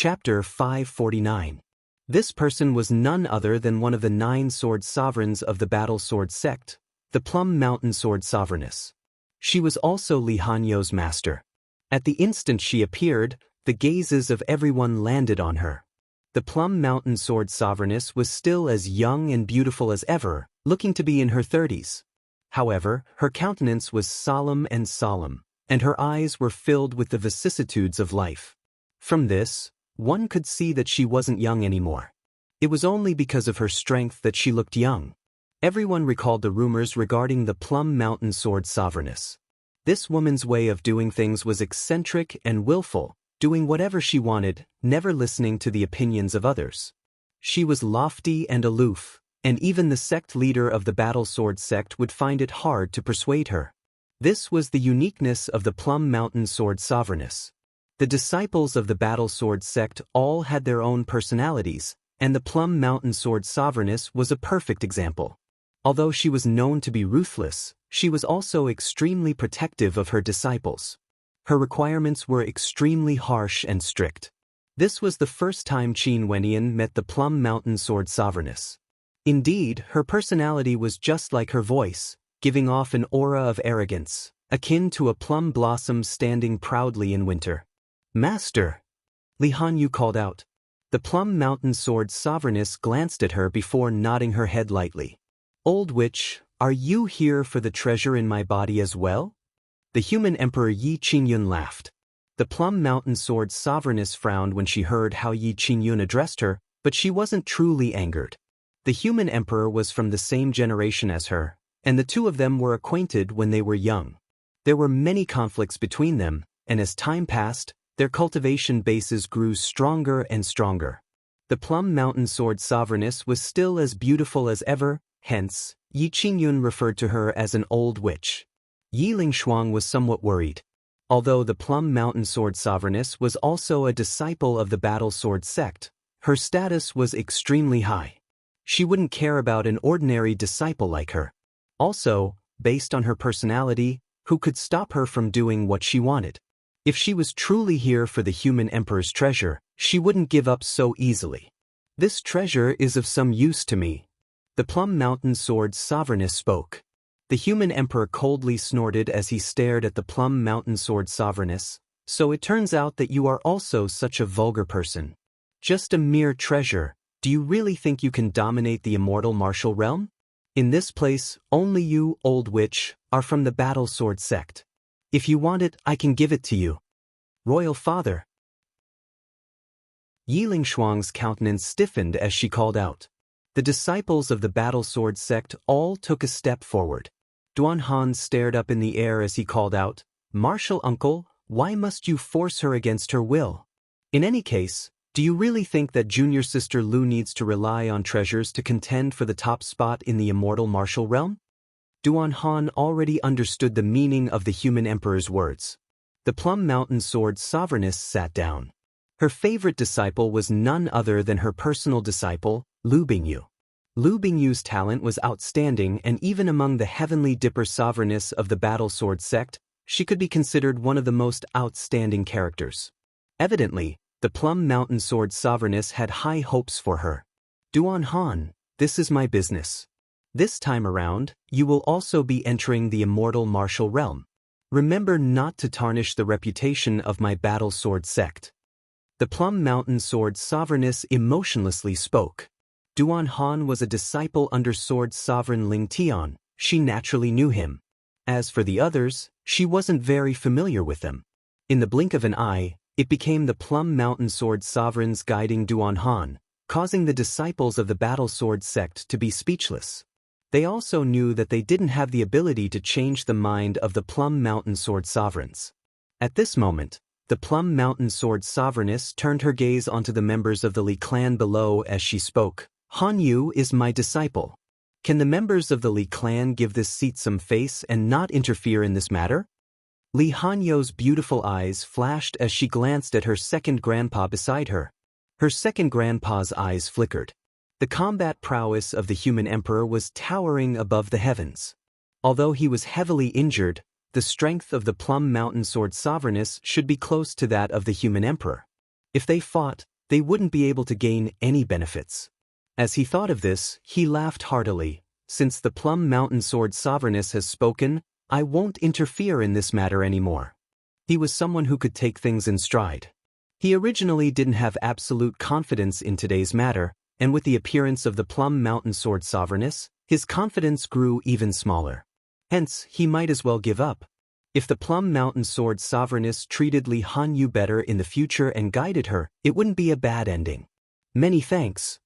Chapter 549. This person was none other than one of the 9 sword sovereigns of the Battle Sword sect, the Plum Mountain Sword Sovereigness. She was also Li Hanyo's master. At the instant she appeared, the gazes of everyone landed on her. The Plum Mountain Sword Sovereigness was still as young and beautiful as ever, looking to be in her 30s. However, her countenance was solemn, and her eyes were filled with the vicissitudes of life. From this, one could see that she wasn't young anymore. It was only because of her strength that she looked young. Everyone recalled the rumors regarding the Plum Mountain Sword Sovereigness. This woman's way of doing things was eccentric and willful, doing whatever she wanted, never listening to the opinions of others. She was lofty and aloof, and even the sect leader of the Battle Sword sect would find it hard to persuade her. This was the uniqueness of the Plum Mountain Sword Sovereigness. The disciples of the Battle Sword sect all had their own personalities, and the Plum Mountain Sword Sovereigness was a perfect example. Although she was known to be ruthless, she was also extremely protective of her disciples. Her requirements were extremely harsh and strict. This was the first time Qin Wenyan met the Plum Mountain Sword Sovereigness. Indeed, her personality was just like her voice, giving off an aura of arrogance, akin to a plum blossom standing proudly in winter. "Master!" Li Hanyu called out. The Plum Mountain Sword Sovereigness glanced at her before nodding her head lightly. "Old witch, are you here for the treasure in my body as well?" The human emperor Yi Qingyun laughed. The Plum Mountain Sword Sovereigness frowned when she heard how Yi Qingyun addressed her, but she wasn't truly angered. The human emperor was from the same generation as her, and the two of them were acquainted when they were young. There were many conflicts between them, and as time passed, their cultivation bases grew stronger and stronger. The Plum Mountain Sword Sovereigness was still as beautiful as ever, hence, Yi Qingyun referred to her as an old witch. Yi Lingshuang was somewhat worried. Although the Plum Mountain Sword Sovereigness was also a disciple of the Battle Sword sect, her status was extremely high. She wouldn't care about an ordinary disciple like her. Also, based on her personality, who could stop her from doing what she wanted? If she was truly here for the human emperor's treasure, she wouldn't give up so easily. "This treasure is of some use to me." The Plum Mountain Sword Sovereigness spoke. The human emperor coldly snorted as he stared at the Plum Mountain Sword Sovereigness. "So it turns out that you are also such a vulgar person. Just a mere treasure. Do you really think you can dominate the immortal martial realm? In this place, only you, old witch, are from the Battle Sword sect. If you want it, I can give it to you." "Royal Father." Yi Lingshuang's countenance stiffened as she called out. The disciples of the Battle Sword sect all took a step forward. Duan Han stared up in the air as he called out, "Martial uncle, why must you force her against her will? In any case, do you really think that junior sister Lu needs to rely on treasures to contend for the top spot in the immortal martial realm?" Duan Han already understood the meaning of the human emperor's words. The Plum Mountain Sword Sovereigness sat down. Her favorite disciple was none other than her personal disciple, Lu Bingyu. Lu Bingyu's talent was outstanding, and even among the Heavenly Dipper Sovereigness of the Battle Sword sect, she could be considered one of the most outstanding characters. Evidently, the Plum Mountain Sword Sovereigness had high hopes for her. "Duan Han, this is my business. This time around, you will also be entering the immortal martial realm. Remember not to tarnish the reputation of my Battle Sword sect." The Plum Mountain Sword Sovereigness emotionlessly spoke. Duan Han was a disciple under Sword Sovereign Ling Tian. She naturally knew him. As for the others, she wasn't very familiar with them. In the blink of an eye, it became the Plum Mountain Sword Sovereigns guiding Duan Han, causing the disciples of the Battle Sword sect to be speechless. They also knew that they didn't have the ability to change the mind of the Plum Mountain Sword Sovereigns. At this moment, the Plum Mountain Sword Sovereigness turned her gaze onto the members of the Li clan below as she spoke. "Han Yu is my disciple. Can the members of the Li clan give this seat some face and not interfere in this matter?" Li Hanyo's beautiful eyes flashed as she glanced at her second grandpa beside her. Her second grandpa's eyes flickered. The combat prowess of the human emperor was towering above the heavens. Although he was heavily injured, the strength of the Plum Mountain Sword Sovereigness should be close to that of the human emperor. If they fought, they wouldn't be able to gain any benefits. As he thought of this, he laughed heartily. Since the Plum Mountain Sword Sovereigness has spoken, I won't interfere in this matter anymore. He was someone who could take things in stride. He originally didn't have absolute confidence in today's matter, and with the appearance of the Plum Mountain Sword Sovereigness, his confidence grew even smaller. Hence, he might as well give up. If the Plum Mountain Sword Sovereigness treated Li Hanyu better in the future and guided her, it wouldn't be a bad ending. Many thanks.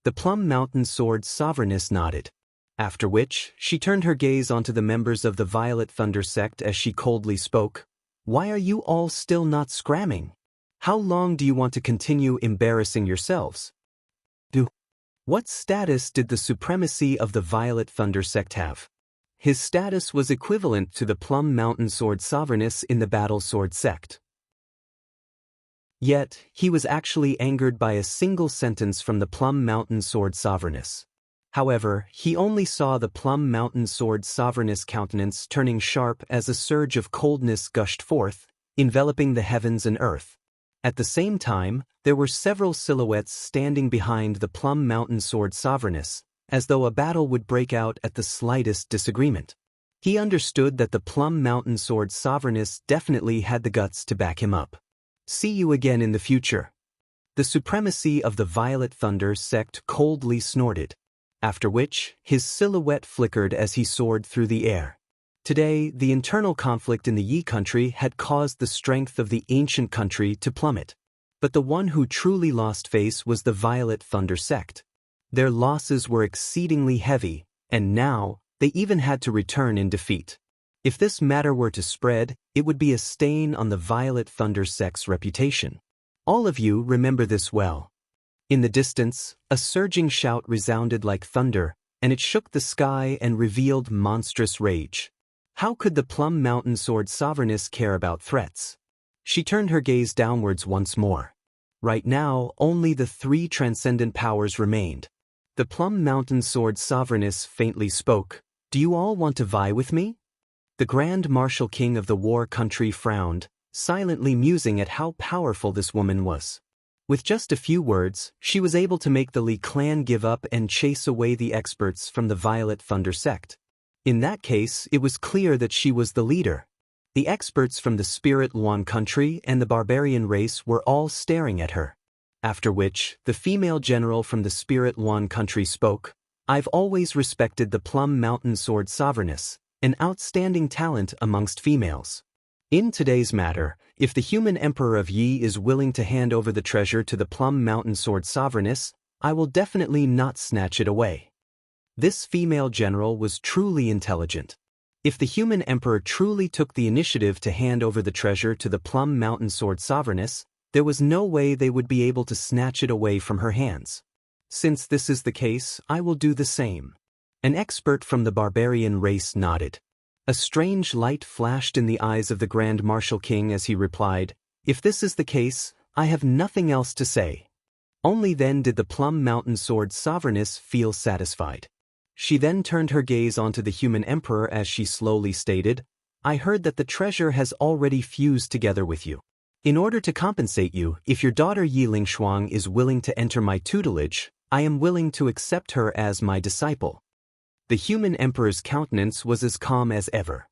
The Plum Mountain Sword Sovereigness nodded. After which, she turned her gaze onto the members of the Violet Thunder sect as she coldly spoke. Why are you all still not scramming? How long do you want to continue embarrassing yourselves? What status did the supremacy of the Violet Thunder sect have? His status was equivalent to the Plum Mountain Sword Sovereigness in the Battle Sword sect. Yet, he was actually angered by a single sentence from the Plum Mountain Sword Sovereigness. However, he only saw the Plum Mountain Sword Sovereigness countenance turning sharp as a surge of coldness gushed forth, enveloping the heavens and earth. At the same time, there were several silhouettes standing behind the Plum Mountain Sword Sovereigness, as though a battle would break out at the slightest disagreement. He understood that the Plum Mountain Sword Sovereigness definitely had the guts to back him up. See you again in the future. The supremacy of the Violet Thunder sect coldly snorted, after which, his silhouette flickered as he soared through the air. Today, the internal conflict in the Yi country had caused the strength of the ancient country to plummet. But the one who truly lost face was the Violet Thunder sect. Their losses were exceedingly heavy, and now, they even had to return in defeat. If this matter were to spread, it would be a stain on the Violet Thunder sect's reputation. All of you remember this well. In the distance, a surging shout resounded like thunder, and it shook the sky and revealed monstrous rage. How could the Plum Mountain Sword Sovereigness care about threats? She turned her gaze downwards once more. Right now, only the three transcendent powers remained. The Plum Mountain Sword Sovereigness faintly spoke. Do you all want to vie with me? The Grand Marshal King of the War Country frowned, silently musing at how powerful this woman was. With just a few words, she was able to make the Li clan give up and chase away the experts from the Violet Thunder sect. In that case, it was clear that she was the leader. The experts from the Spirit Luan country and the barbarian race were all staring at her. After which, the female general from the Spirit Luan country spoke. I've always respected the Plum Mountain Sword Sovereigness, an outstanding talent amongst females. In today's matter, if the human emperor of Yi is willing to hand over the treasure to the Plum Mountain Sword Sovereigness, I will definitely not snatch it away. This female general was truly intelligent. If the human emperor truly took the initiative to hand over the treasure to the Plum Mountain Sword Sovereigness, there was no way they would be able to snatch it away from her hands. Since this is the case, I will do the same. An expert from the barbarian race nodded. A strange light flashed in the eyes of the Grand Marshal King as he replied, If this is the case, I have nothing else to say. Only then did the Plum Mountain Sword Sovereigness feel satisfied. She then turned her gaze onto the human emperor as she slowly stated, I heard that the treasure has already fused together with you. In order to compensate you, if your daughter Yi Lingshuang is willing to enter my tutelage, I am willing to accept her as my disciple. The human emperor's countenance was as calm as ever.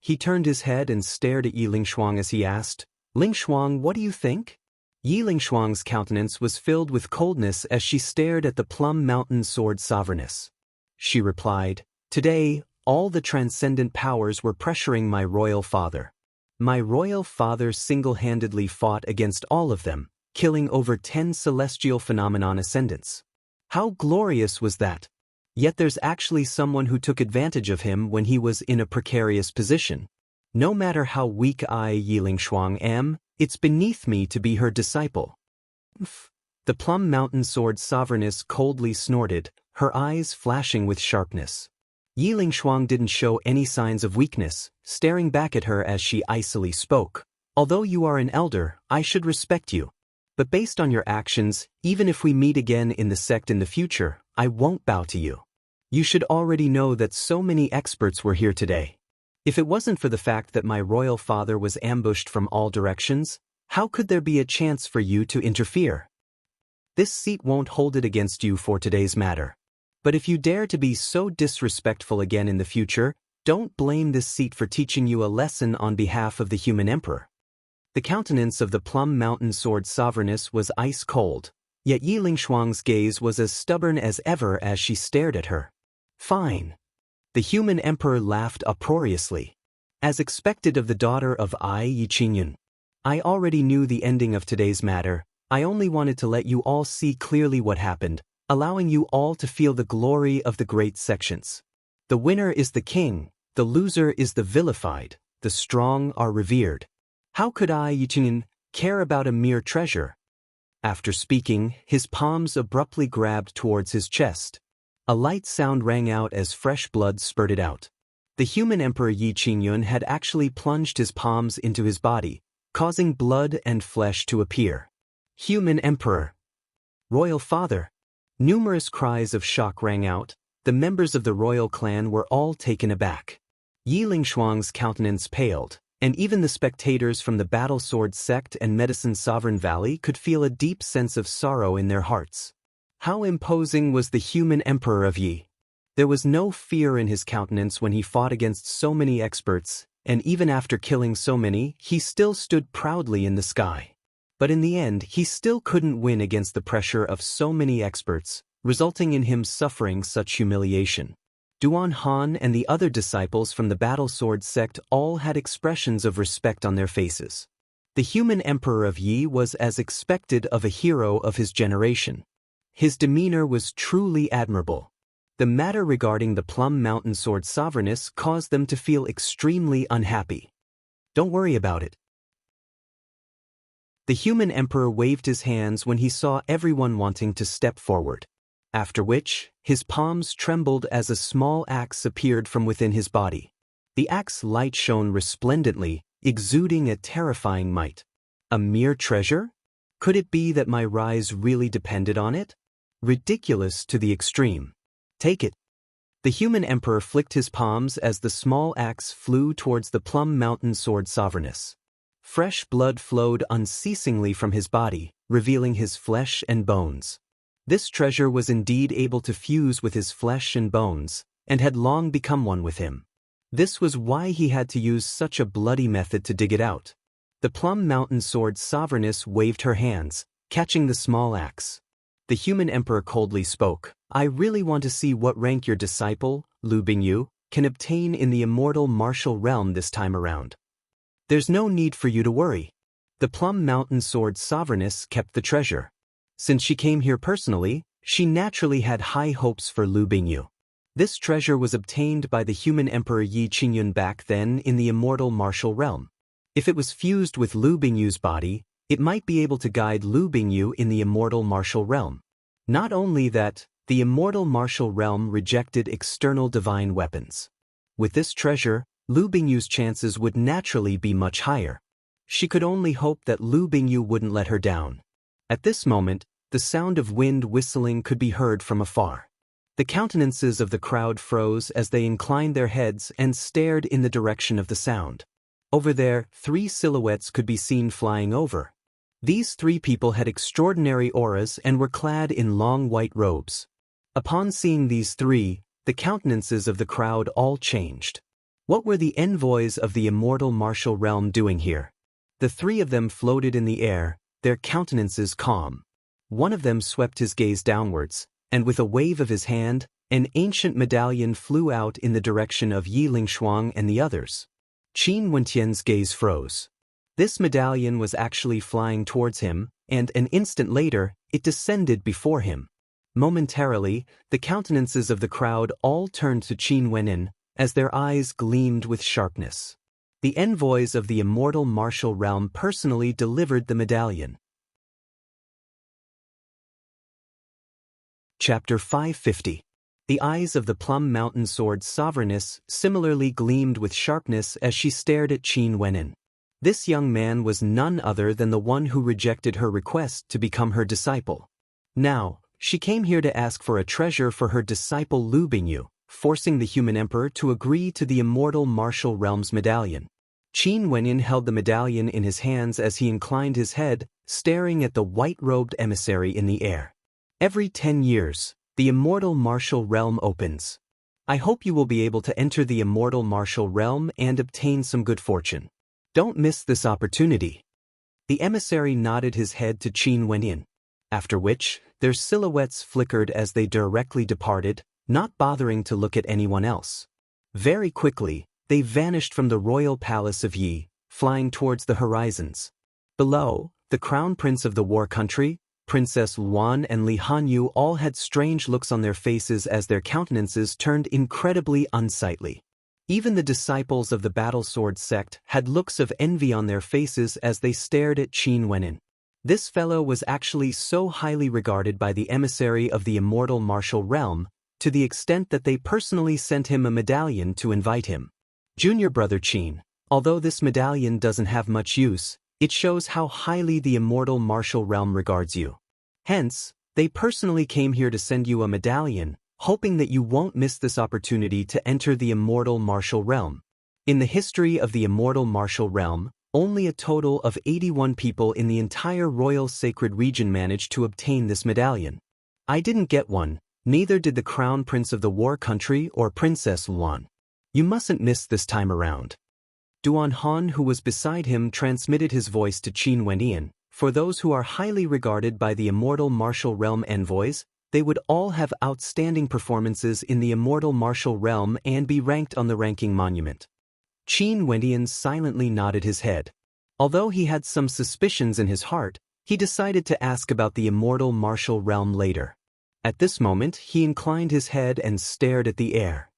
He turned his head and stared at Yi Lingshuang as he asked, Lingshuang, what do you think? Yi Lingshuang's countenance was filled with coldness as she stared at the Plum Mountain Sword Sovereigness. She replied, Today, all the transcendent powers were pressuring my royal father. My royal father single-handedly fought against all of them, killing over 10 celestial phenomenon ascendants. How glorious was that? Yet there's actually someone who took advantage of him when he was in a precarious position. No matter how weak I, Yi Lingshuang, am, it's beneath me to be her disciple. The Plum Mountain Sword Sovereigness coldly snorted, her eyes flashing with sharpness. Yi Lingshuang didn't show any signs of weakness, staring back at her as she icily spoke. Although you are an elder, I should respect you. But based on your actions, even if we meet again in the sect in the future, I won't bow to you. You should already know that so many experts were here today. If it wasn't for the fact that my royal father was ambushed from all directions, How could there be a chance for you to interfere? This seat won't hold it against you for today's matter. But if you dare to be so disrespectful again in the future, don't blame this seat for teaching you a lesson on behalf of the human emperor. The countenance of the Plum Mountain Sword Sovereigness was ice cold, yet Yi Lingshuang's gaze was as stubborn as ever as she stared at her. Fine. The human emperor laughed uproariously. As expected of the daughter of Ai Yiqingyun. I already knew the ending of today's matter. I only wanted to let you all see clearly what happened, allowing you all to feel the glory of the great sections. The winner is the king, the loser is the vilified, the strong are revered. How could Ai Yiqingyun care about a mere treasure? After speaking, his palms abruptly grabbed towards his chest. A light sound rang out as fresh blood spurted out. The human emperor Yi Qingyun had actually plunged his palms into his body, causing blood and flesh to appear. Human emperor. Royal father. Numerous cries of shock rang out. The members of the royal clan were all taken aback. Yi Lingshuang's countenance paled, and even the spectators from the Battle Sword Sect and Medicine Sovereign Valley could feel a deep sense of sorrow in their hearts. How imposing was the human emperor of Yi? There was no fear in his countenance when he fought against so many experts, and even after killing so many, he still stood proudly in the sky. But in the end, he still couldn't win against the pressure of so many experts, resulting in him suffering such humiliation. Duan Han and the other disciples from the Battle Sword Sect all had expressions of respect on their faces. The human emperor of Yi was as expected of a hero of his generation. His demeanor was truly admirable. The matter regarding the Plum Mountain Sword Sovereigness caused them to feel extremely unhappy. Don't worry about it. The human emperor waved his hands when he saw everyone wanting to step forward. After which, his palms trembled as a small axe appeared from within his body. The axe light shone resplendently, exuding a terrifying might. A mere treasure? Could it be that my rise really depended on it? Ridiculous to the extreme. Take it. The human emperor flicked his palms as the small axe flew towards the Plum Mountain Sword Sovereigness. Fresh blood flowed unceasingly from his body, revealing his flesh and bones. This treasure was indeed able to fuse with his flesh and bones, and had long become one with him. This was why he had to use such a bloody method to dig it out. The Plum Mountain Sword Sovereigness waved her hands, catching the small axe. The human emperor coldly spoke. I really want to see what rank your disciple, Lu Bingyu, can obtain in the immortal martial realm this time around. There's no need for you to worry. The Plum Mountain Sword Sovereigness kept the treasure. Since she came here personally, she naturally had high hopes for Lu Bingyu. This treasure was obtained by the human emperor Yi Qingyun back then in the immortal martial realm. If it was fused with Lu Bingyu's body, it might be able to guide Lu Bingyu in the immortal martial realm. Not only that, the immortal martial realm rejected external divine weapons. With this treasure, Lu Bingyu's chances would naturally be much higher. She could only hope that Lu Bingyu wouldn't let her down. At this moment, the sound of wind whistling could be heard from afar. The countenances of the crowd froze as they inclined their heads and stared in the direction of the sound. Over there, 3 silhouettes could be seen flying over. These 3 people had extraordinary auras and were clad in long white robes. Upon seeing these 3, the countenances of the crowd all changed. What were the envoys of the immortal martial realm doing here? The 3 of them floated in the air, their countenances calm. One of them swept his gaze downwards, and with a wave of his hand, an ancient medallion flew out in the direction of Yi Lingshuang and the others. Qin Wentian's gaze froze. This medallion was actually flying towards him, and an instant later, it descended before him. Momentarily, the countenances of the crowd all turned to Qin Wenin, as their eyes gleamed with sharpness. The envoys of the immortal martial realm personally delivered the medallion. Chapter 550. The eyes of the Plum Mountain Sword Sovereigness similarly gleamed with sharpness as she stared at Qin Wenin. This young man was none other than the one who rejected her request to become her disciple. Now, she came here to ask for a treasure for her disciple Lu Bingyu, forcing the human emperor to agree to the immortal martial realm's medallion. Qin Wenyan held the medallion in his hands as he inclined his head, staring at the white-robed emissary in the air. Every 10 years, the immortal martial realm opens. I hope you will be able to enter the immortal martial realm and obtain some good fortune. Don't miss this opportunity. The emissary nodded his head to Qin Wenyan, after which, their silhouettes flickered as they directly departed, not bothering to look at anyone else. Very quickly, they vanished from the royal palace of Yi, flying towards the horizons. Below, the crown prince of the war country, Princess Luan and Li Hanyu all had strange looks on their faces as their countenances turned incredibly unsightly. Even the disciples of the battle sword sect had looks of envy on their faces as they stared at Qin Wenyan. This fellow was actually so highly regarded by the emissary of the immortal martial realm, to the extent that they personally sent him a medallion to invite him. Junior brother Qin, although this medallion doesn't have much use, it shows how highly the immortal martial realm regards you. Hence, they personally came here to send you a medallion, hoping that you won't miss this opportunity to enter the immortal martial realm. In the history of the immortal martial realm, only a total of 81 people in the entire royal sacred region managed to obtain this medallion. I didn't get one, neither did the crown prince of the war country or Princess Luan. You mustn't miss this time around. Duan Han, who was beside him, transmitted his voice to Qin Wenyan. For those who are highly regarded by the immortal martial realm envoys, they would all have outstanding performances in the immortal martial realm and be ranked on the ranking monument. Qin Wenyan silently nodded his head. Although he had some suspicions in his heart, he decided to ask about the immortal martial realm later. At this moment, he inclined his head and stared at the air.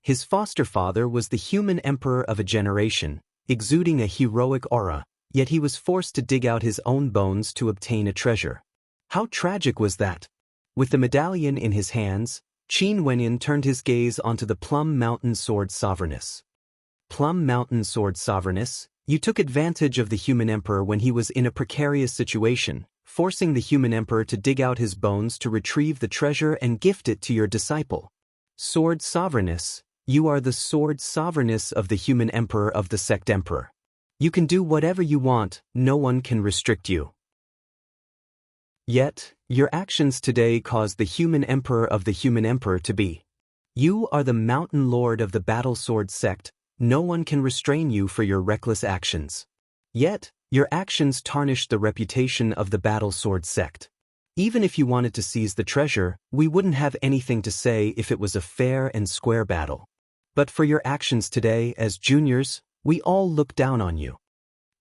His foster father was the human emperor of a generation, exuding a heroic aura, yet he was forced to dig out his own bones to obtain a treasure. How tragic was that? With the medallion in his hands, Qin Wenyan turned his gaze onto the Plum Mountain Sword Sovereignness. Plum Mountain Sword Sovereignness, you took advantage of the human emperor when he was in a precarious situation, forcing the human emperor to dig out his bones to retrieve the treasure and gift it to your disciple. Sword Sovereignness, you are the Sword Sovereignness of the human emperor of the sect emperor. You can do whatever you want, no one can restrict you. Yet, your actions today caused the human emperor of the human emperor to be. You are the mountain lord of the battle sword sect, no one can restrain you for your reckless actions. Yet, your actions tarnished the reputation of the battle sword sect. Even if you wanted to seize the treasure, we wouldn't have anything to say if it was a fair and square battle. But for your actions today as juniors, we all look down on you.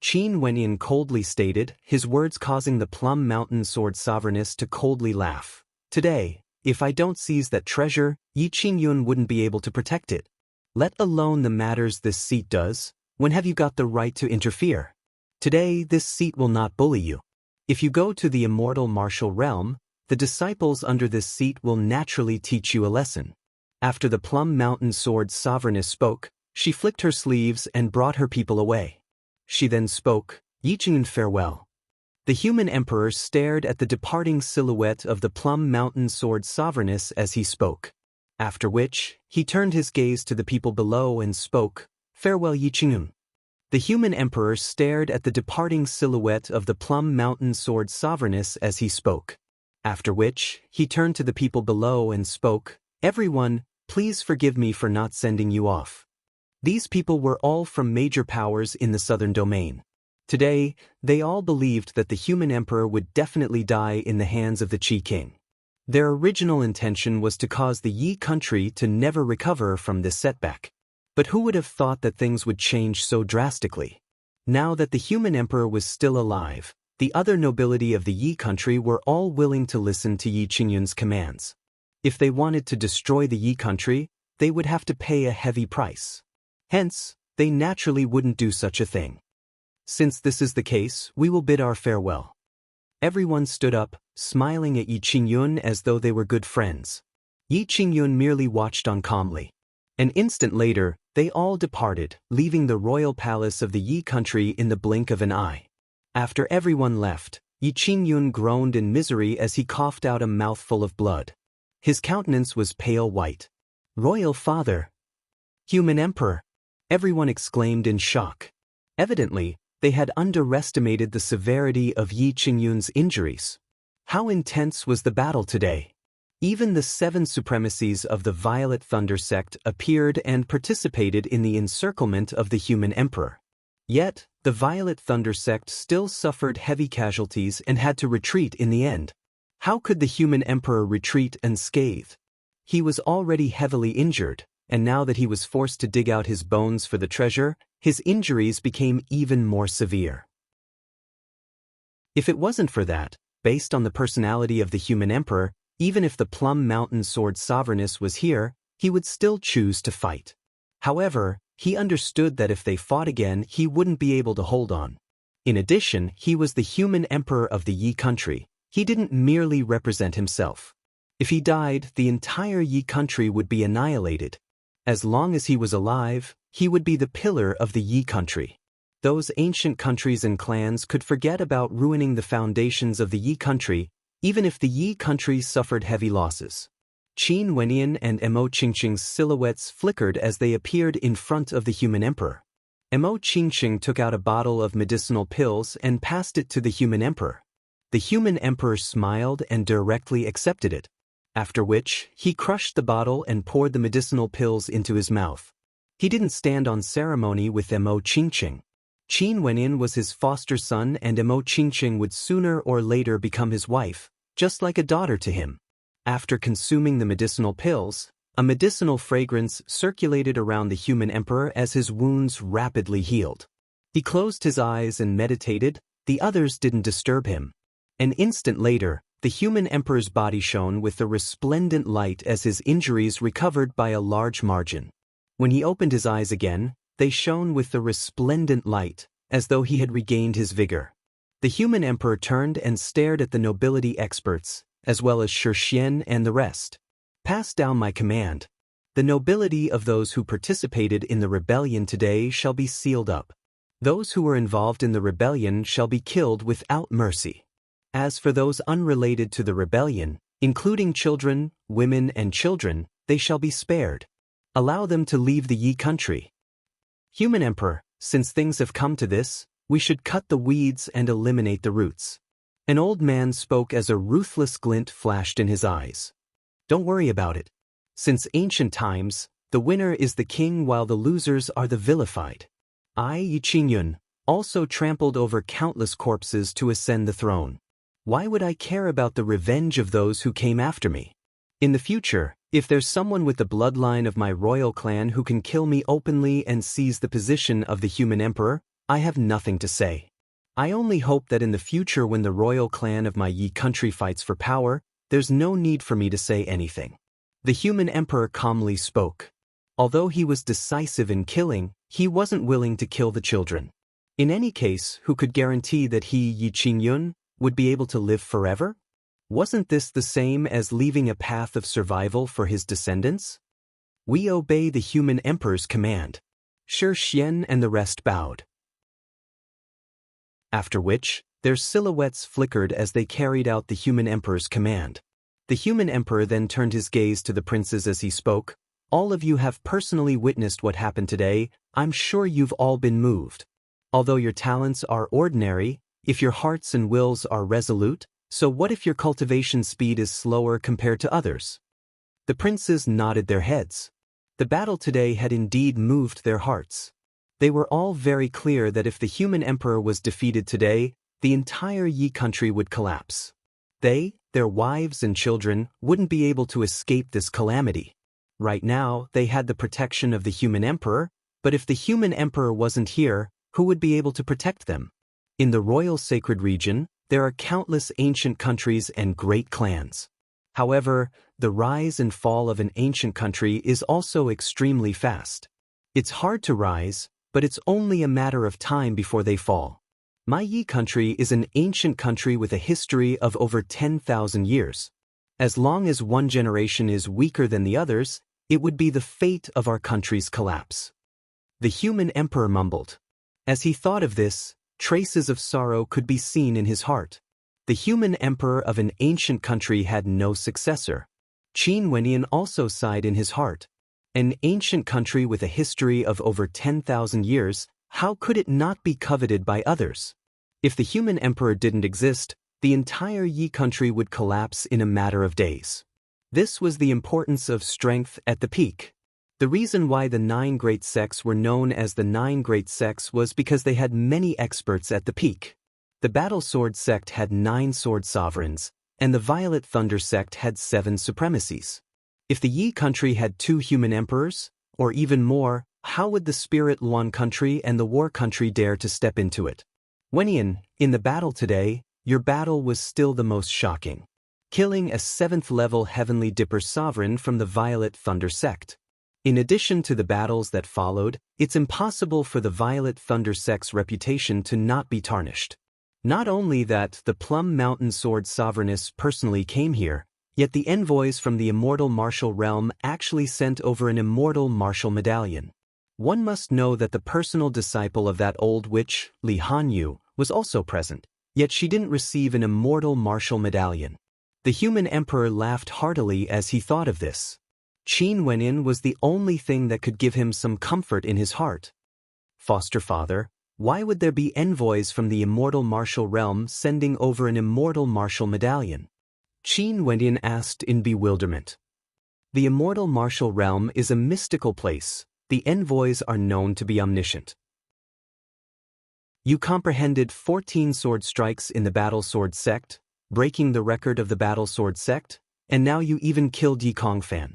Qin Wenyan coldly stated, his words causing the Plum Mountain Sword Sovereignness to coldly laugh. Today, if I don't seize that treasure, Yi Qingyun wouldn't be able to protect it. Let alone the matters this seat does, when have you got the right to interfere? Today, this seat will not bully you. If you go to the immortal martial realm, the disciples under this seat will naturally teach you a lesson. After the Plum Mountain Sword Sovereignness spoke, she flicked her sleeves and brought her people away. She then spoke, Yi Qingyun, farewell. The human emperor stared at the departing silhouette of the Plum Mountain Sword Sovereignness as he spoke. After which, he turned his gaze to the people below and spoke, farewell Yi Qingyun. The human emperor stared at the departing silhouette of the Plum Mountain Sword Sovereignness as he spoke. After which, he turned to the people below and spoke, everyone, please forgive me for not sending you off. These people were all from major powers in the southern domain. Today, they all believed that the human emperor would definitely die in the hands of the Qi King. Their original intention was to cause the Yi country to never recover from this setback. But who would have thought that things would change so drastically? Now that the human emperor was still alive, the other nobility of the Yi country were all willing to listen to Yi Qingyun's commands. If they wanted to destroy the Yi country, they would have to pay a heavy price. Hence, they naturally wouldn't do such a thing. Since this is the case, we will bid our farewell. Everyone stood up, smiling at Yi Qingyun as though they were good friends. Yi Qingyun merely watched on calmly. An instant later, they all departed, leaving the royal palace of the Yi country in the blink of an eye. After everyone left, Yi Qingyun groaned in misery as he coughed out a mouthful of blood. His countenance was pale white. Royal father! Human emperor! Everyone exclaimed in shock. Evidently, they had underestimated the severity of Yi Qingyun's injuries. How intense was the battle today? Even the 7 supremacies of the Violet Thunder sect appeared and participated in the encirclement of the human emperor. Yet, the Violet Thunder sect still suffered heavy casualties and had to retreat in the end. How could the human emperor retreat unscathed? He was already heavily injured, and now that he was forced to dig out his bones for the treasure, his injuries became even more severe. If it wasn't for that, based on the personality of the human emperor, even if the Plum Mountain Sword Sovereigness was here, he would still choose to fight. However, he understood that if they fought again, he wouldn't be able to hold on. In addition, he was the human emperor of the Yi country. He didn't merely represent himself. If he died, the entire Yi country would be annihilated. As long as he was alive, he would be the pillar of the Yi country. Those ancient countries and clans could forget about ruining the foundations of the Yi country, even if the Yi country suffered heavy losses. Qin Wenyan and Mo Qingqing's silhouettes flickered as they appeared in front of the human emperor. Mo Qingqing took out a bottle of medicinal pills and passed it to the human emperor. The human emperor smiled and directly accepted it, after which he crushed the bottle and poured the medicinal pills into his mouth. He didn't stand on ceremony with Mo Qingqing. Qin Wenyan was his foster son, and Mo Qingqing would sooner or later become his wife, just like a daughter to him. After consuming the medicinal pills, a medicinal fragrance circulated around the human emperor as his wounds rapidly healed. He closed his eyes and meditated. The others didn't disturb him. An instant later, the human emperor's body shone with a resplendent light as his injuries recovered by a large margin. When he opened his eyes again, they shone with a resplendent light, as though he had regained his vigor. The human emperor turned and stared at the nobility experts, as well as Shixian and the rest. Pass down my command. The nobility of those who participated in the rebellion today shall be sealed up. Those who were involved in the rebellion shall be killed without mercy. As for those unrelated to the rebellion, including children, women, and children, they shall be spared. Allow them to leave the Yi country. Human emperor, since things have come to this, we should cut the weeds and eliminate the roots. An old man spoke as a ruthless glint flashed in his eyes. Don't worry about it. Since ancient times, the winner is the king while the losers are the vilified. I, Yi Qingyun, also trampled over countless corpses to ascend the throne. Why would I care about the revenge of those who came after me? In the future, if there's someone with the bloodline of my royal clan who can kill me openly and seize the position of the human emperor, I have nothing to say. I only hope that in the future when the royal clan of my Yi country fights for power, there's no need for me to say anything. The human emperor calmly spoke. Although he was decisive in killing, he wasn't willing to kill the children. In any case, who could guarantee that he, Yi Qingyun, would be able to live forever? Wasn't this the same as leaving a path of survival for his descendants? We obey the human emperor's command. Shixian and the rest bowed. After which, their silhouettes flickered as they carried out the human emperor's command. The human emperor then turned his gaze to the princes as he spoke. All of you have personally witnessed what happened today. I'm sure you've all been moved. Although your talents are ordinary, if your hearts and wills are resolute, so what if your cultivation speed is slower compared to others? The princes nodded their heads. The battle today had indeed moved their hearts. They were all very clear that if the human emperor was defeated today, the entire Yi country would collapse. They, their wives and children, wouldn't be able to escape this calamity. Right now, they had the protection of the human emperor, but if the human emperor wasn't here, who would be able to protect them? In the royal sacred region, there are countless ancient countries and great clans. However, the rise and fall of an ancient country is also extremely fast. It's hard to rise, but it's only a matter of time before they fall. My Yi country is an ancient country with a history of over 10,000 years. As long as one generation is weaker than the others, it would be the fate of our country's collapse. The human emperor mumbled. As he thought of this, traces of sorrow could be seen in his heart. The human emperor of an ancient country had no successor. Qin Wenyan also sighed in his heart. An ancient country with a history of over 10,000 years, how could it not be coveted by others? If the human emperor didn't exist, the entire Yi country would collapse in a matter of days. This was the importance of strength at the peak. The reason why the 9 great sects were known as the 9 great sects was because they had many experts at the peak. The Battle Sword sect had 9 sword sovereigns, and the Violet Thunder sect had 7 supremacies. If the Yi country had 2 human emperors, or even more, how would the Spirit Luan country and the War country dare to step into it? Wenian, in the battle today, your battle was still the most shocking. Killing a 7th-level Heavenly Dipper sovereign from the Violet Thunder sect. In addition to the battles that followed, it's impossible for the Violet Thunder sect's reputation to not be tarnished. Not only that, the Plum Mountain Sword Sovereigness personally came here, yet the envoys from the Immortal Martial Realm actually sent over an Immortal Martial Medallion. One must know that the personal disciple of that old witch, Li Hanyu, was also present, yet she didn't receive an Immortal Martial Medallion. The human emperor laughed heartily as he thought of this. Qin Wenin was the only thing that could give him some comfort in his heart. Foster father, why would there be envoys from the Immortal Martial Realm sending over an Immortal Martial Medallion? Qin Wenin asked in bewilderment. The Immortal Martial Realm is a mystical place. The envoys are known to be omniscient. You comprehended 14 sword strikes in the Battle Sword sect, breaking the record of the Battle Sword sect, and now you even killed Yi Kongfan.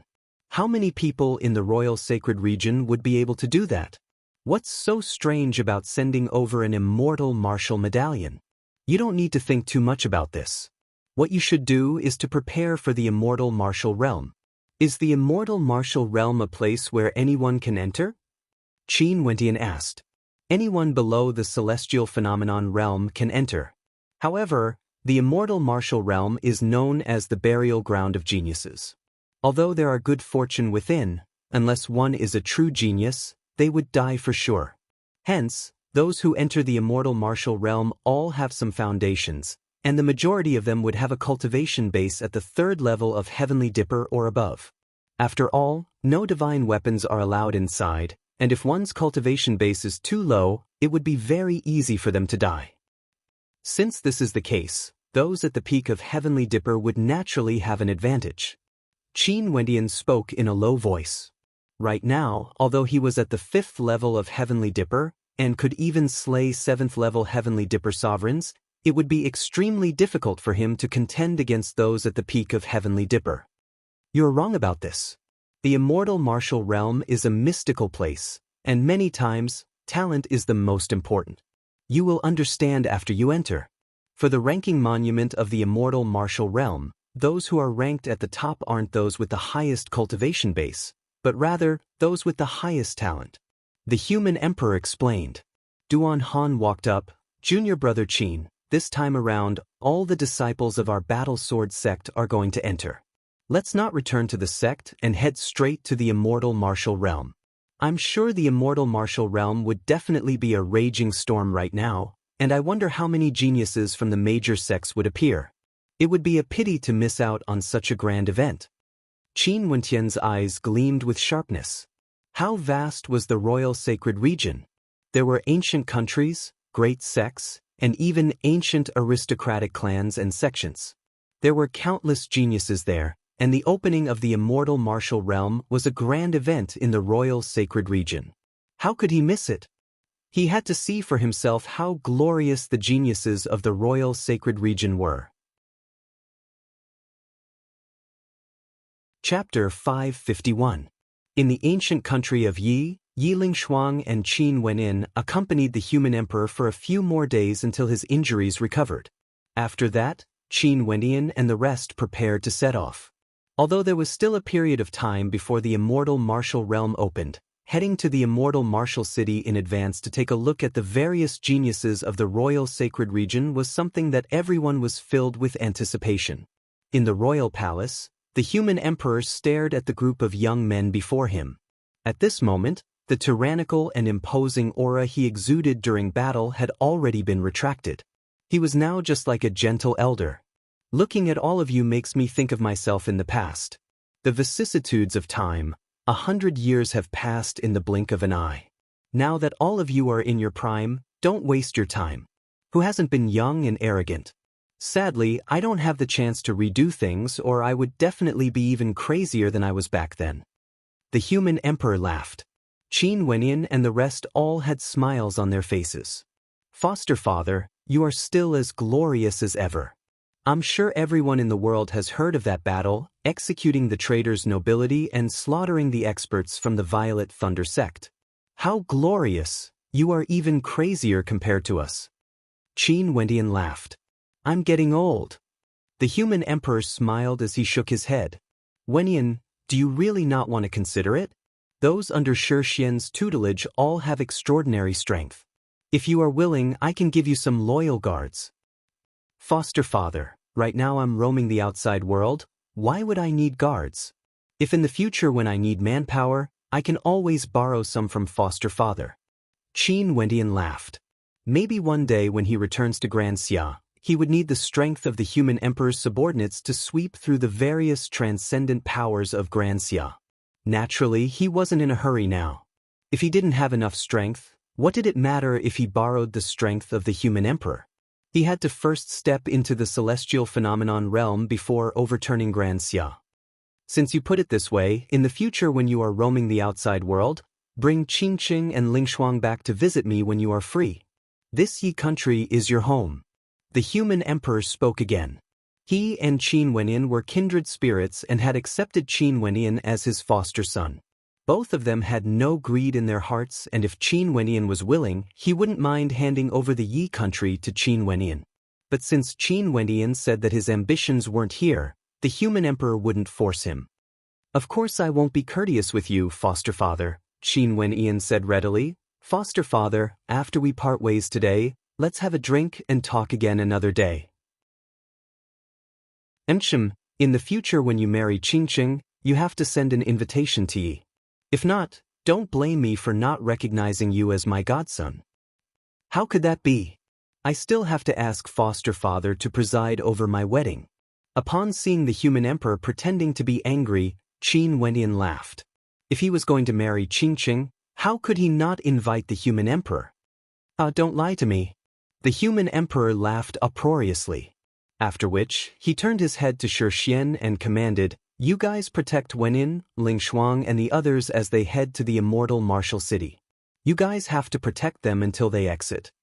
How many people in the Royal Sacred Region would be able to do that? What's so strange about sending over an Immortal Martial Medallion? You don't need to think too much about this. What you should do is to prepare for the Immortal Martial Realm. Is the Immortal Martial Realm a place where anyone can enter? Qin Wentian asked. Anyone below the Celestial Phenomenon Realm can enter. However, the Immortal Martial Realm is known as the burial ground of geniuses. Although there are good fortune within, unless one is a true genius, they would die for sure. Hence, those who enter the Immortal Martial Realm all have some foundations, and the majority of them would have a cultivation base at the 3rd level of Heavenly Dipper or above. After all, no divine weapons are allowed inside, and if one's cultivation base is too low, it would be very easy for them to die. Since this is the case, those at the peak of Heavenly Dipper would naturally have an advantage. Qin Wendian spoke in a low voice. Right now, although he was at the 5th level of Heavenly Dipper, and could even slay 7th level Heavenly Dipper sovereigns, it would be extremely difficult for him to contend against those at the peak of Heavenly Dipper. You're wrong about this. The Immortal Martial Realm is a mystical place, and many times, talent is the most important. You will understand after you enter. For the ranking monument of the Immortal Martial Realm, those who are ranked at the top aren't those with the highest cultivation base, but rather those with the highest talent. The human emperor explained. Duan Han walked up. Junior brother Qin, this time around, all the disciples of our Battle Sword sect are going to enter. Let's not return to the sect and head straight to the Immortal Martial Realm. I'm sure the Immortal Martial Realm would definitely be a raging storm right now, and I wonder how many geniuses from the major sects would appear. It would be a pity to miss out on such a grand event. Qin Wentian's eyes gleamed with sharpness. How vast was the Royal Sacred Region? There were ancient countries, great sects, and even ancient aristocratic clans and sections. There were countless geniuses there, and the opening of the Immortal Martial Realm was a grand event in the Royal Sacred Region. How could he miss it? He had to see for himself how glorious the geniuses of the Royal Sacred Region were. Chapter 551. In the ancient country of Yi, Yiling Shuang and Qin Wenin accompanied the human emperor for a few more days until his injuries recovered. After that, Qin Wentian and the rest prepared to set off. Although there was still a period of time before the Immortal Martial Realm opened, heading to the Immortal Martial City in advance to take a look at the various geniuses of the Royal Sacred Region was something that everyone was filled with anticipation. In the royal palace, the human emperor stared at the group of young men before him. At this moment, the tyrannical and imposing aura he exuded during battle had already been retracted. He was now just like a gentle elder. Looking at all of you makes me think of myself in the past. The vicissitudes of time, 100 years have passed in the blink of an eye. Now that all of you are in your prime, don't waste your time. Who hasn't been young and arrogant? Sadly, I don't have the chance to redo things, or I would definitely be even crazier than I was back then. The human emperor laughed. Qin Wenyan and the rest all had smiles on their faces. Foster father, you are still as glorious as ever. I'm sure everyone in the world has heard of that battle, executing the traitor's nobility and slaughtering the experts from the Violet Thunder sect. How glorious! You are even crazier compared to us. Qin Wenyan laughed. I'm getting old. The human emperor smiled as he shook his head. Wenyan, do you really not want to consider it? Those under Shi Xian's tutelage all have extraordinary strength. If you are willing, I can give you some loyal guards. Foster father, right now I'm roaming the outside world. Why would I need guards? If in the future when I need manpower, I can always borrow some from foster father. Qin Wenyan laughed. Maybe one day when he returns to Grand Xia, he would need the strength of the human emperor's subordinates to sweep through the various transcendent powers of Grand Xia. Naturally, he wasn't in a hurry now. If he didn't have enough strength, what did it matter if he borrowed the strength of the human emperor? He had to first step into the celestial phenomenon realm before overturning Grand Xia. Since you put it this way, in the future when you are roaming the outside world, bring Qingqing and Lingshuang back to visit me when you are free. This Yi country is your home. The human emperor spoke again. He and Qin Wenyan were kindred spirits and had accepted Qin Wenyan as his foster son. Both of them had no greed in their hearts, and if Qin Wenyan was willing, he wouldn't mind handing over the Yi country to Qin Wenyan. But since Qin Wenyan said that his ambitions weren't here, the human emperor wouldn't force him. Of course I won't be courteous with you, foster father, Qin Wenyan said readily. Foster father, after we part ways today, let's have a drink and talk again another day. Ensham, in the future when you marry Qingqing, you have to send an invitation to Yi. If not, don't blame me for not recognizing you as my godson. How could that be? I still have to ask foster father to preside over my wedding. Upon seeing the human emperor pretending to be angry, Qin Wenyan laughed. If he was going to marry Qingqing, how could he not invite the human emperor? Don't lie to me. The human emperor laughed uproariously. After which, he turned his head to Shi Xian and commanded, you guys protect Wenyan, Lingshuang and the others as they head to the immortal martial city. You guys have to protect them until they exit.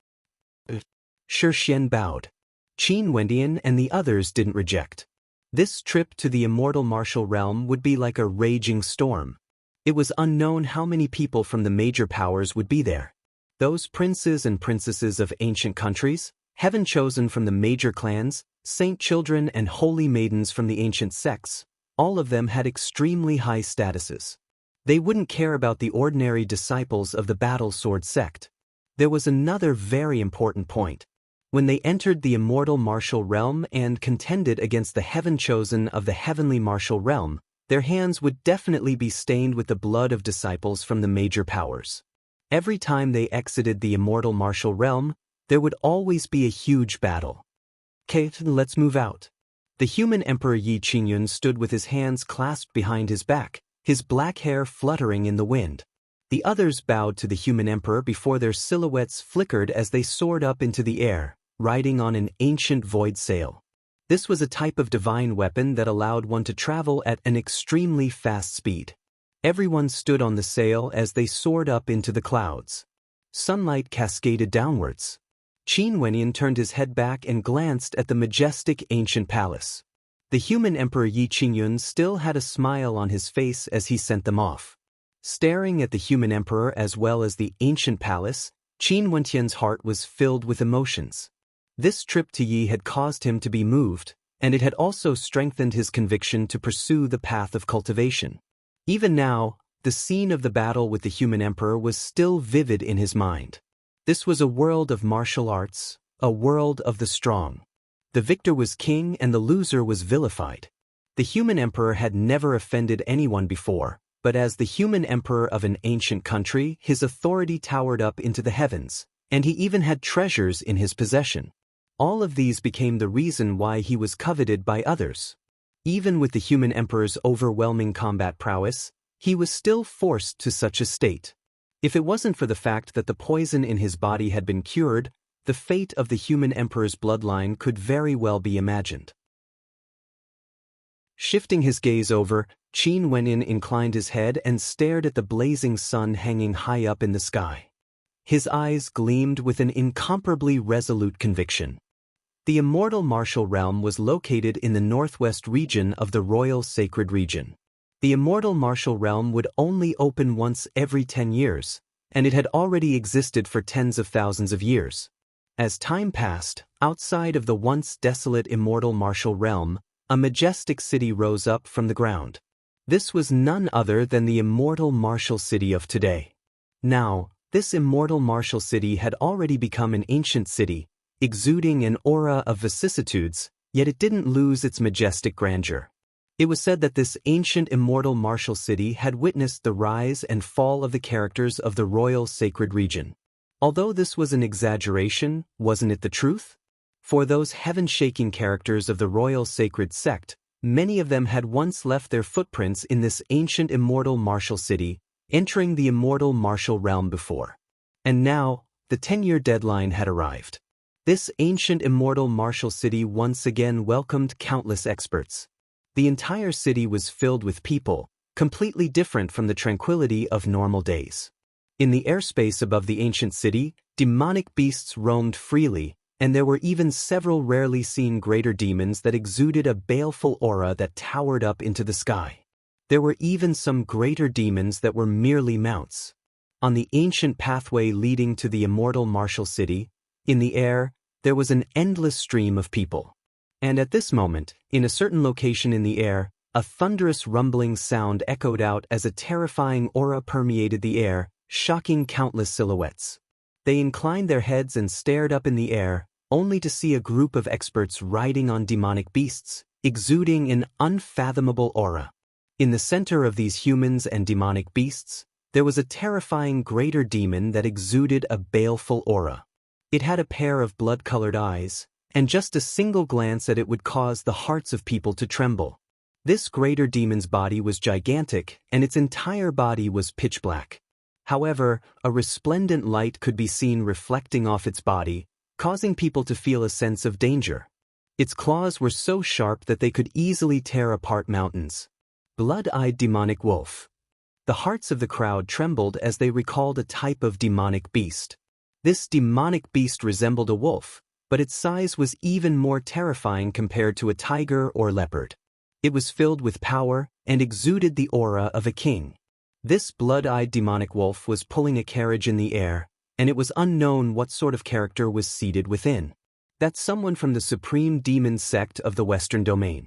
Shi Xian bowed. Qin Wenyan and the others didn't reject. This trip to the immortal martial realm would be like a raging storm. It was unknown how many people from the major powers would be there. Those princes and princesses of ancient countries, heaven chosen from the major clans, saint children and holy maidens from the ancient sects, all of them had extremely high statuses. They wouldn't care about the ordinary disciples of the battle sword sect. There was another very important point. When they entered the immortal martial realm and contended against the heaven chosen of the heavenly martial realm, their hands would definitely be stained with the blood of disciples from the major powers. Every time they exited the immortal martial realm, there would always be a huge battle. Okay, let's move out. The human emperor Yi Qingyun stood with his hands clasped behind his back, his black hair fluttering in the wind. The others bowed to the human emperor before their silhouettes flickered as they soared up into the air, riding on an ancient void sail. This was a type of divine weapon that allowed one to travel at an extremely fast speed. Everyone stood on the sail as they soared up into the clouds. Sunlight cascaded downwards. Qin Wenyan turned his head back and glanced at the majestic ancient palace. The human emperor Yi Qingyun still had a smile on his face as he sent them off. Staring at the human emperor as well as the ancient palace, Qin Wenyan's heart was filled with emotions. This trip to Yi had caused him to be moved, and it had also strengthened his conviction to pursue the path of cultivation. Even now, the scene of the battle with the human emperor was still vivid in his mind. This was a world of martial arts, a world of the strong. The victor was king and the loser was vilified. The human emperor had never offended anyone before, but as the human emperor of an ancient country, his authority towered up into the heavens, and he even had treasures in his possession. All of these became the reason why he was coveted by others. Even with the human emperor's overwhelming combat prowess, he was still forced to such a state. If it wasn't for the fact that the poison in his body had been cured, the fate of the human emperor's bloodline could very well be imagined. Shifting his gaze over, Qin Wenin inclined his head and stared at the blazing sun hanging high up in the sky. His eyes gleamed with an incomparably resolute conviction. The immortal martial realm was located in the northwest region of the royal sacred region. The immortal martial realm would only open once every 10 years, and it had already existed for tens of thousands of years. As time passed, outside of the once desolate immortal martial realm, a majestic city rose up from the ground. This was none other than the immortal martial city of today. Now, this immortal martial city had already become an ancient city, exuding an aura of vicissitudes, yet it didn't lose its majestic grandeur. It was said that this ancient immortal martial city had witnessed the rise and fall of the characters of the royal sacred region. Although this was an exaggeration, wasn't it the truth? For those heaven-shaking characters of the royal sacred sect, many of them had once left their footprints in this ancient immortal martial city, entering the immortal martial realm before. And now, the 10-year deadline had arrived. This ancient immortal martial city once again welcomed countless experts. The entire city was filled with people, completely different from the tranquility of normal days. In the airspace above the ancient city, demonic beasts roamed freely, and there were even several rarely seen greater demons that exuded a baleful aura that towered up into the sky. There were even some greater demons that were merely mounts. On the ancient pathway leading to the immortal martial city, in the air, there was an endless stream of people. And at this moment, in a certain location in the air, a thunderous rumbling sound echoed out as a terrifying aura permeated the air, shocking countless silhouettes. They inclined their heads and stared up in the air, only to see a group of experts riding on demonic beasts, exuding an unfathomable aura. In the center of these humans and demonic beasts, there was a terrifying greater demon that exuded a baleful aura. It had a pair of blood-colored eyes, and just a single glance at it would cause the hearts of people to tremble. This greater demon's body was gigantic, and its entire body was pitch black. However, a resplendent light could be seen reflecting off its body, causing people to feel a sense of danger. Its claws were so sharp that they could easily tear apart mountains. Blood-eyed demonic wolf. The hearts of the crowd trembled as they recalled a type of demonic beast. This demonic beast resembled a wolf, but its size was even more terrifying compared to a tiger or leopard. It was filled with power and exuded the aura of a king. This blood-eyed demonic wolf was pulling a carriage in the air, and it was unknown what sort of character was seated within. That's someone from the supreme demon sect of the Western Domain.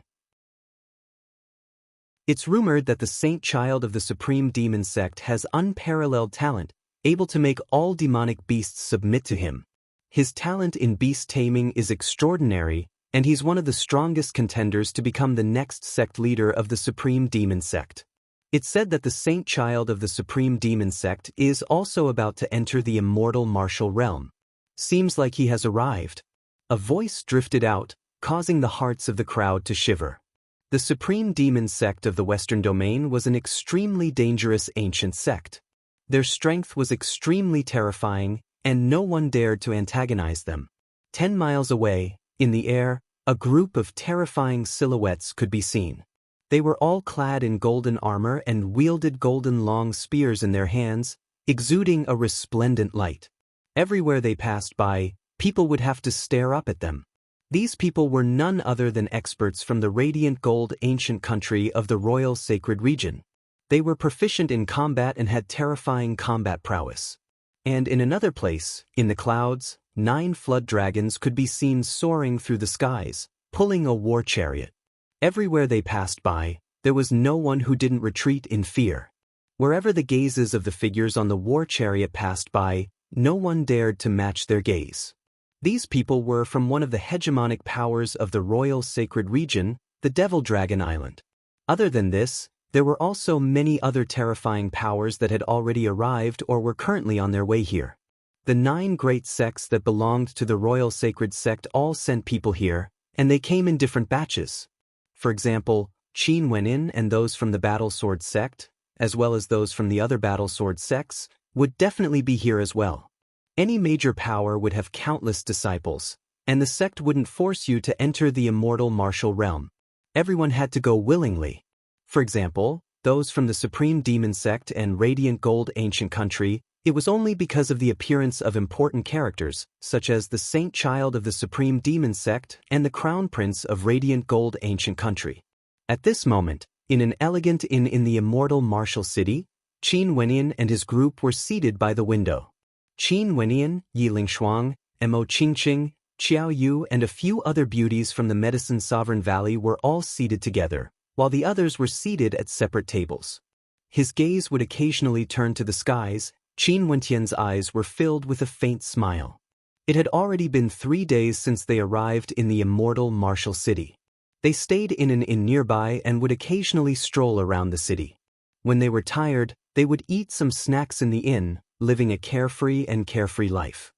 It's rumored that the saint child of the supreme demon sect has unparalleled talent, able to make all demonic beasts submit to him. His talent in beast taming is extraordinary, and he's one of the strongest contenders to become the next sect leader of the supreme demon sect. It's said that the saint child of the supreme demon sect is also about to enter the immortal martial realm. Seems like he has arrived. A voice drifted out, causing the hearts of the crowd to shiver. The supreme demon sect of the Western Domain was an extremely dangerous ancient sect. Their strength was extremely terrifying, and no one dared to antagonize them. 10 miles away, in the air, a group of terrifying silhouettes could be seen. They were all clad in golden armor and wielded golden long spears in their hands, exuding a resplendent light. Everywhere they passed by, people would have to stare up at them. These people were none other than experts from the radiant gold ancient country of the royal sacred region. They were proficient in combat and had terrifying combat prowess. And in another place, in the clouds, 9 flood dragons could be seen soaring through the skies, pulling a war chariot. Everywhere they passed by, there was no one who didn't retreat in fear. Wherever the gazes of the figures on the war chariot passed by, no one dared to match their gaze. These people were from one of the hegemonic powers of the royal sacred region, the Devil Dragon Island. Other than this, there were also many other terrifying powers that had already arrived or were currently on their way here. The 9 great sects that belonged to the royal sacred sect all sent people here, and they came in different batches. For example, Qin Wenin and those from the Battle Sword sect, as well as those from the other Battle Sword sects, would definitely be here as well. Any major power would have countless disciples, and the sect wouldn't force you to enter the immortal martial realm. Everyone had to go willingly. For example, those from the Supreme Demon Sect and Radiant Gold Ancient Country, it was only because of the appearance of important characters, such as the Saint Child of the Supreme Demon Sect and the Crown Prince of Radiant Gold Ancient Country. At this moment, in an elegant inn in the immortal martial city, Qin Wenyan and his group were seated by the window. Qin Wenyan, Yi Lingshuang, Mo Qingqing, Qiao Yu and a few other beauties from the Medicine Sovereign Valley were all seated together, while the others were seated at separate tables. His gaze would occasionally turn to the skies. Qin Wentian's eyes were filled with a faint smile. It had already been 3 days since they arrived in the immortal martial city. They stayed in an inn nearby and would occasionally stroll around the city. When they were tired, they would eat some snacks in the inn, living a carefree life.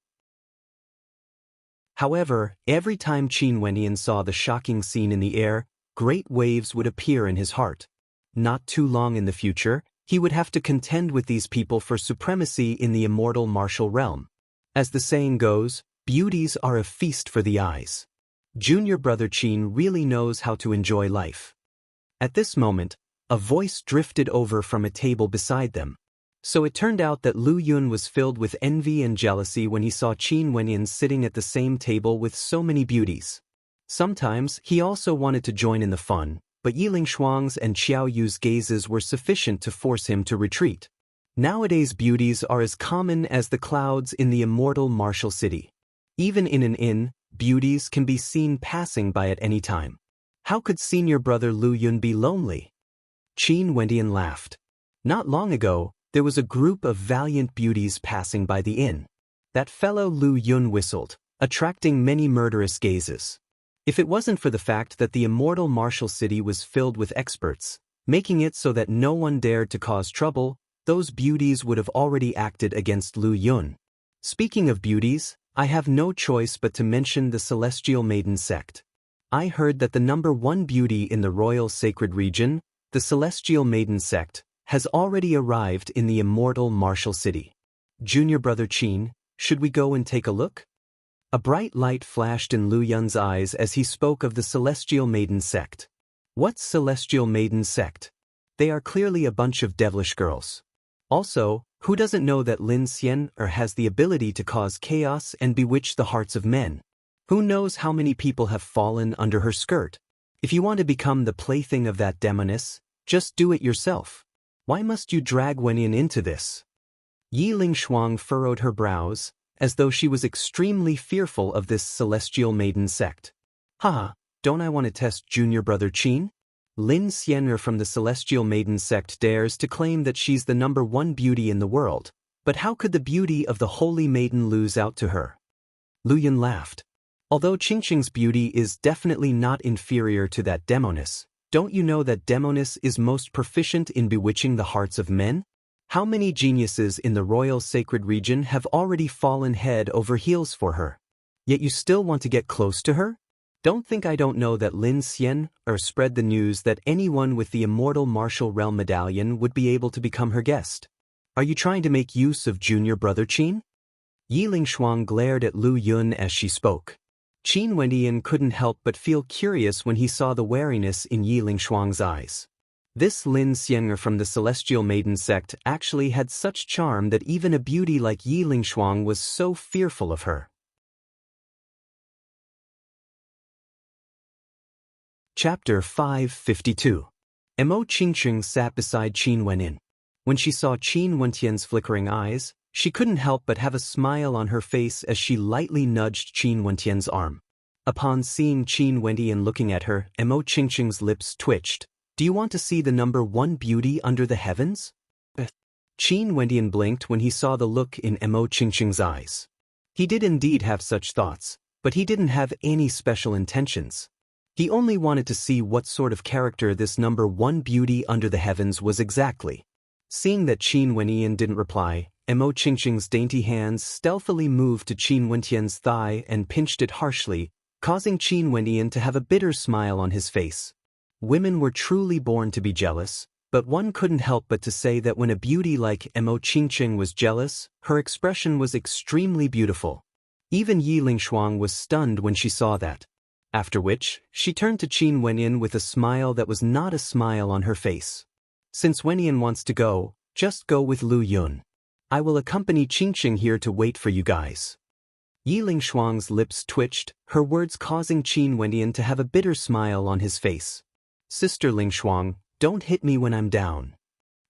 However, every time Qin Wenyan saw the shocking scene in the air, great waves would appear in his heart. Not too long in the future, he would have to contend with these people for supremacy in the immortal martial realm. As the saying goes, beauties are a feast for the eyes. Junior brother Qin really knows how to enjoy life. At this moment, a voice drifted over from a table beside them. So it turned out that Lu Yun was filled with envy and jealousy when he saw Qin Wenyan sitting at the same table with so many beauties. Sometimes he also wanted to join in the fun, but Yi Lingshuang's and Qiao Yu's gazes were sufficient to force him to retreat. Nowadays beauties are as common as the clouds in the immortal martial city. Even in an inn, beauties can be seen passing by at any time. How could senior brother Lu Yun be lonely? Qin Wenyan laughed. Not long ago, there was a group of valiant beauties passing by the inn. That fellow Lu Yun whistled, attracting many murderous gazes. If it wasn't for the fact that the immortal martial city was filled with experts, making it so that no one dared to cause trouble, those beauties would have already acted against Lu Yun. Speaking of beauties, I have no choice but to mention the Celestial Maiden sect. I heard that the #1 beauty in the royal sacred region, the Celestial Maiden sect, has already arrived in the immortal martial city. Junior brother Qin, should we go and take a look? A bright light flashed in Lu Yun's eyes as he spoke of the Celestial Maiden sect. What's Celestial Maiden sect? They are clearly a bunch of devilish girls. Also, who doesn't know that Lin Xian has the ability to cause chaos and bewitch the hearts of men? Who knows how many people have fallen under her skirt? If you want to become the plaything of that demoness, just do it yourself. Why must you drag Wenyan into this? Yi Lingshuang furrowed her brows, as though she was extremely fearful of this Celestial Maiden sect. Haha, don't I want to test junior brother Qin? Lin Xian from the Celestial Maiden sect dares to claim that she's the #1 beauty in the world, but how could the beauty of the Holy Maiden lose out to her? Lu Yun laughed. Although Qingqing's beauty is definitely not inferior to that demoness, don't you know that demoness is most proficient in bewitching the hearts of men? How many geniuses in the royal sacred region have already fallen head over heels for her? Yet you still want to get close to her? Don't think I don't know that Lin Xian spread the news that anyone with the immortal martial realm medallion would be able to become her guest. Are you trying to make use of junior brother Qin? Yi Lingshuang glared at Lu Yun as she spoke. Qin Wenyan couldn't help but feel curious when he saw the wariness in Yi Lingshuang's eyes. This Lin Xian from the Celestial Maiden sect actually had such charm that even a beauty like Yi Lingshuang was so fearful of her. Chapter 552. Mo Qingqing sat beside Qin Wenyan. When she saw Qin Wentian's flickering eyes, she couldn't help but have a smile on her face as she lightly nudged Qin Wentian's arm. Upon seeing Qin Wentian looking at her, Mo Qingqing's lips twitched. Do you want to see the #1 beauty under the heavens? Qin Wentian blinked when he saw the look in Mo Qingqing's eyes. He did indeed have such thoughts, but he didn't have any special intentions. He only wanted to see what sort of character this #1 beauty under the heavens was exactly. Seeing that Qin Wenyan didn't reply, Mo Qingqing's dainty hands stealthily moved to Qin Wentian's thigh and pinched it harshly, causing Qin Wenyan to have a bitter smile on his face. Women were truly born to be jealous, But one couldn't help but to say that when a beauty like Mo Qingqing was jealous, her expression was extremely beautiful. Even Yi Lingshuang was stunned when she saw that. After which, she turned to Qin Wenyin with a smile that was not a smile on her face. Since Wenyin wants to go, just go with Lu Yun. I will accompany Qingqing here to wait for you guys. Yi Lingshuang's lips twitched, her words causing Qin Wenyin to have a bitter smile on his face. Sister Lingshuang, don't hit me when I'm down.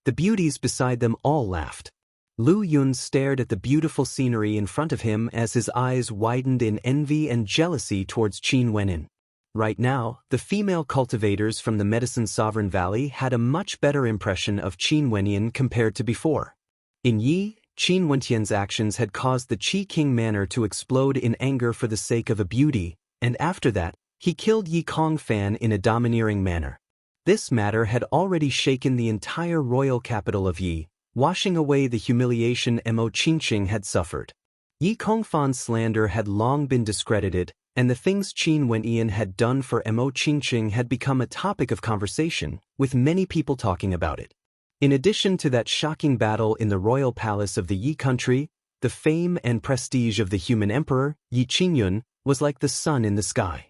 The beauties beside them all laughed. Lu Yun stared at the beautiful scenery in front of him as his eyes widened in envy and jealousy towards Qin Wenyin. Right now, the female cultivators from the Medicine Sovereign Valley had a much better impression of Qin Wenyin compared to before. In Yi, Qin Wentian's actions had caused the Qi King Manor to explode in anger for the sake of a beauty, and after that, he killed Yi Kongfan in a domineering manner. This matter had already shaken the entire royal capital of Yi, washing away the humiliation Mo Qingqing had suffered. Yi Kongfan's slander had long been discredited, and the things Qin Wenyin had done for Mo Qingqing had become a topic of conversation, with many people talking about it. In addition to that shocking battle in the royal palace of the Yi country, the fame and prestige of the human emperor, Yi Qingyun, was like the sun in the sky.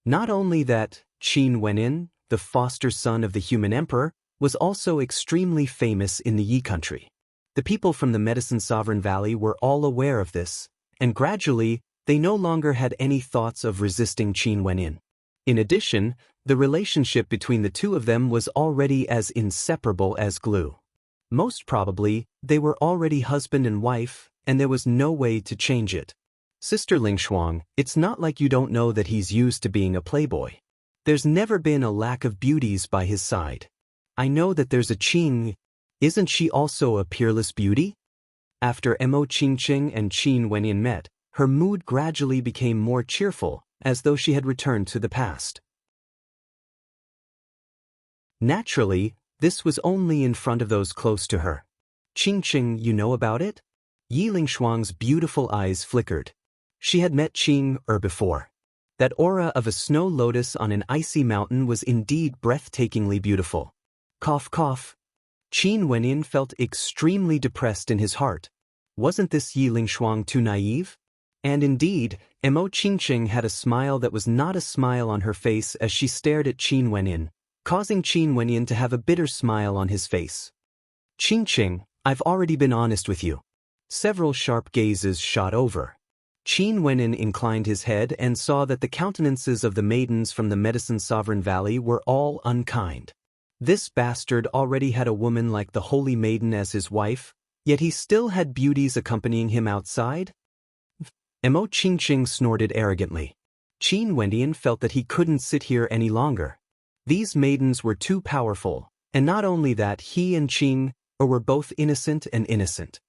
Not only that, Qin Wenyin, the foster son of the human emperor, was also extremely famous in the Yi country. The people from the Medicine Sovereign Valley were all aware of this, and gradually, they no longer had any thoughts of resisting Qin Wenyin. In addition, the relationship between the two of them was already as inseparable as glue. Most probably, they were already husband and wife, and there was no way to change it. Sister Lingshuang, it's not like you don't know that he's used to being a playboy. There's never been a lack of beauties by his side. I know that there's a Qing. Isn't she also a peerless beauty? After Mo Qingqing and Qin Wenyin met, her mood gradually became more cheerful, as though she had returned to the past. Naturally, this was only in front of those close to her. Qingqing, you know about it? Yi Lingshuang's beautiful eyes flickered. She had met Qing before. That aura of a snow lotus on an icy mountain was indeed breathtakingly beautiful. Cough cough. Qin Wenyin felt extremely depressed in his heart. Wasn't this Yi Lingshuang too naive? And indeed, Mo Qingqing had a smile that was not a smile on her face as she stared at Qin Wenyin, causing Qin Wenyin to have a bitter smile on his face. Qingqing, I've already been honest with you. Several sharp gazes shot over. Qin Wenyin inclined his head and saw that the countenances of the maidens from the Medicine Sovereign Valley were all unkind. This bastard already had a woman like the Holy Maiden as his wife, yet he still had beauties accompanying him outside? Mo Qingqing snorted arrogantly. Qin Wenyin felt that he couldn't sit here any longer. These maidens were too powerful, and not only that, he and Qing were both innocent and innocent.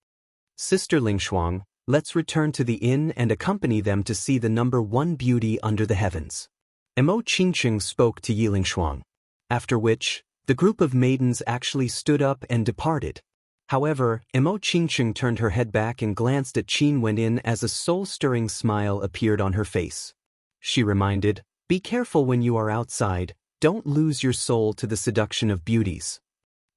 Sister Lingshuang, let's return to the inn and accompany them to see the number one beauty under the heavens. Mo Qingqing spoke to Yi Lingshuang. After which, the group of maidens actually stood up and departed. However, Mo Qingqing turned her head back and glanced at Qin Wenyin as a soul-stirring smile appeared on her face. She reminded, be careful when you are outside, don't lose your soul to the seduction of beauties.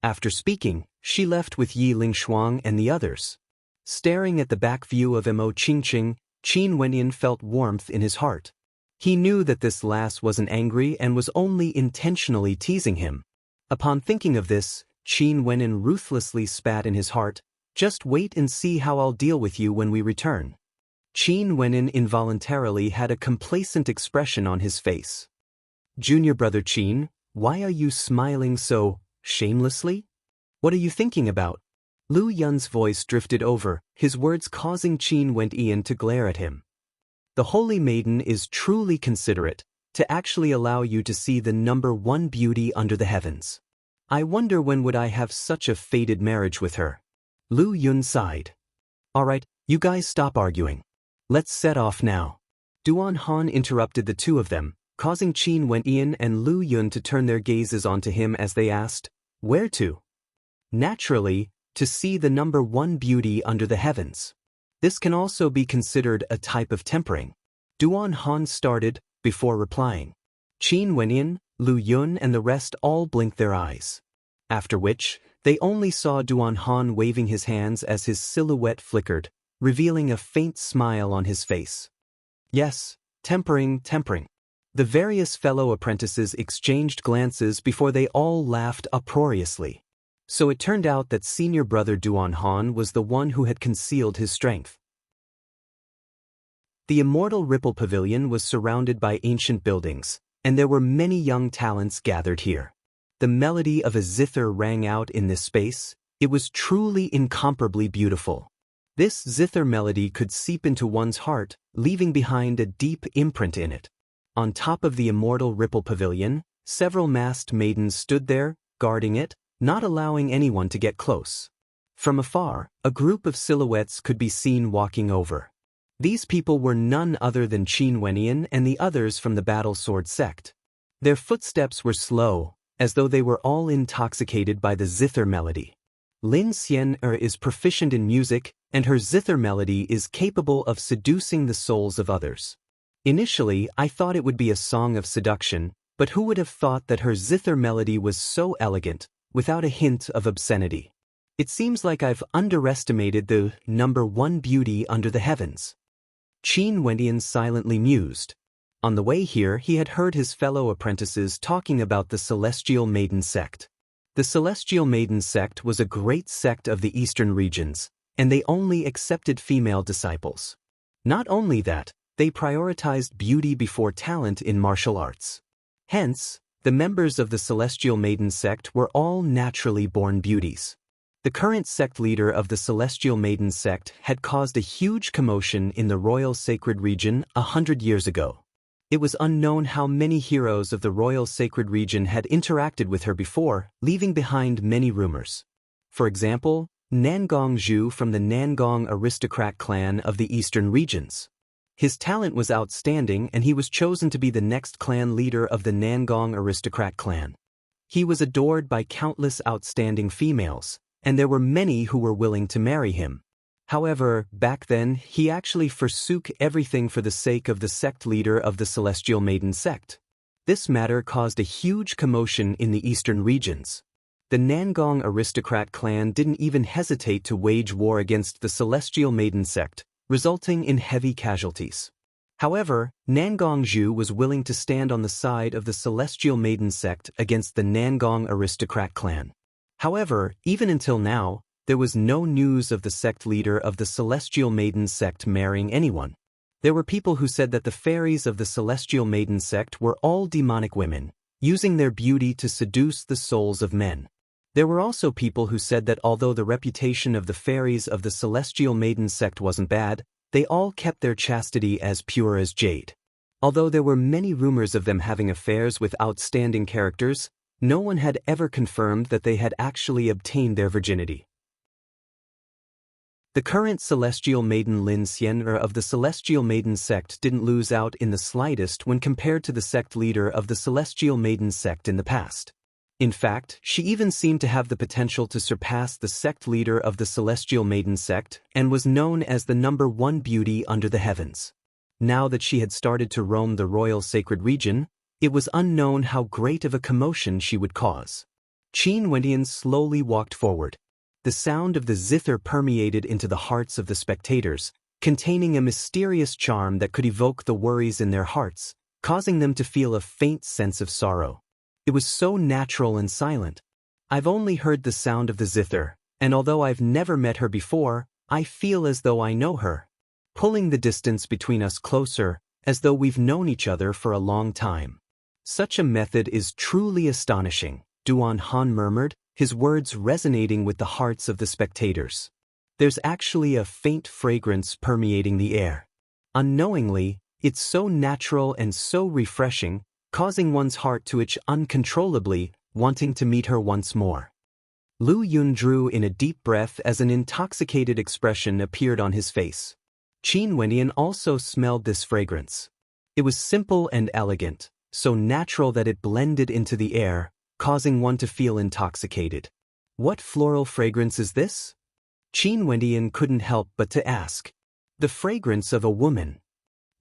After speaking, she left with Yi Lingshuang and the others. Staring at the back view of Mo Qingqing, Qin Wenyin felt warmth in his heart. He knew that this lass wasn't angry and was only intentionally teasing him. Upon thinking of this, Qin Wenyin ruthlessly spat in his heart, just wait and see how I'll deal with you when we return. Qin Wenyin involuntarily had a complacent expression on his face. Junior brother Qin, why are you smiling so shamelessly? What are you thinking about? Lu Yun's voice drifted over, his words causing Qin Wenyin to glare at him. The Holy Maiden is truly considerate, to actually allow you to see the number one beauty under the heavens. I wonder when would I have such a fated marriage with her. Lu Yun sighed. Alright, you guys stop arguing. Let's set off now. Duan Han interrupted the two of them, causing Qin Wenyin and Lu Yun to turn their gazes onto him as they asked, where to? Naturally, to see the number one beauty under the heavens. This can also be considered a type of tempering. Duan Han started, before replying. Qin Wenyin, Lu Yun and the rest all blinked their eyes. After which, they only saw Duan Han waving his hands as his silhouette flickered, revealing a faint smile on his face. Yes, tempering. The various fellow apprentices exchanged glances before they all laughed uproariously. So it turned out that senior brother Duan Han was the one who had concealed his strength. The immortal Ripple Pavilion was surrounded by ancient buildings, and there were many young talents gathered here. The melody of a zither rang out in this space. It was truly incomparably beautiful. This zither melody could seep into one's heart, leaving behind a deep imprint in it. On top of the immortal Ripple Pavilion, several masked maidens stood there, guarding it, not allowing anyone to get close. From afar, a group of silhouettes could be seen walking over. These people were none other than Qin Wenyan and the others from the Battle Sword sect. Their footsteps were slow, as though they were all intoxicated by the zither melody. Lin Xian'er is proficient in music, and her zither melody is capable of seducing the souls of others. Initially, I thought it would be a song of seduction, but who would have thought that her zither melody was so elegant, without a hint of obscenity? It seems like I've underestimated the number one beauty under the heavens. Qin Wenyan silently mused. On the way here, he had heard his fellow apprentices talking about the Celestial Maiden sect. The Celestial Maiden sect was a great sect of the eastern regions, and they only accepted female disciples. Not only that, they prioritized beauty before talent in martial arts. Hence, the members of the Celestial Maiden sect were all naturally born beauties. The current sect leader of the Celestial Maiden sect had caused a huge commotion in the Royal Sacred Region 100 years ago. It was unknown how many heroes of the Royal Sacred Region had interacted with her before, leaving behind many rumors. For example, Nangong Zhu from the Nangong aristocrat clan of the Eastern regions. His talent was outstanding and he was chosen to be the next clan leader of the Nangong aristocrat clan. He was adored by countless outstanding females, and there were many who were willing to marry him. However, back then, he actually forsook everything for the sake of the sect leader of the Celestial Maiden sect. This matter caused a huge commotion in the eastern regions. The Nangong aristocrat clan didn't even hesitate to wage war against the Celestial Maiden sect, resulting in heavy casualties. However, Nangong Zhu was willing to stand on the side of the Celestial Maiden sect against the Nangong aristocrat clan. However, even until now, there was no news of the sect leader of the Celestial Maiden sect marrying anyone. There were people who said that the fairies of the Celestial Maiden sect were all demonic women, using their beauty to seduce the souls of men. There were also people who said that although the reputation of the fairies of the Celestial Maiden sect wasn't bad, they all kept their chastity as pure as jade. Although there were many rumors of them having affairs with outstanding characters, no one had ever confirmed that they had actually obtained their virginity. The current Celestial Maiden Lin Xian'er of the Celestial Maiden sect didn't lose out in the slightest when compared to the sect leader of the Celestial Maiden sect in the past. In fact, she even seemed to have the potential to surpass the sect leader of the Celestial Maiden sect and was known as the number one beauty under the heavens. Now that she had started to roam the Royal Sacred Region, it was unknown how great of a commotion she would cause. Qin Wenyan slowly walked forward. The sound of the zither permeated into the hearts of the spectators, containing a mysterious charm that could evoke the worries in their hearts, causing them to feel a faint sense of sorrow. It was so natural and silent. I've only heard the sound of the zither, and although I've never met her before, I feel as though I know her. Pulling the distance between us closer, as though we've known each other for a long time. Such a method is truly astonishing, Duan Han murmured, his words resonating with the hearts of the spectators. There's actually a faint fragrance permeating the air. Unknowingly, it's so natural and so refreshing, causing one's heart to itch uncontrollably, wanting to meet her once more. Lu Yun drew in a deep breath as an intoxicated expression appeared on his face. Qin Wenyan also smelled this fragrance. It was simple and elegant, so natural that it blended into the air, causing one to feel intoxicated. What floral fragrance is this? Qin Wenyan couldn't help but to ask. The fragrance of a woman.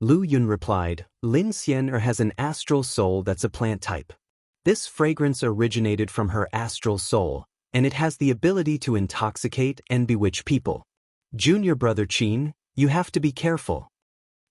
Lu Yun replied, Lin Xian'er has an astral soul that's a plant type. This fragrance originated from her astral soul, and it has the ability to intoxicate and bewitch people. Junior brother Qin, you have to be careful.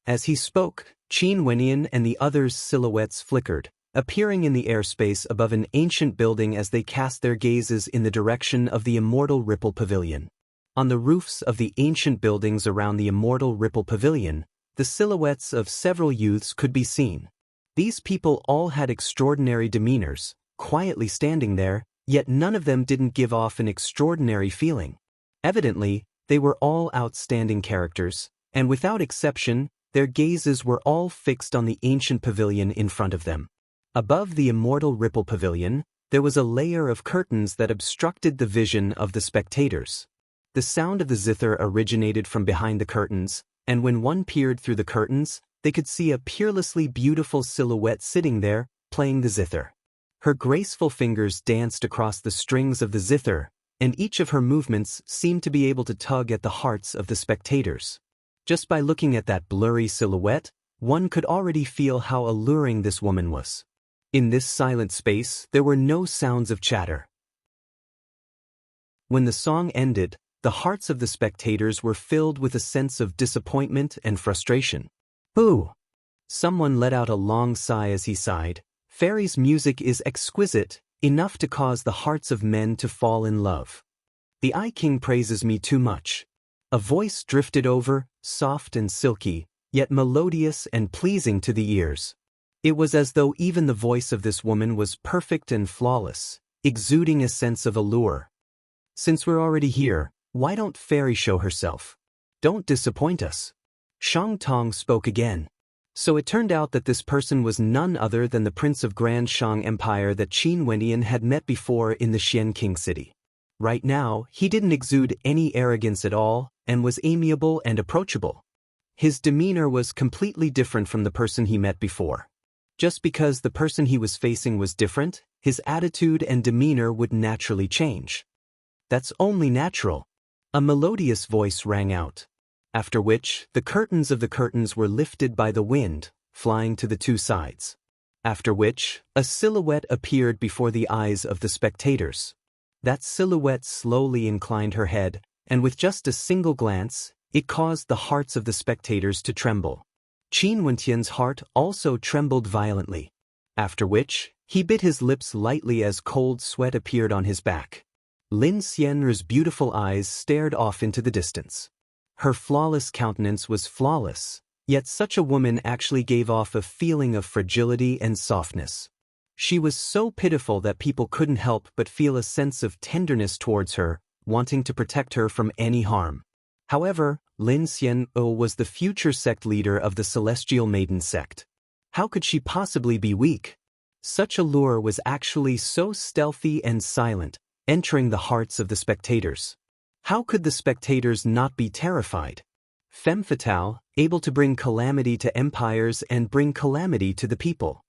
As he spoke, Qin Wenyan and the others' silhouettes flickered, appearing in the airspace above an ancient building as they cast their gazes in the direction of the Immortal Ripple Pavilion. On the roofs of the ancient buildings around the Immortal Ripple Pavilion, the silhouettes of several youths could be seen. These people all had extraordinary demeanors, quietly standing there, yet none of them didn't give off an extraordinary feeling. Evidently, they were all outstanding characters, and without exception, their gazes were all fixed on the ancient pavilion in front of them. Above the Immortal Ripple Pavilion, there was a layer of curtains that obstructed the vision of the spectators. The sound of the zither originated from behind the curtains, and when one peered through the curtains, they could see a peerlessly beautiful silhouette sitting there, playing the zither. Her graceful fingers danced across the strings of the zither, and each of her movements seemed to be able to tug at the hearts of the spectators. Just by looking at that blurry silhouette, one could already feel how alluring this woman was. In this silent space, there were no sounds of chatter. When the song ended, the hearts of the spectators were filled with a sense of disappointment and frustration. Boo! Someone let out a long sigh as he sighed. Fairy's music is exquisite, enough to cause the hearts of men to fall in love. The Eye King praises me too much. A voice drifted over, soft and silky, yet melodious and pleasing to the ears. It was as though even the voice of this woman was perfect and flawless, exuding a sense of allure. Since we're already here, why don't Fairy show herself? Don't disappoint us. Shang Tong spoke again. So it turned out that this person was none other than the Prince of Grand Shang Empire that Qin Wenyan had met before in the Xian King city. Right now, he didn't exude any arrogance at all, and was amiable and approachable. His demeanor was completely different from the person he met before. Just because the person he was facing was different, his attitude and demeanor would naturally change. That's only natural. A melodious voice rang out. After which, the curtains of the curtains were lifted by the wind, flying to the two sides. After which, a silhouette appeared before the eyes of the spectators. That silhouette slowly inclined her head, and with just a single glance, it caused the hearts of the spectators to tremble. Qin Wentian's heart also trembled violently. After which, he bit his lips lightly as cold sweat appeared on his back. Lin Xian'er's beautiful eyes stared off into the distance. Her flawless countenance was flawless, yet such a woman actually gave off a feeling of fragility and softness. She was so pitiful that people couldn't help but feel a sense of tenderness towards her, wanting to protect her from any harm. However, Lin Xian'er was the future sect leader of the Celestial Maiden sect. How could she possibly be weak? Such allure was actually so stealthy and silent, entering the hearts of the spectators. How could the spectators not be terrified? Femme fatale, able to bring calamity to empires and bring calamity to the people.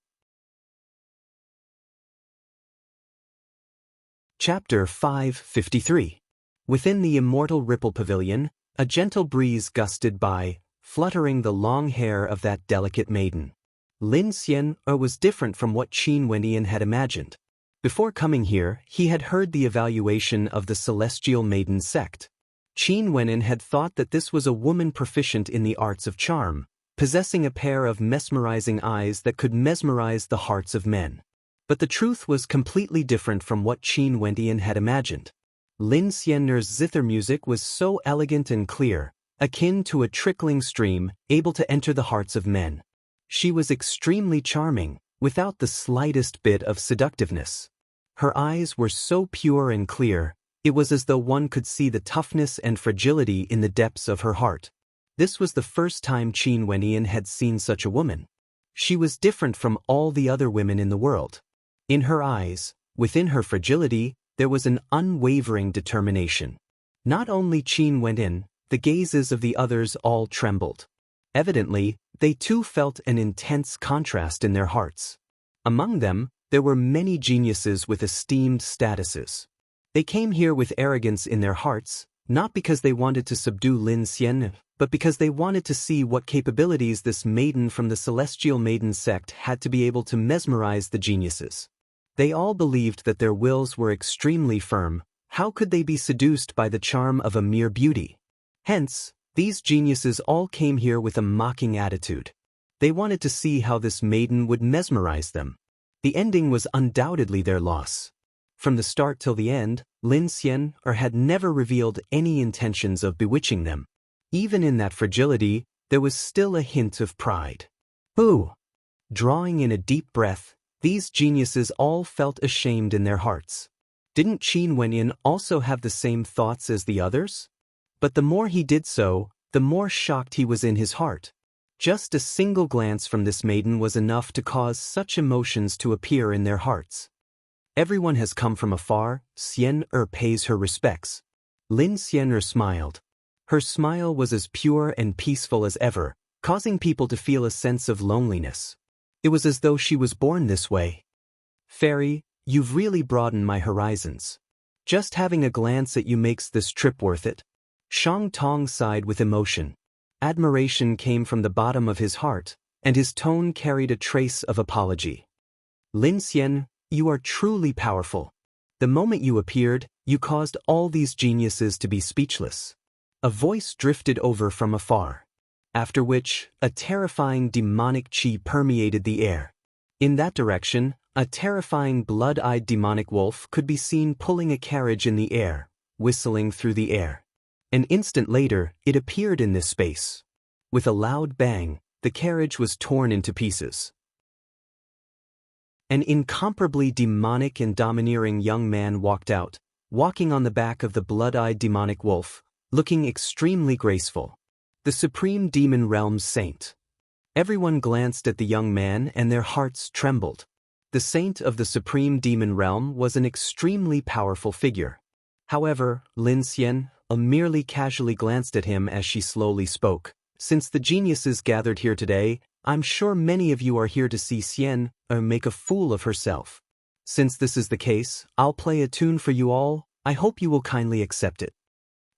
Chapter 553. Within the Immortal Ripple Pavilion, a gentle breeze gusted by, fluttering the long hair of that delicate maiden. Lin Xian'er was different from what Qin Wenyan had imagined. Before coming here, he had heard the evaluation of the Celestial Maiden sect. Qin Wenyan had thought that this was a woman proficient in the arts of charm, possessing a pair of mesmerizing eyes that could mesmerize the hearts of men. But the truth was completely different from what Qin Wenyan had imagined. Lin Xian'er's zither music was so elegant and clear, akin to a trickling stream, able to enter the hearts of men. She was extremely charming, without the slightest bit of seductiveness. Her eyes were so pure and clear, it was as though one could see the toughness and fragility in the depths of her heart. This was the first time Qin Wenyan had seen such a woman. She was different from all the other women in the world. In her eyes, within her fragility, there was an unwavering determination. Not only Qin Wenyan, the gazes of the others all trembled. Evidently, they too felt an intense contrast in their hearts. Among them, there were many geniuses with esteemed statuses. They came here with arrogance in their hearts, not because they wanted to subdue Lin Xian'er, but because they wanted to see what capabilities this maiden from the Celestial Maiden sect had to be able to mesmerize the geniuses. They all believed that their wills were extremely firm. How could they be seduced by the charm of a mere beauty? Hence, these geniuses all came here with a mocking attitude. They wanted to see how this maiden would mesmerize them. The ending was undoubtedly their loss. From the start till the end, Lin Xian had never revealed any intentions of bewitching them. Even in that fragility, there was still a hint of pride. Boo! Drawing in a deep breath, these geniuses all felt ashamed in their hearts. Didn't Qin Wenyin also have the same thoughts as the others? But the more he did so, the more shocked he was in his heart. Just a single glance from this maiden was enough to cause such emotions to appear in their hearts. Everyone has come from afar. Xian pays her respects. Lin Xian smiled. Her smile was as pure and peaceful as ever, causing people to feel a sense of loneliness. It was as though she was born this way. Fairy, you've really broadened my horizons. Just having a glance at you makes this trip worth it. Shang Tong sighed with emotion. Admiration came from the bottom of his heart, and his tone carried a trace of apology. Lin Xian, you are truly powerful. The moment you appeared, you caused all these geniuses to be speechless. A voice drifted over from afar. After which, a terrifying demonic qi permeated the air. In that direction, a terrifying blood-eyed demonic wolf could be seen pulling a carriage in the air, whistling through the air. An instant later, it appeared in this space. With a loud bang, the carriage was torn into pieces. An incomparably demonic and domineering young man walked out, walking on the back of the blood-eyed demonic wolf, looking extremely graceful. The Supreme Demon Realm's saint. Everyone glanced at the young man and their hearts trembled. The saint of the Supreme Demon Realm was an extremely powerful figure. However, Lin Xian merely casually glanced at him as she slowly spoke. Since the geniuses gathered here today, I'm sure many of you are here to see Xian make a fool of herself. Since this is the case, I'll play a tune for you all. I hope you will kindly accept it.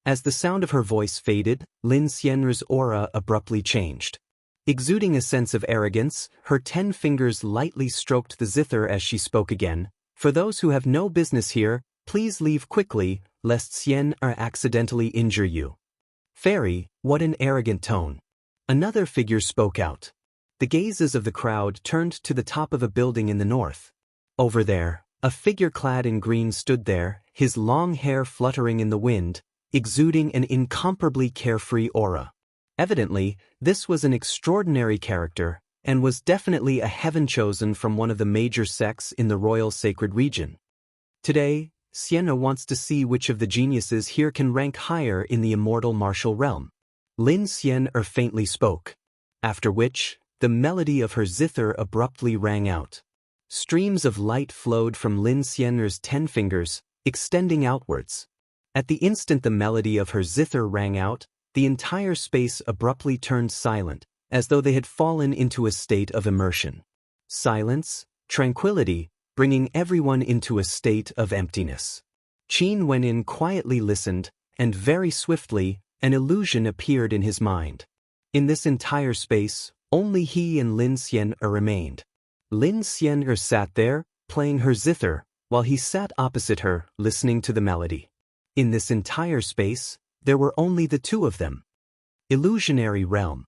As the sound of her voice faded, Lin Xian's aura abruptly changed. Exuding a sense of arrogance, her 10 fingers lightly stroked the zither as she spoke again. For those who have no business here, please leave quickly, lest Xian accidentally injure you. Fairy, what an arrogant tone. Another figure spoke out. The gazes of the crowd turned to the top of a building in the north. Over there, a figure clad in green stood there, his long hair fluttering in the wind, exuding an incomparably carefree aura. Evidently, this was an extraordinary character, and was definitely a heaven chosen from one of the major sects in the royal sacred region. Today, Xian wants to see which of the geniuses here can rank higher in the immortal martial realm. Lin Xian faintly spoke. After which, the melody of her zither abruptly rang out. Streams of light flowed from Lin Xian's 10 fingers, extending outwards. At the instant the melody of her zither rang out, the entire space abruptly turned silent, as though they had fallen into a state of immersion. Silence, tranquility, bringing everyone into a state of emptiness. Qin Wenyin quietly listened, and very swiftly, an illusion appeared in his mind. In this entire space, only he and Lin Xian remained. Lin Xian sat there, playing her zither, while he sat opposite her, listening to the melody. In this entire space, there were only the two of them. Illusionary realm.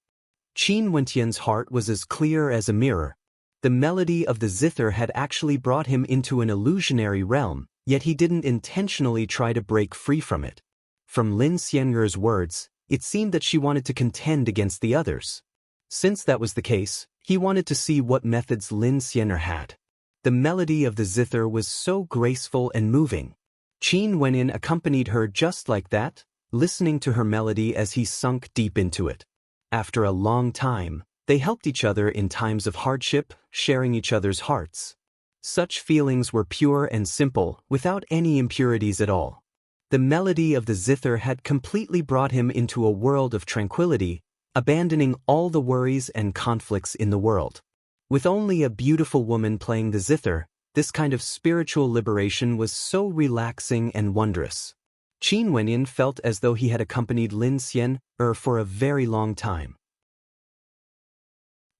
Qin Wenyan's heart was as clear as a mirror. The melody of the zither had actually brought him into an illusionary realm, yet he didn't intentionally try to break free from it. From Lin Xian's words, it seemed that she wanted to contend against the others. Since that was the case, he wanted to see what methods Lin Xian had. The melody of the zither was so graceful and moving. Qin Wenyin accompanied her just like that, listening to her melody as he sunk deep into it. After a long time, they helped each other in times of hardship, sharing each other's hearts. Such feelings were pure and simple, without any impurities at all. The melody of the zither had completely brought him into a world of tranquility, abandoning all the worries and conflicts in the world. With only a beautiful woman playing the zither, this kind of spiritual liberation was so relaxing and wondrous. Qin Wenyin felt as though he had accompanied Lin Xian for a very long time.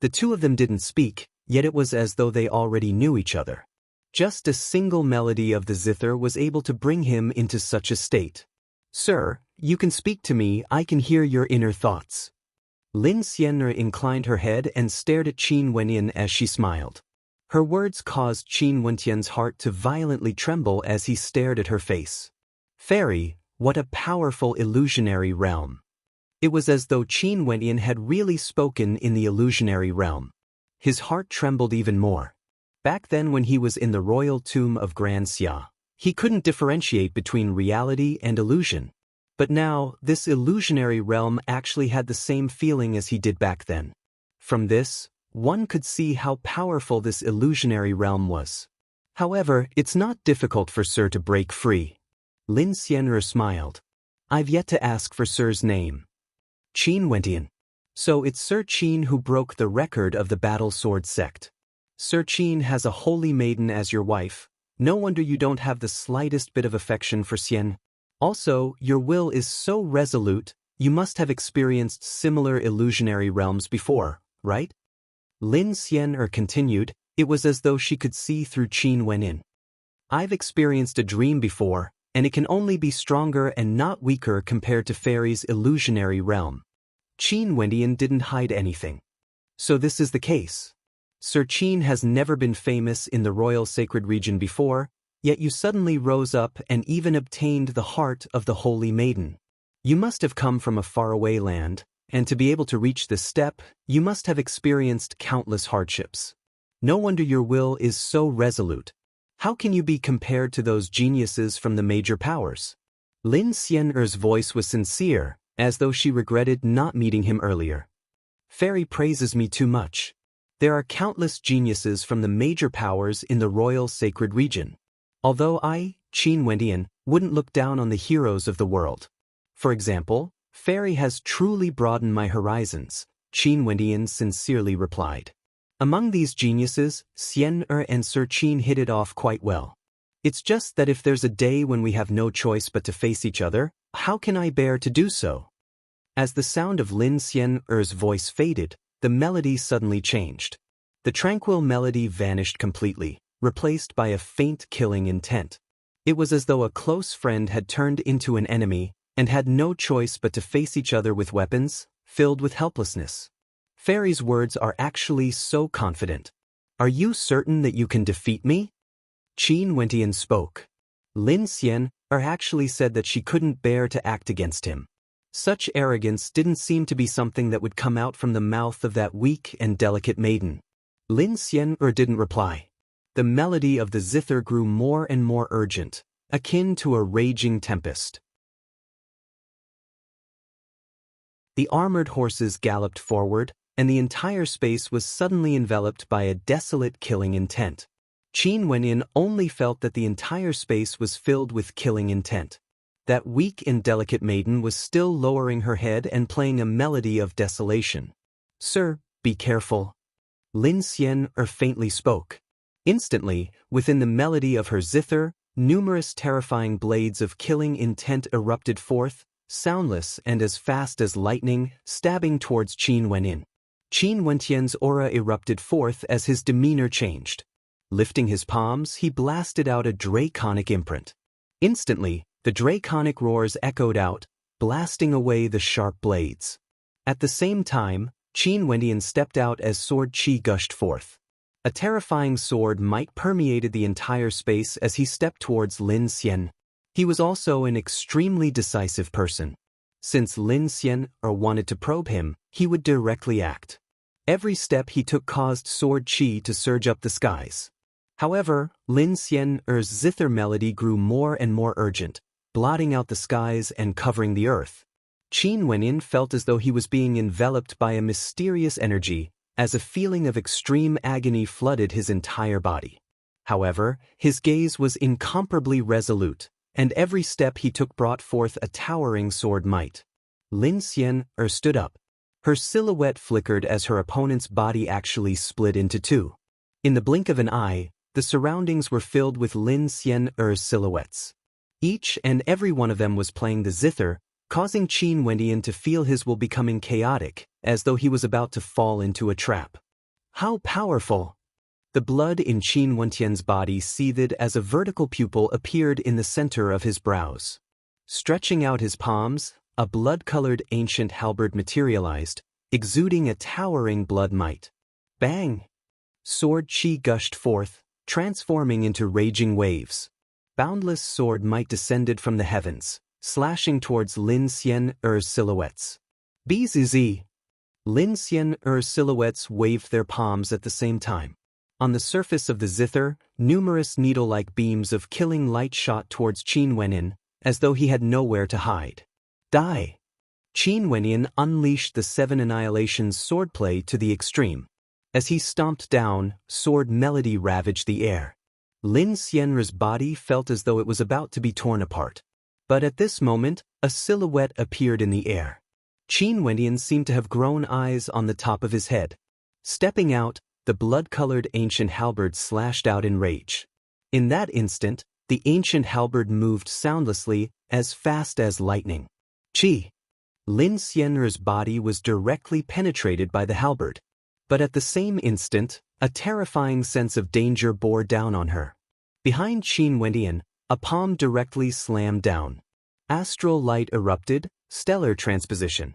The two of them didn't speak, yet it was as though they already knew each other. Just a single melody of the zither was able to bring him into such a state. Sir, you can speak to me, I can hear your inner thoughts. Lin Xian'er inclined her head and stared at Qin Wenyan as she smiled. Her words caused Qin Wentian's heart to violently tremble as he stared at her face. Fairy, what a powerful illusionary realm. It was as though Qin Wentian had really spoken in the illusionary realm. His heart trembled even more. Back then when he was in the royal tomb of Grand Xia, he couldn't differentiate between reality and illusion. But now, this illusionary realm actually had the same feeling as he did back then. From this, one could see how powerful this illusionary realm was. However, it's not difficult for Sir to break free. Lin Xian'er smiled. I've yet to ask for Sir's name. Qin Wentian. So it's Sir Qin who broke the record of the battle sword sect. Sir Qin has a holy maiden as your wife. No wonder you don't have the slightest bit of affection for Xian. Also, your will is so resolute, you must have experienced similar illusionary realms before, right? Lin Xian'er continued, it was as though she could see through Qin Wenyan. I've experienced a dream before, and it can only be stronger and not weaker compared to Fairy's illusionary realm. Qin Wenyan didn't hide anything. So this is the case. Sir Qin has never been famous in the royal sacred region before, yet you suddenly rose up and even obtained the heart of the holy maiden. You must have come from a faraway land, and to be able to reach this step, you must have experienced countless hardships. No wonder your will is so resolute. How can you be compared to those geniuses from the major powers? Lin Xian'er's voice was sincere, as though she regretted not meeting him earlier. Fairy praises me too much. There are countless geniuses from the major powers in the royal sacred region. Although I, Qin Wentian, wouldn't look down on the heroes of the world. For example, Fairy has truly broadened my horizons, Qin Wentian sincerely replied. Among these geniuses, Xian'er and Sir Qin hit it off quite well. It's just that if there's a day when we have no choice but to face each other, how can I bear to do so? As the sound of Lin Xian'er's voice faded, the melody suddenly changed. The tranquil melody vanished completely, replaced by a faint killing intent. It was as though a close friend had turned into an enemy and had no choice but to face each other with weapons, filled with helplessness. Fairy's words are actually so confident. Are you certain that you can defeat me? Qin Wentian spoke. Lin Xian'er actually said that she couldn't bear to act against him. Such arrogance didn't seem to be something that would come out from the mouth of that weak and delicate maiden. Lin Xian'er didn't reply. The melody of the zither grew more and more urgent, akin to a raging tempest. The armored horses galloped forward, and the entire space was suddenly enveloped by a desolate killing intent. Qin Wenyan only felt that the entire space was filled with killing intent. That weak and delicate maiden was still lowering her head and playing a melody of desolation. Sir, be careful. Lin Xian'er faintly spoke. Instantly, within the melody of her zither, numerous terrifying blades of killing intent erupted forth, soundless and as fast as lightning, stabbing towards Qin Wenyan. Qin Wentian's aura erupted forth as his demeanor changed. Lifting his palms, he blasted out a draconic imprint. Instantly, the draconic roars echoed out, blasting away the sharp blades. At the same time, Qin Wentian stepped out as sword chi gushed forth. A terrifying sword might permeated the entire space as he stepped towards Lin Xian. He was also an extremely decisive person. Since Lin Xian'er wanted to probe him, he would directly act. Every step he took caused sword chi to surge up the skies. However, Lin Xian'er's zither melody grew more and more urgent, blotting out the skies and covering the earth. Qin Wenyan felt as though he was being enveloped by a mysterious energy, as a feeling of extreme agony flooded his entire body. However, his gaze was incomparably resolute, and every step he took brought forth a towering sword might. Lin Xian'er stood up. Her silhouette flickered as her opponent's body actually split into two. In the blink of an eye, the surroundings were filled with Lin Xian'er's silhouettes. Each and every one of them was playing the zither, causing Qin Wenyan to feel his will becoming chaotic, as though he was about to fall into a trap. How powerful! The blood in Qin Wentian's body seethed as a vertical pupil appeared in the center of his brows. Stretching out his palms, a blood-colored ancient halberd materialized, exuding a towering blood might. Bang! Sword chi gushed forth, transforming into raging waves. Boundless sword might descended from the heavens, slashing towards Lin Xian's silhouettes. Bzz! Lin Xian's silhouettes waved their palms at the same time. On the surface of the zither, numerous needle-like beams of killing light shot towards Qin Wenyan, as though he had nowhere to hide. Die! Qin Wenyan unleashed the Seven Annihilations swordplay to the extreme. As he stomped down, sword melody ravaged the air. Lin Xian's body felt as though it was about to be torn apart. But at this moment, a silhouette appeared in the air. Qin Wenyan seemed to have grown eyes on the top of his head. Stepping out, the blood-colored ancient halberd slashed out in rage. In that instant, the ancient halberd moved soundlessly, as fast as lightning. Chi! Lin Xian's body was directly penetrated by the halberd. But at the same instant, a terrifying sense of danger bore down on her. Behind Qin Wenyan, a palm directly slammed down. Astral light erupted, stellar transposition.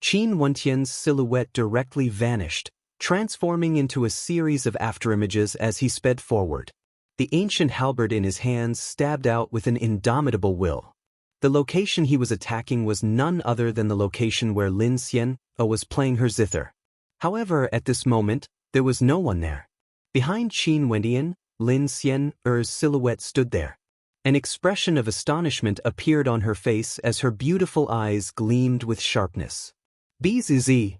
Qin Wentian's silhouette directly vanished, transforming into a series of afterimages as he sped forward. The ancient halberd in his hands stabbed out with an indomitable will. The location he was attacking was none other than the location where Lin Xian was playing her zither. However, at this moment, there was no one there. Behind Qin Wenyan, Lin Xian's silhouette stood there. An expression of astonishment appeared on her face as her beautiful eyes gleamed with sharpness. Bzz!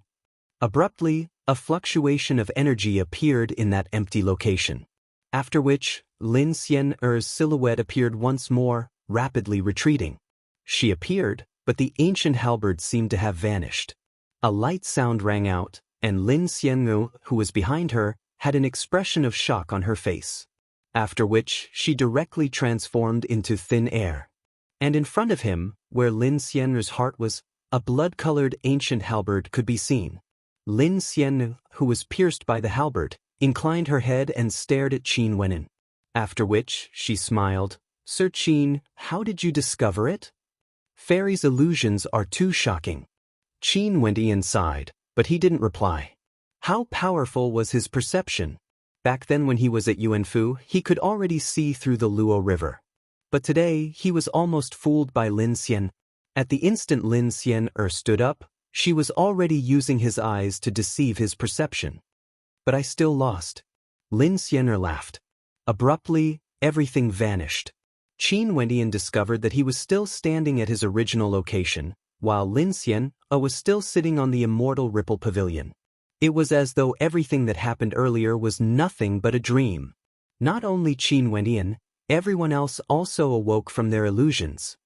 Abruptly, a fluctuation of energy appeared in that empty location. After which, Lin Xian's silhouette appeared once more, rapidly retreating. She appeared, but the ancient halberd seemed to have vanished. A light sound rang out, and Lin Xian, who was behind her, had an expression of shock on her face. After which, she directly transformed into thin air. And in front of him, where Lin Xian's heart was, a blood-colored ancient halberd could be seen. Lin Xian, who was pierced by the halberd, inclined her head and stared at Qin Wenyan. After which, she smiled. Sir Qin, how did you discover it? Fairies' illusions are too shocking. Qin Wenyan sighed, but he didn't reply. How powerful was his perception? Back then when he was at Yuanfu, he could already see through the Luo River. But today, he was almost fooled by Lin Xian. At the instant Lin Xian stood up, she was already using his eyes to deceive his perception. But I still lost. Lin Xian laughed. Abruptly, everything vanished. Qin Wenyan discovered that he was still standing at his original location, while Lin Xian was still sitting on the immortal Ripple Pavilion. It was as though everything that happened earlier was nothing but a dream. Not only Qin Wenyan, everyone else also awoke from their illusions.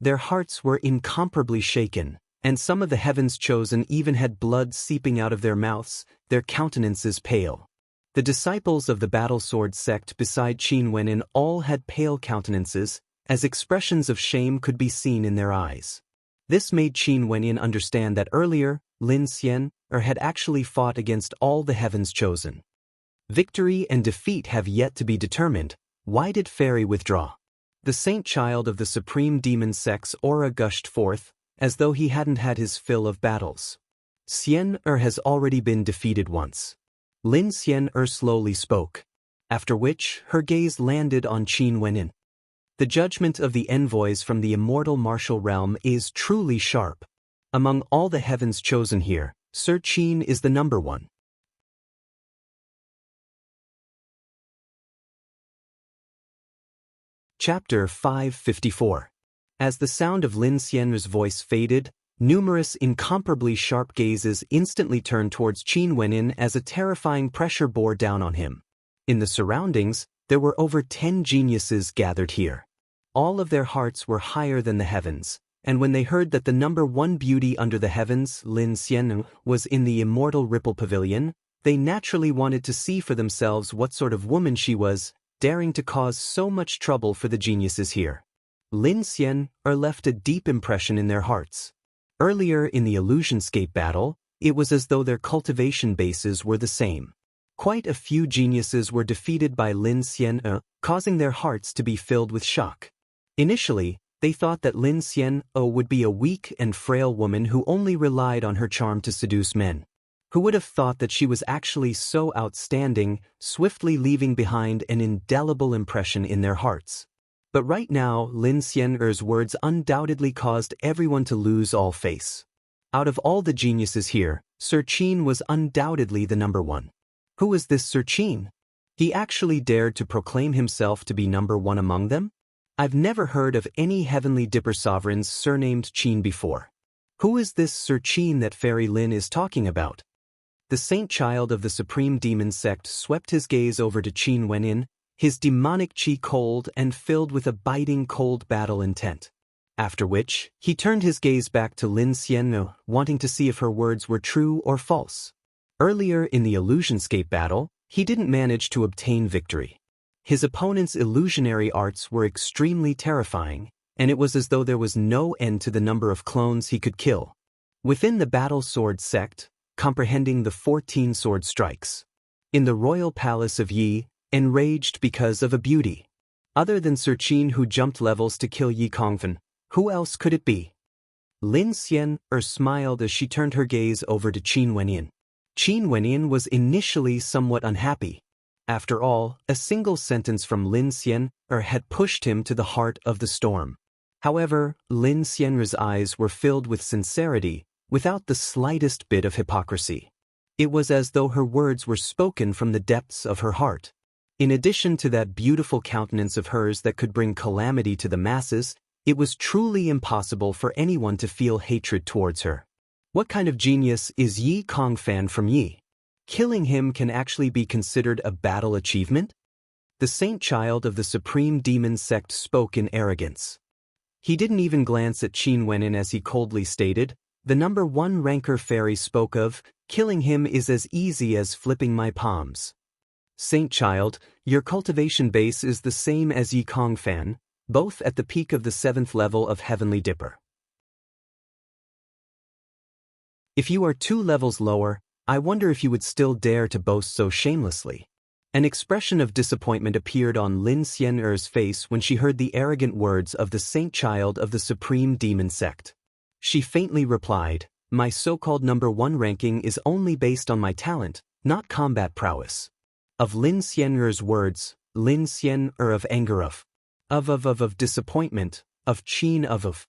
Their hearts were incomparably shaken, and some of the heavens chosen even had blood seeping out of their mouths, their countenances pale. The disciples of the battle sword sect beside Qin Wenyan all had pale countenances, as expressions of shame could be seen in their eyes. This made Qin Wenyan understand that earlier, Lin Xian had actually fought against all the heavens chosen. Victory and defeat have yet to be determined. Why did Fairy withdraw? The saint child of the supreme demon sect's aura gushed forth, as though he hadn't had his fill of battles. Xian has already been defeated once. Lin Xian slowly spoke, after which her gaze landed on Qin Wenyan. The judgment of the envoys from the immortal martial realm is truly sharp. Among all the heavens chosen here, Sir Qin is the number one. Chapter 554. As the sound of Lin Xian's voice faded, numerous incomparably sharp gazes instantly turned towards Qin Wenyan as a terrifying pressure bore down on him. In the surroundings, there were over 10 geniuses gathered here. All of their hearts were higher than the heavens, and when they heard that the number one beauty under the heavens, Lin Xian, was in the immortal Ripple Pavilion, they naturally wanted to see for themselves what sort of woman she was, daring to cause so much trouble for the geniuses here. Lin Xian left a deep impression in their hearts. Earlier in the Illusionscape battle, It was as though their cultivation bases were the same. Quite a few geniuses were defeated by Lin Xian, causing their hearts to be filled with shock. Initially, they thought that Lin Xian would be a weak and frail woman who only relied on her charm to seduce men. Who would have thought that she was actually so outstanding, swiftly leaving behind an indelible impression in their hearts. But right now, Lin Xian's words undoubtedly caused everyone to lose all face. Out of all the geniuses here, Sir Qin was undoubtedly the number one. Who was this Sir Qin? He actually dared to proclaim himself to be number one among them? I've never heard of any heavenly dipper sovereigns surnamed Qin before. Who is this Sir Qin that Fairy Lin is talking about? The saint child of the supreme demon sect swept his gaze over to Qin Wenyin, his demonic chi cold and filled with a biting cold battle intent. After which, he turned his gaze back to Lin Xian, wanting to see if her words were true or false. Earlier in the Illusionscape battle, he didn't manage to obtain victory. His opponent's illusionary arts were extremely terrifying, and it was as though there was no end to the number of clones he could kill. Within the Battle Sword sect, comprehending the 14 sword strikes. In the royal palace of Yi, enraged because of a beauty. Other than Sir Qin who jumped levels to kill Yi Kongfen, who else could it be? Lin Xian smiled as she turned her gaze over to Qin Wenyin. Qin Wenyin was initially somewhat unhappy. After all, a single sentence from Lin Xian had pushed him to the heart of the storm. However, Lin Xian's eyes were filled with sincerity, without the slightest bit of hypocrisy. It was as though her words were spoken from the depths of her heart. In addition to that beautiful countenance of hers that could bring calamity to the masses, it was truly impossible for anyone to feel hatred towards her. What kind of genius is Yi Kongfan from Yi? Killing him can actually be considered a battle achievement? The saint child of the supreme demon sect spoke in arrogance. He didn't even glance at Qin Wenyin as he coldly stated, "The number one ranker fairy spoke of, killing him is as easy as flipping my palms. Saint child, your cultivation base is the same as Yi Kongfan, both at the peak of the 7th level of Heavenly Dipper. If you are 2 levels lower, I wonder if you would still dare to boast so shamelessly." An expression of disappointment appeared on Lin Xian's face when she heard the arrogant words of the saint child of the supreme demon sect. She faintly replied, "My so-called number 1 ranking is only based on my talent, not combat prowess." Of Lin Xian's words, Lin Xian of anger of disappointment, of Qin of.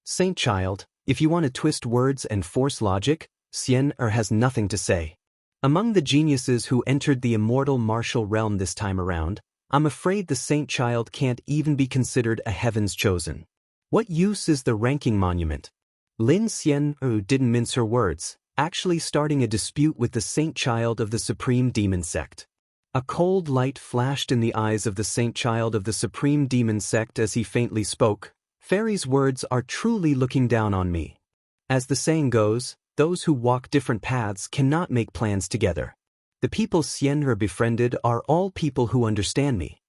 Saint child, if you want to twist words and force logic, Xian has nothing to say. Among the geniuses who entered the immortal martial realm this time around, I'm afraid the saint child can't even be considered a heaven's chosen. What use is the ranking monument? Lin Xian didn't mince her words, actually starting a dispute with the saint child of the supreme demon sect. A cold light flashed in the eyes of the saint child of the supreme demon sect as he faintly spoke, "Fairy's words are truly looking down on me. As the saying goes, those who walk different paths cannot make plans together. The people Xian befriended are all people who understand me."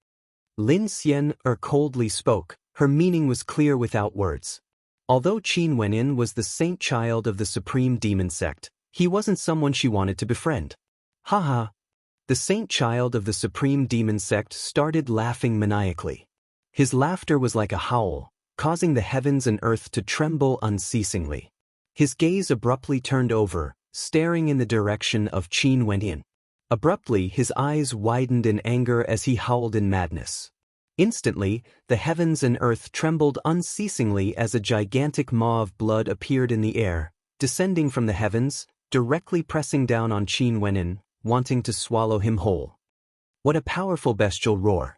Lin Xian coldly spoke, her meaning was clear without words. Although Qin Wenyin was the saint child of the supreme demon sect, he wasn't someone she wanted to befriend. Haha. The saint child of the supreme demon sect started laughing maniacally. His laughter was like a howl, causing the heavens and earth to tremble unceasingly. His gaze abruptly turned over, staring in the direction of Qin Wenyin. Abruptly, his eyes widened in anger as he howled in madness. Instantly, the heavens and earth trembled unceasingly as a gigantic maw of blood appeared in the air, descending from the heavens, directly pressing down on Qin Wenyin, wanting to swallow him whole. What a powerful bestial roar!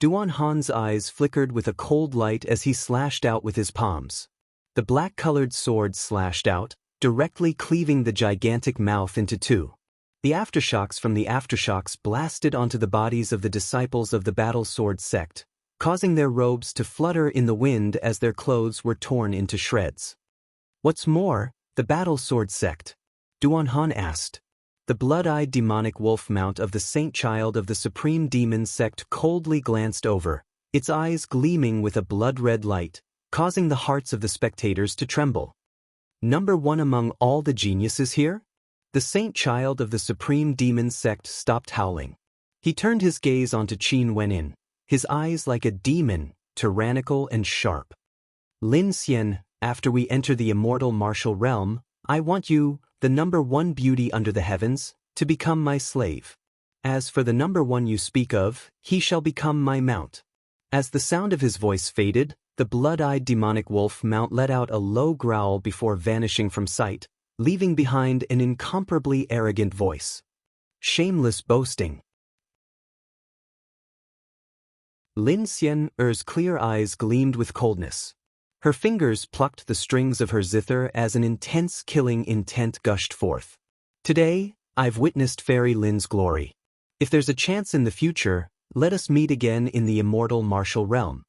Duan Han's eyes flickered with a cold light as he slashed out with his palms. The black-colored sword slashed out, directly cleaving the gigantic mouth into 2. The aftershocks from the aftershocks blasted onto the bodies of the disciples of the Battle Sword sect, causing their robes to flutter in the wind as their clothes were torn into shreds. "What's more, the Battle Sword sect?" Duan Han asked. The blood-eyed demonic wolf mount of the saint child of the supreme demon sect coldly glanced over, its eyes gleaming with a blood-red light, causing the hearts of the spectators to tremble. Number one among all the geniuses here? The saint child of the supreme demon sect stopped howling. He turned his gaze onto Qin Wenyin, his eyes like a demon, tyrannical and sharp. Lin Xian, after we enter the immortal martial realm, I want you, the number one beauty under the heavens, to become my slave. As for the number one you speak of, he shall become my mount. As the sound of his voice faded, the blood-eyed demonic wolf mount let out a low growl before vanishing from sight, leaving behind an incomparably arrogant voice. Shameless boasting. Lin Xian's clear eyes gleamed with coldness. Her fingers plucked the strings of her zither as an intense killing intent gushed forth. Today, I've witnessed Fairy Lin's glory. If there's a chance in the future, let us meet again in the immortal martial realm.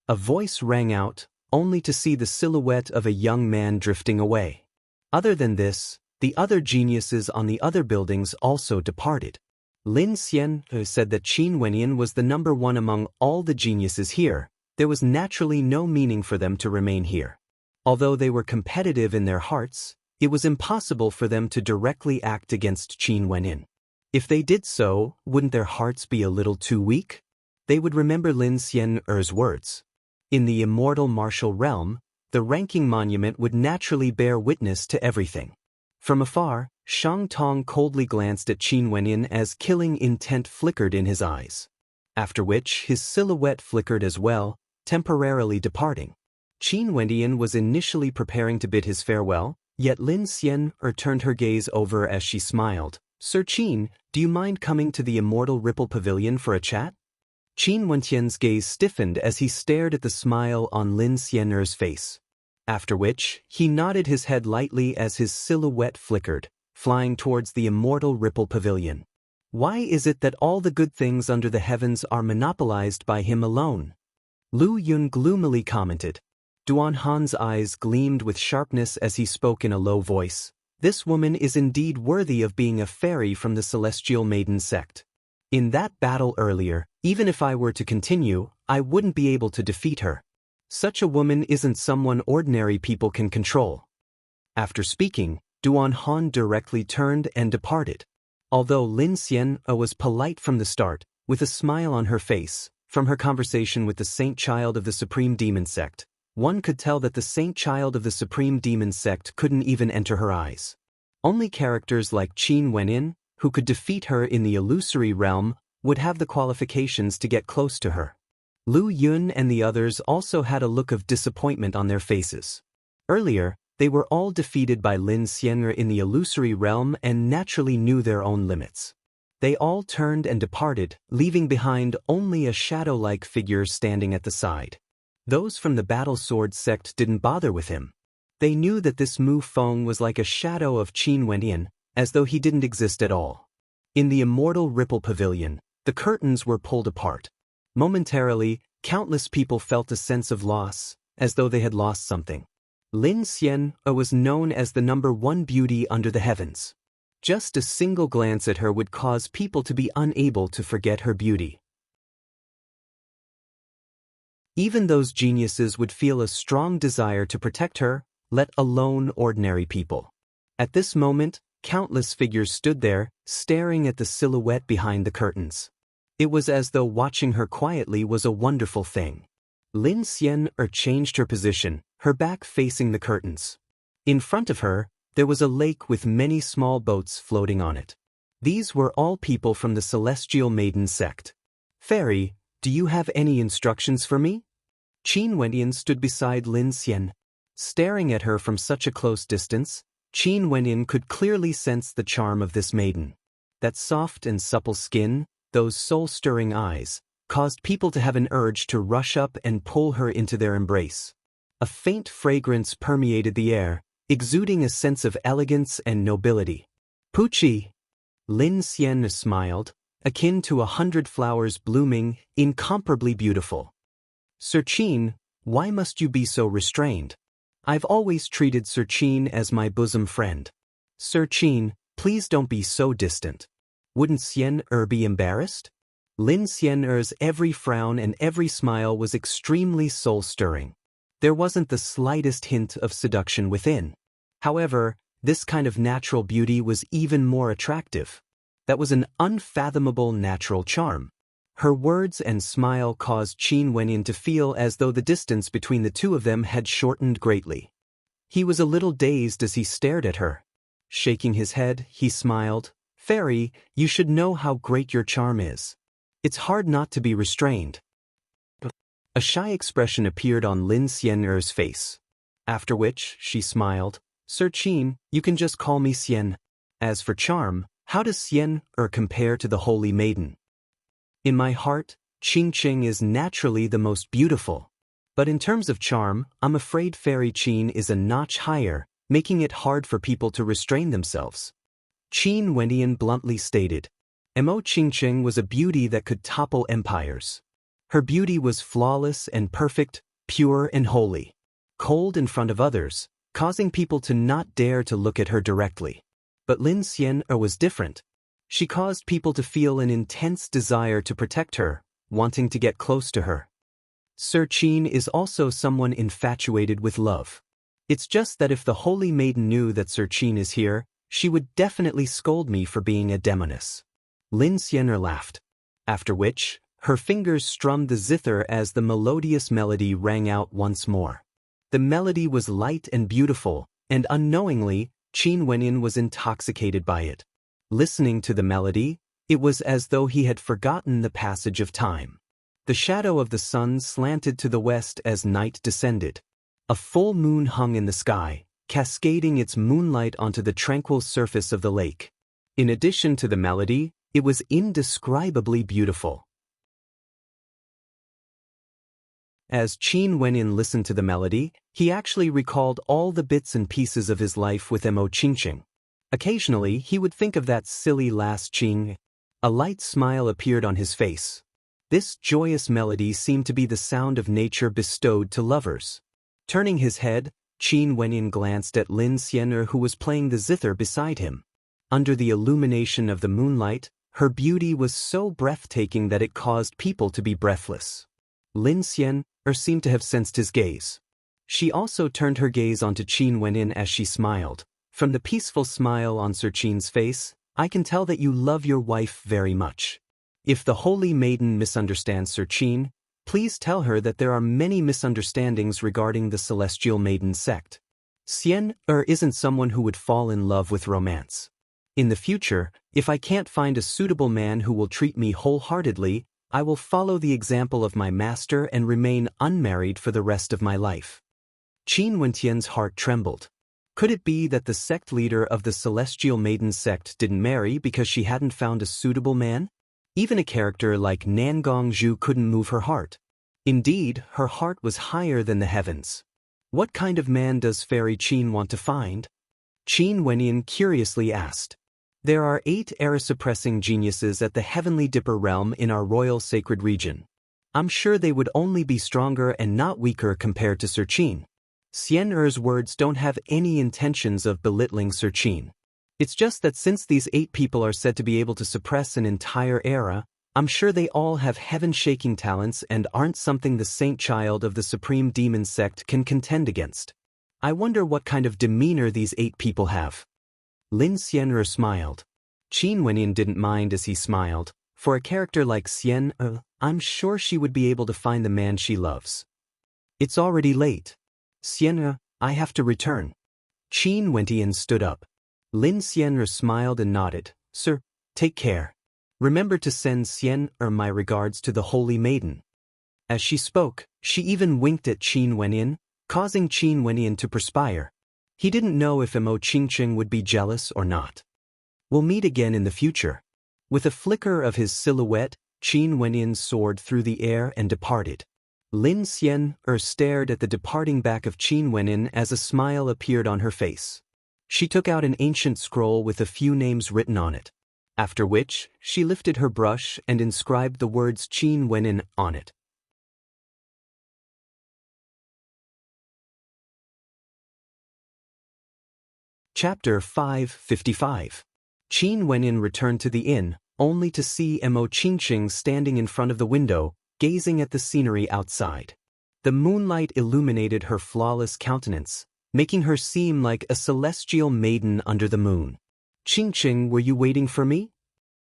A voice rang out, only to see the silhouette of a young man drifting away. Other than this, the other geniuses on the other buildings also departed. Lin Xian said that Qin Wenyin was the number one among all the geniuses here. There was naturally no meaning for them to remain here. Although they were competitive in their hearts, it was impossible for them to directly act against Qin Wenyin. If they did so, wouldn't their hearts be a little too weak? They would remember Lin Xian's words. In the immortal martial realm, the ranking monument would naturally bear witness to everything. From afar, Shang Tong coldly glanced at Qin Wenyin as killing intent flickered in his eyes. After which, his silhouette flickered as well, temporarily departing. Qin Wenyin was initially preparing to bid his farewell, yet Lin Xian turned her gaze over as she smiled. Sir Qin, do you mind coming to the immortal Ripple Pavilion for a chat? Qin Wenyan's gaze stiffened as he stared at the smile on Lin Xian's face. After which, he nodded his head lightly as his silhouette flickered, flying towards the immortal Ripple Pavilion. Why is it that all the good things under the heavens are monopolized by him alone? Lu Yun gloomily commented. Duan Han's eyes gleamed with sharpness as he spoke in a low voice. This woman is indeed worthy of being a fairy from the Celestial Maiden sect. In that battle earlier, even if I were to continue, I wouldn't be able to defeat her. Such a woman isn't someone ordinary people can control. After speaking, Duan Han directly turned and departed. Although Lin Xian was polite from the start, with a smile on her face, from her conversation with the saint child of the Supreme Demon Sect, one could tell that the saint child of the Supreme Demon Sect couldn't even enter her eyes. Only characters like Qin Wenyin, who could defeat her in the illusory realm, would have the qualifications to get close to her. Lu Yun and the others also had a look of disappointment on their faces. Earlier, they were all defeated by Lin Xian in the illusory realm and naturally knew their own limits. They all turned and departed, leaving behind only a shadow-like figure standing at the side. Those from the Battle Sword sect didn't bother with him. They knew that this Mu Feng was like a shadow of Qin Wenyin, as though he didn't exist at all. In the immortal Ripple Pavilion, the curtains were pulled apart. Momentarily, countless people felt a sense of loss, as though they had lost something. Lin Xian was known as the number one beauty under the heavens. Just a single glance at her would cause people to be unable to forget her beauty. Even those geniuses would feel a strong desire to protect her, let alone ordinary people. At this moment, countless figures stood there, staring at the silhouette behind the curtains. It was as though watching her quietly was a wonderful thing. Lin Xian changed her position, her back facing the curtains. In front of her, there was a lake with many small boats floating on it. These were all people from the Celestial Maiden sect. Fairy, do you have any instructions for me? Qin Wenyin stood beside Lin Xian. Staring at her from such a close distance, Qin Wenyin could clearly sense the charm of this maiden. That soft and supple skin, those soul-stirring eyes, caused people to have an urge to rush up and pull her into their embrace. A faint fragrance permeated the air, exuding a sense of elegance and nobility. Puchi! Lin Xian smiled, akin to 100 flowers blooming, incomparably beautiful. Sir Qin, why must you be so restrained? I've always treated Sir Qin as my bosom friend. Sir Qin, please don't be so distant. Wouldn't Xian be embarrassed? Lin Xian's every frown and every smile was extremely soul-stirring. There wasn't the slightest hint of seduction within. However, this kind of natural beauty was even more attractive. That was an unfathomable natural charm. Her words and smile caused Qin Wenyin to feel as though the distance between the two of them had shortened greatly. He was a little dazed as he stared at her. Shaking his head, he smiled. "Fairy, you should know how great your charm is. It's hard not to be restrained." A shy expression appeared on Lin Xian'er's face. After which, she smiled. "Sir Qin, you can just call me Xian. As for charm, how does Xian'er compare to the Holy Maiden? In my heart, Qingqing is naturally the most beautiful. But in terms of charm, I'm afraid Fairy Qin is a notch higher, making it hard for people to restrain themselves." Qin Wenyan bluntly stated. Mo Qingqing was a beauty that could topple empires. Her beauty was flawless and perfect, pure and holy. Cold in front of others, causing people to not dare to look at her directly. But Lin Xian'er was different. She caused people to feel an intense desire to protect her, wanting to get close to her. Sir Qin is also someone infatuated with love. It's just that if the Holy Maiden knew that Sir Qin is here, she would definitely scold me for being a demoness. Lin Xian'er laughed. After which, her fingers strummed the zither as the melodious melody rang out once more. The melody was light and beautiful, and unknowingly, Qin Wenyin was intoxicated by it. Listening to the melody, it was as though he had forgotten the passage of time. The shadow of the sun slanted to the west as night descended. A full moon hung in the sky, cascading its moonlight onto the tranquil surface of the lake. In addition to the melody, it was indescribably beautiful. As Qin Wenyin listened to the melody, he actually recalled all the bits and pieces of his life with Mo Qingqing. Occasionally, he would think of that silly last Qing. A light smile appeared on his face. This joyous melody seemed to be the sound of nature bestowed to lovers. Turning his head, Qin Wenyin glanced at Lin Xian'er, who was playing the zither beside him. Under the illumination of the moonlight, her beauty was so breathtaking that it caused people to be breathless. Lin Xian'er seemed to have sensed his gaze. She also turned her gaze onto Qin Wenyin as she smiled. "From the peaceful smile on Sir Qin's face, I can tell that you love your wife very much. If the Holy Maiden misunderstands Sir Qin, please tell her that there are many misunderstandings regarding the Celestial Maiden sect. Xian'er isn't someone who would fall in love with romance. In the future, if I can't find a suitable man who will treat me wholeheartedly, I will follow the example of my master and remain unmarried for the rest of my life." Qin Wentian's heart trembled. Could it be that the sect leader of the Celestial Maiden sect didn't marry because she hadn't found a suitable man? Even a character like Nangong Zhu couldn't move her heart. Indeed, her heart was higher than the heavens. What kind of man does Fairy Qin want to find? Qin Wenyin curiously asked. There are 8 era-suppressing geniuses at the Heavenly Dipper realm in our royal sacred region. I'm sure they would only be stronger and not weaker compared to Sir Qin. Xian'er's words don't have any intentions of belittling Sir Qin. It's just that since these 8 people are said to be able to suppress an entire era, I'm sure they all have heaven-shaking talents and aren't something the saint child of the Supreme Demon sect can contend against. I wonder what kind of demeanor these 8 people have. Lin Xian'er smiled. Qin Wenyin didn't mind as he smiled. For a character like Xian'er, I'm sure she would be able to find the man she loves. It's already late. Xian'er, I have to return. Qin Wenyin stood up. Lin Xian'er smiled and nodded. Sir, take care. Remember to send Xian'er my regards to the Holy Maiden. As she spoke, she even winked at Qin Wenyin, causing Qin Wenyin to perspire. He didn't know if Mo Qingqing would be jealous or not. We'll meet again in the future. With a flicker of his silhouette, Qin Wenyin soared through the air and departed. Lin Xian'er stared at the departing back of Qin Wenyin as a smile appeared on her face. She took out an ancient scroll with a few names written on it. After which, she lifted her brush and inscribed the words Qin Wenyin on it. Chapter 555. Qin Wenyin returned to the inn, only to see Mo Qingqing standing in front of the window, gazing at the scenery outside. The moonlight illuminated her flawless countenance, making her seem like a celestial maiden under the moon. "Qingqing, were you waiting for me?"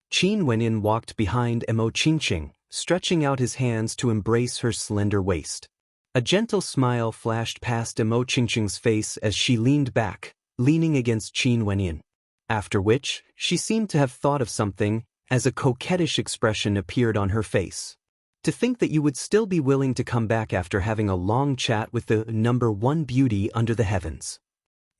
Qin Wenyin walked behind Emo Qingqing, stretching out his hands to embrace her slender waist. A gentle smile flashed past Emo Qingqing's face as she leaned back, leaning against Qin Wenyin. After which, she seemed to have thought of something, as a coquettish expression appeared on her face. "To think that you would still be willing to come back after having a long chat with the #1 beauty under the heavens."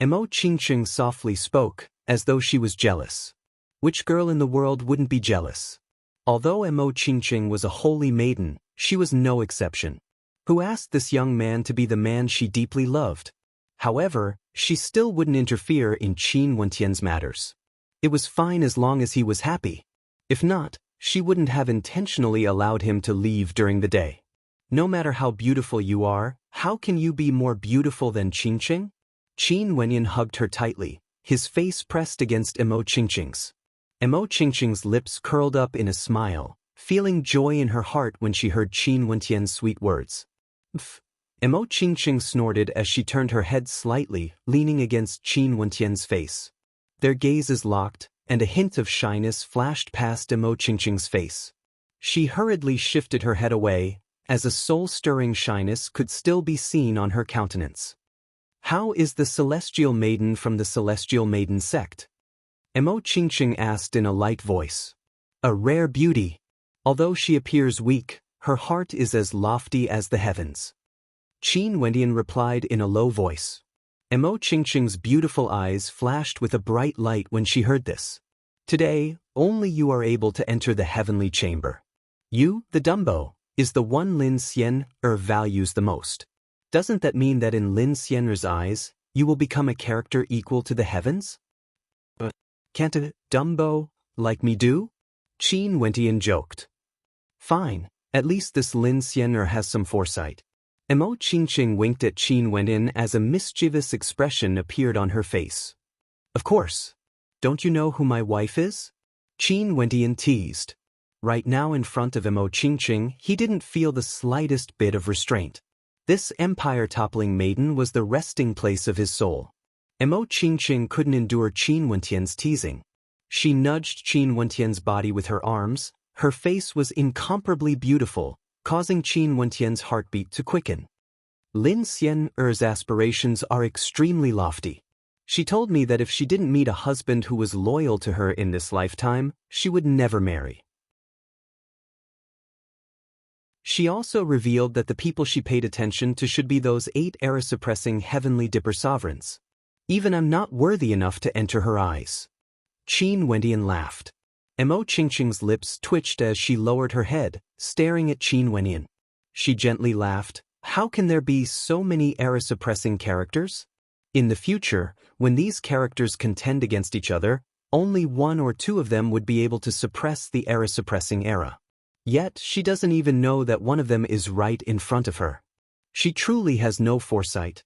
Emo Qingqing softly spoke, as though she was jealous. Which girl in the world wouldn't be jealous? Although Emo Qingqing was a holy maiden, she was no exception. Who asked this young man to be the man she deeply loved? However, she still wouldn't interfere in Qin Wentian's matters. It was fine as long as he was happy. If not, she wouldn't have intentionally allowed him to leave during the day. "No matter how beautiful you are, how can you be more beautiful than Qingqing?" Qin Wenyan hugged her tightly, his face pressed against Emo Qingqing's. Emo Qingqing's lips curled up in a smile, feeling joy in her heart when she heard Qin Wentian's sweet words. "Pff." Emo Qingqing snorted as she turned her head slightly, leaning against Qin Wentian's face. Their gazes locked, and a hint of shyness flashed past Emo Qingqing's face. She hurriedly shifted her head away, as a soul-stirring shyness could still be seen on her countenance. "How is the Celestial Maiden from the Celestial Maiden sect?" Emo Qingqing asked in a light voice. "A rare beauty. Although she appears weak, her heart is as lofty as the heavens." Qin Wendian replied in a low voice. Emo Qingqing's beautiful eyes flashed with a bright light when she heard this. "Today, only you are able to enter the heavenly chamber. You, the Dumbo, is the one Lin Xian'er values the most. Doesn't that mean that in Lin Xian'er's eyes, you will become a character equal to the heavens?" "But can't a Dumbo like me do?" Qin Wentian joked. "Fine, at least this Lin Xian'er has some foresight." Emo Qingqing winked at Qin Wenyin as a mischievous expression appeared on her face. "Of course. Don't you know who my wife is?" Qin Wenyin teased. Right now in front of Emo Qingqing, he didn't feel the slightest bit of restraint. This empire-toppling maiden was the resting place of his soul. Emo Qingqing couldn't endure Qin Wentian's teasing. She nudged Qin Wentian's body with her arms. Her face was incomparably beautiful, causing Qin Wentian's heartbeat to quicken. "Lin Xian'er's aspirations are extremely lofty. She told me that if she didn't meet a husband who was loyal to her in this lifetime, she would never marry." She also revealed that the people she paid attention to should be those 8 era-suppressing heavenly dipper sovereigns. "Even I'm not worthy enough to enter her eyes." Qin Wendian laughed. Emo Qingqing's lips twitched as she lowered her head, staring at Qin Wenyin. She gently laughed. "How can there be so many era-suppressing characters? In the future, when these characters contend against each other, only 1 or 2 of them would be able to suppress the era-suppressing era. Yet she doesn't even know that one of them is right in front of her. She truly has no foresight."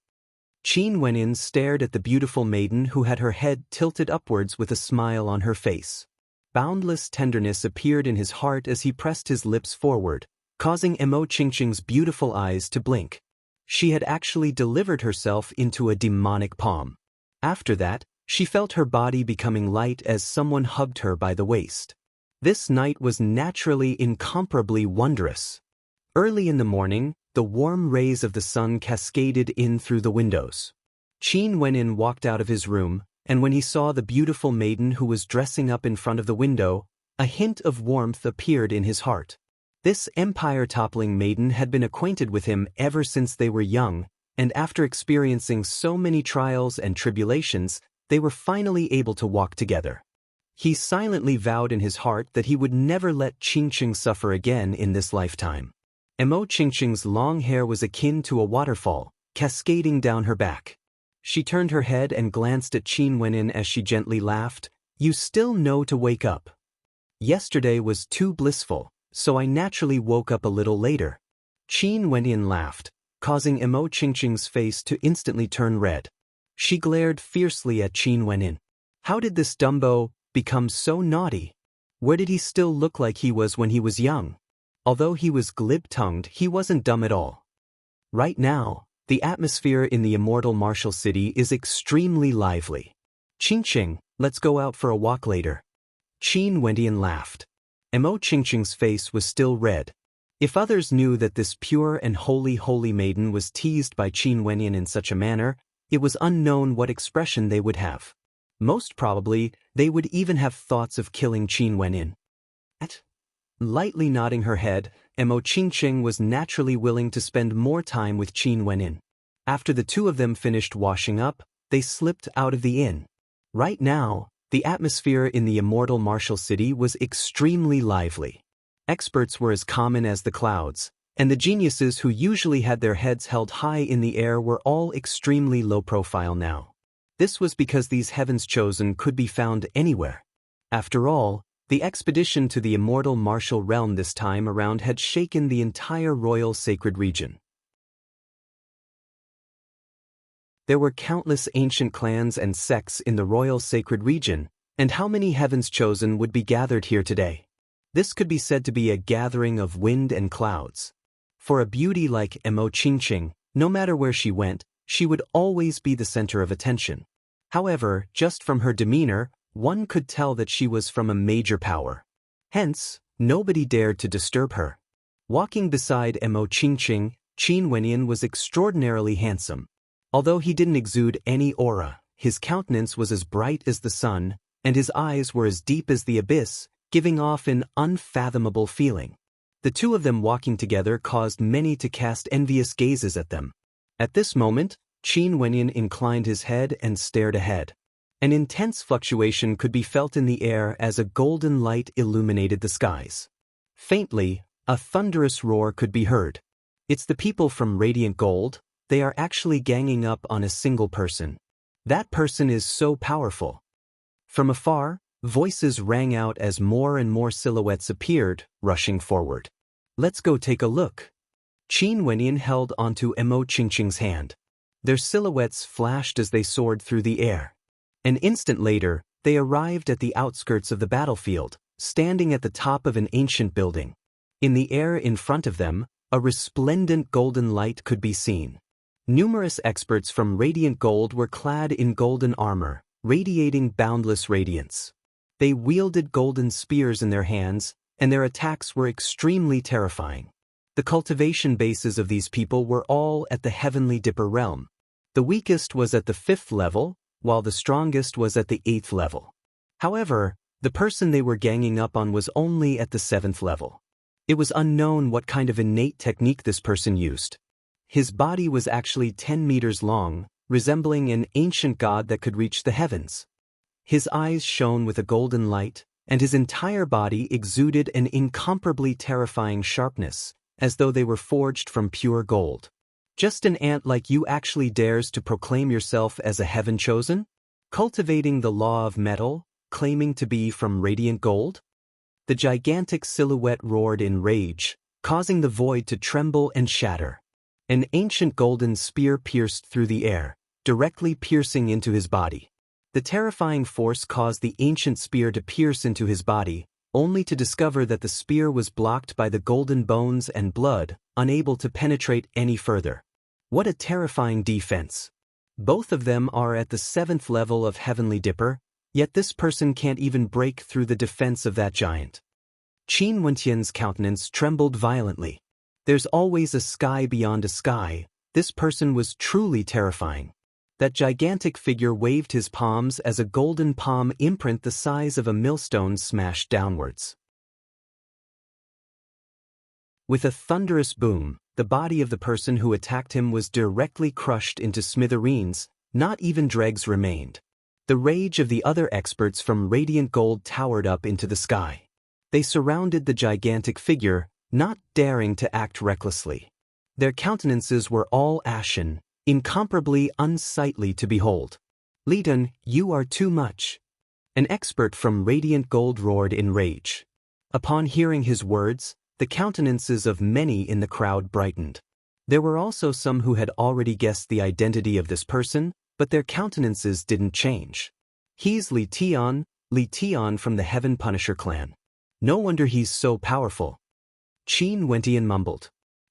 Qin Wenyin stared at the beautiful maiden who had her head tilted upwards with a smile on her face. Boundless tenderness appeared in his heart as he pressed his lips forward, causing Emo Qingqing's beautiful eyes to blink. She had actually delivered herself into a demonic palm. After that, she felt her body becoming light as someone hugged her by the waist. This night was naturally incomparably wondrous. Early in the morning, the warm rays of the sun cascaded in through the windows. Qin Wenyin walked out of his room, and when he saw the beautiful maiden who was dressing up in front of the window, a hint of warmth appeared in his heart. This empire-toppling maiden had been acquainted with him ever since they were young, and after experiencing so many trials and tribulations, they were finally able to walk together. He silently vowed in his heart that he would never let Qingqing suffer again in this lifetime. Emo Qingqing's long hair was akin to a waterfall, cascading down her back. She turned her head and glanced at Qin Wenyin as she gently laughed. "You still know to wake up. Yesterday was too blissful, so I naturally woke up a little later." Qin Wenyin laughed, causing Emo Qingqing's face to instantly turn red. She glared fiercely at Qin Wenyin. How did this Dumbo become so naughty? Where did he still look like he was when he was young? Although he was glib-tongued, he wasn't dumb at all. Right now, The atmosphere in the immortal martial city is extremely lively. Qingqing, let's go out for a walk later. Qin Wendian laughed. Mo Qingqing's face was still red. If others knew that this pure and holy maiden was teased by Qin Wendian in such a manner, it was unknown what expression they would have. Most probably, they would even have thoughts of killing Qin Wendian. Lightly nodding her head, Mo Qingqing was naturally willing to spend more time with Qin Wendian. After the two of them finished washing up, they slipped out of the inn. Right now, the atmosphere in the immortal martial city was extremely lively. Experts were as common as the clouds, and the geniuses who usually had their heads held high in the air were all extremely low profile now. This was because these heavens chosen could be found anywhere. After all, the expedition to the immortal martial realm this time around had shaken the entire royal sacred region. There were countless ancient clans and sects in the royal sacred region, and how many heavens chosen would be gathered here today? This could be said to be a gathering of wind and clouds. For a beauty like Mo Qingqing, no matter where she went, she would always be the center of attention. However, just from her demeanor, one could tell that she was from a major power. Hence, nobody dared to disturb her. Walking beside Mo Qingqing, Qin Wendian was extraordinarily handsome. Although he didn't exude any aura, his countenance was as bright as the sun, and his eyes were as deep as the abyss, giving off an unfathomable feeling. The two of them walking together caused many to cast envious gazes at them. At this moment, Qin Wendian inclined his head and stared ahead. An intense fluctuation could be felt in the air as a golden light illuminated the skies. Faintly, a thunderous roar could be heard. It's the people from Radiant Gold. They are actually ganging up on a single person. That person is so powerful. From afar, voices rang out as more and more silhouettes appeared, rushing forward. Let's go take a look. Qin Wendian held onto Mo Qingqing's hand. Their silhouettes flashed as they soared through the air. An instant later, they arrived at the outskirts of the battlefield, standing at the top of an ancient building. In the air in front of them, a resplendent golden light could be seen. Numerous experts from Radiant Gold were clad in golden armor, radiating boundless radiance. They wielded golden spears in their hands, and their attacks were extremely terrifying. The cultivation bases of these people were all at the Heavenly Dipper realm. The weakest was at the 5th level, while the strongest was at the 8th level. However, the person they were ganging up on was only at the 7th level. It was unknown what kind of innate technique this person used. His body was actually 10 meters long, resembling an ancient god that could reach the heavens. His eyes shone with a golden light, and his entire body exuded an incomparably terrifying sharpness, as though they were forged from pure gold. Just an ant like you actually dares to proclaim yourself as a heaven chosen? Cultivating the law of metal, claiming to be from Radiant Gold? The gigantic silhouette roared in rage, causing the void to tremble and shatter. An ancient golden spear pierced through the air, directly piercing into his body. The terrifying force caused the ancient spear to pierce into his body, only to discover that the spear was blocked by the golden bones and blood, unable to penetrate any further. What a terrifying defense. Both of them are at the 7th level of Heavenly Dipper, yet this person can't even break through the defense of that giant. Qin Wendian's countenance trembled violently. There's always a sky beyond a sky. This person was truly terrifying. That gigantic figure waved his palms as a golden palm imprint the size of a millstone smashed downwards. With a thunderous boom, the body of the person who attacked him was directly crushed into smithereens, not even dregs remained. The rage of the other experts from Radiant Gold towered up into the sky. They surrounded the gigantic figure, not daring to act recklessly. Their countenances were all ashen, incomparably unsightly to behold. Lidan, you are too much. An expert from Radiant Gold roared in rage. Upon hearing his words, the countenances of many in the crowd brightened. There were also some who had already guessed the identity of this person, but their countenances didn't change. He's Li Tian from the Heaven Punisher clan. No wonder he's so powerful. Qin Wendian mumbled.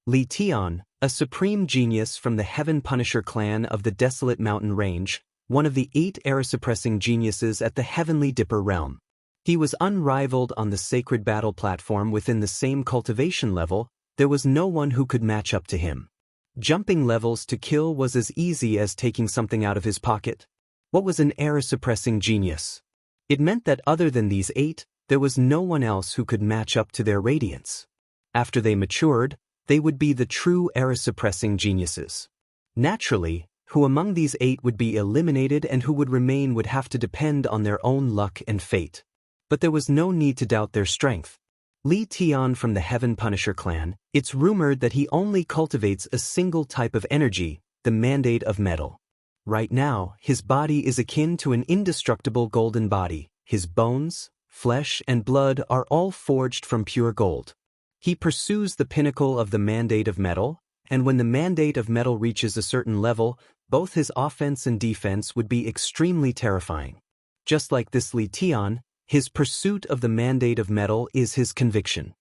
Li Tian, a supreme genius from the Heaven Punisher clan of the Desolate Mountain Range, one of the 8 era-suppressing geniuses at the Heavenly Dipper realm. He was unrivaled on the sacred battle platform within the same cultivation level. There was no one who could match up to him. Jumping levels to kill was as easy as taking something out of his pocket. What was an era-suppressing genius? It meant that other than these 8, there was no one else who could match up to their radiance. After they matured, they would be the true era-suppressing geniuses. Naturally, who among these 8 would be eliminated and who would remain would have to depend on their own luck and fate. But there was no need to doubt their strength. Li Tian from the Heaven Punisher clan, it's rumored that he only cultivates a single type of energy, the mandate of metal. Right now, his body is akin to an indestructible golden body. His bones, flesh, and blood are all forged from pure gold. He pursues the pinnacle of the mandate of metal, and when the mandate of metal reaches a certain level, both his offense and defense would be extremely terrifying. Just like this Li Tian, his pursuit of the mandate of metal is his conviction.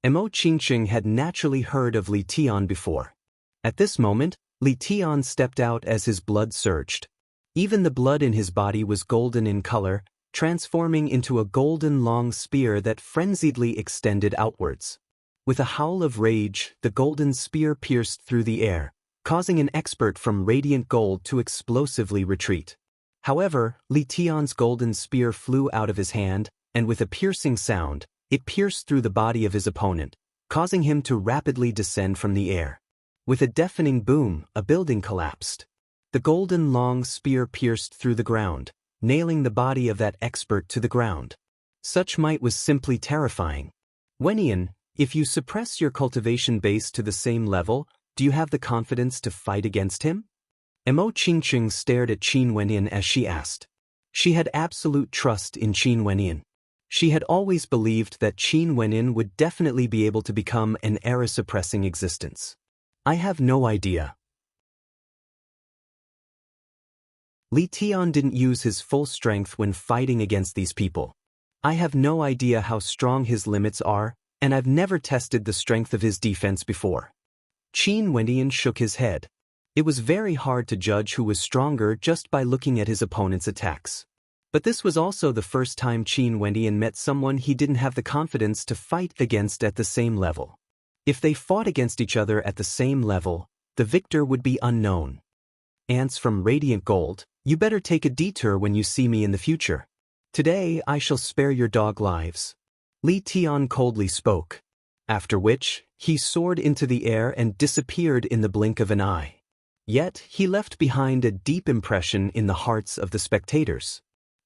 Mo Qingqing had naturally heard of Li Tian before. At this moment, Li Tian stepped out as his blood surged. Even the blood in his body was golden in color, transforming into a golden long spear that frenziedly extended outwards. With a howl of rage, the golden spear pierced through the air, causing an expert from radiant gold to explosively retreat. However, Li Tian's golden spear flew out of his hand, and with a piercing sound, it pierced through the body of his opponent, causing him to rapidly descend from the air. With a deafening boom, a building collapsed. The golden long spear pierced through the ground, nailing the body of that expert to the ground. Such might was simply terrifying. Wenian, if you suppress your cultivation base to the same level, do you have the confidence to fight against him? Mo Qingqing stared at Qin Wenyan as she asked. She had absolute trust in Qin Wenyan. She had always believed that Qin Wenyan would definitely be able to become an era-suppressing existence. I have no idea. Li Tian didn't use his full strength when fighting against these people. I have no idea how strong his limits are, and I've never tested the strength of his defense before. Qin Wenyan shook his head. It was very hard to judge who was stronger just by looking at his opponent's attacks. But this was also the first time Qin Wenyan met someone he didn't have the confidence to fight against at the same level. If they fought against each other at the same level, the victor would be unknown. Ants from Radiant Gold, you better take a detour when you see me in the future. Today I shall spare your dog lives. Li Tian coldly spoke. After which, he soared into the air and disappeared in the blink of an eye. Yet, he left behind a deep impression in the hearts of the spectators.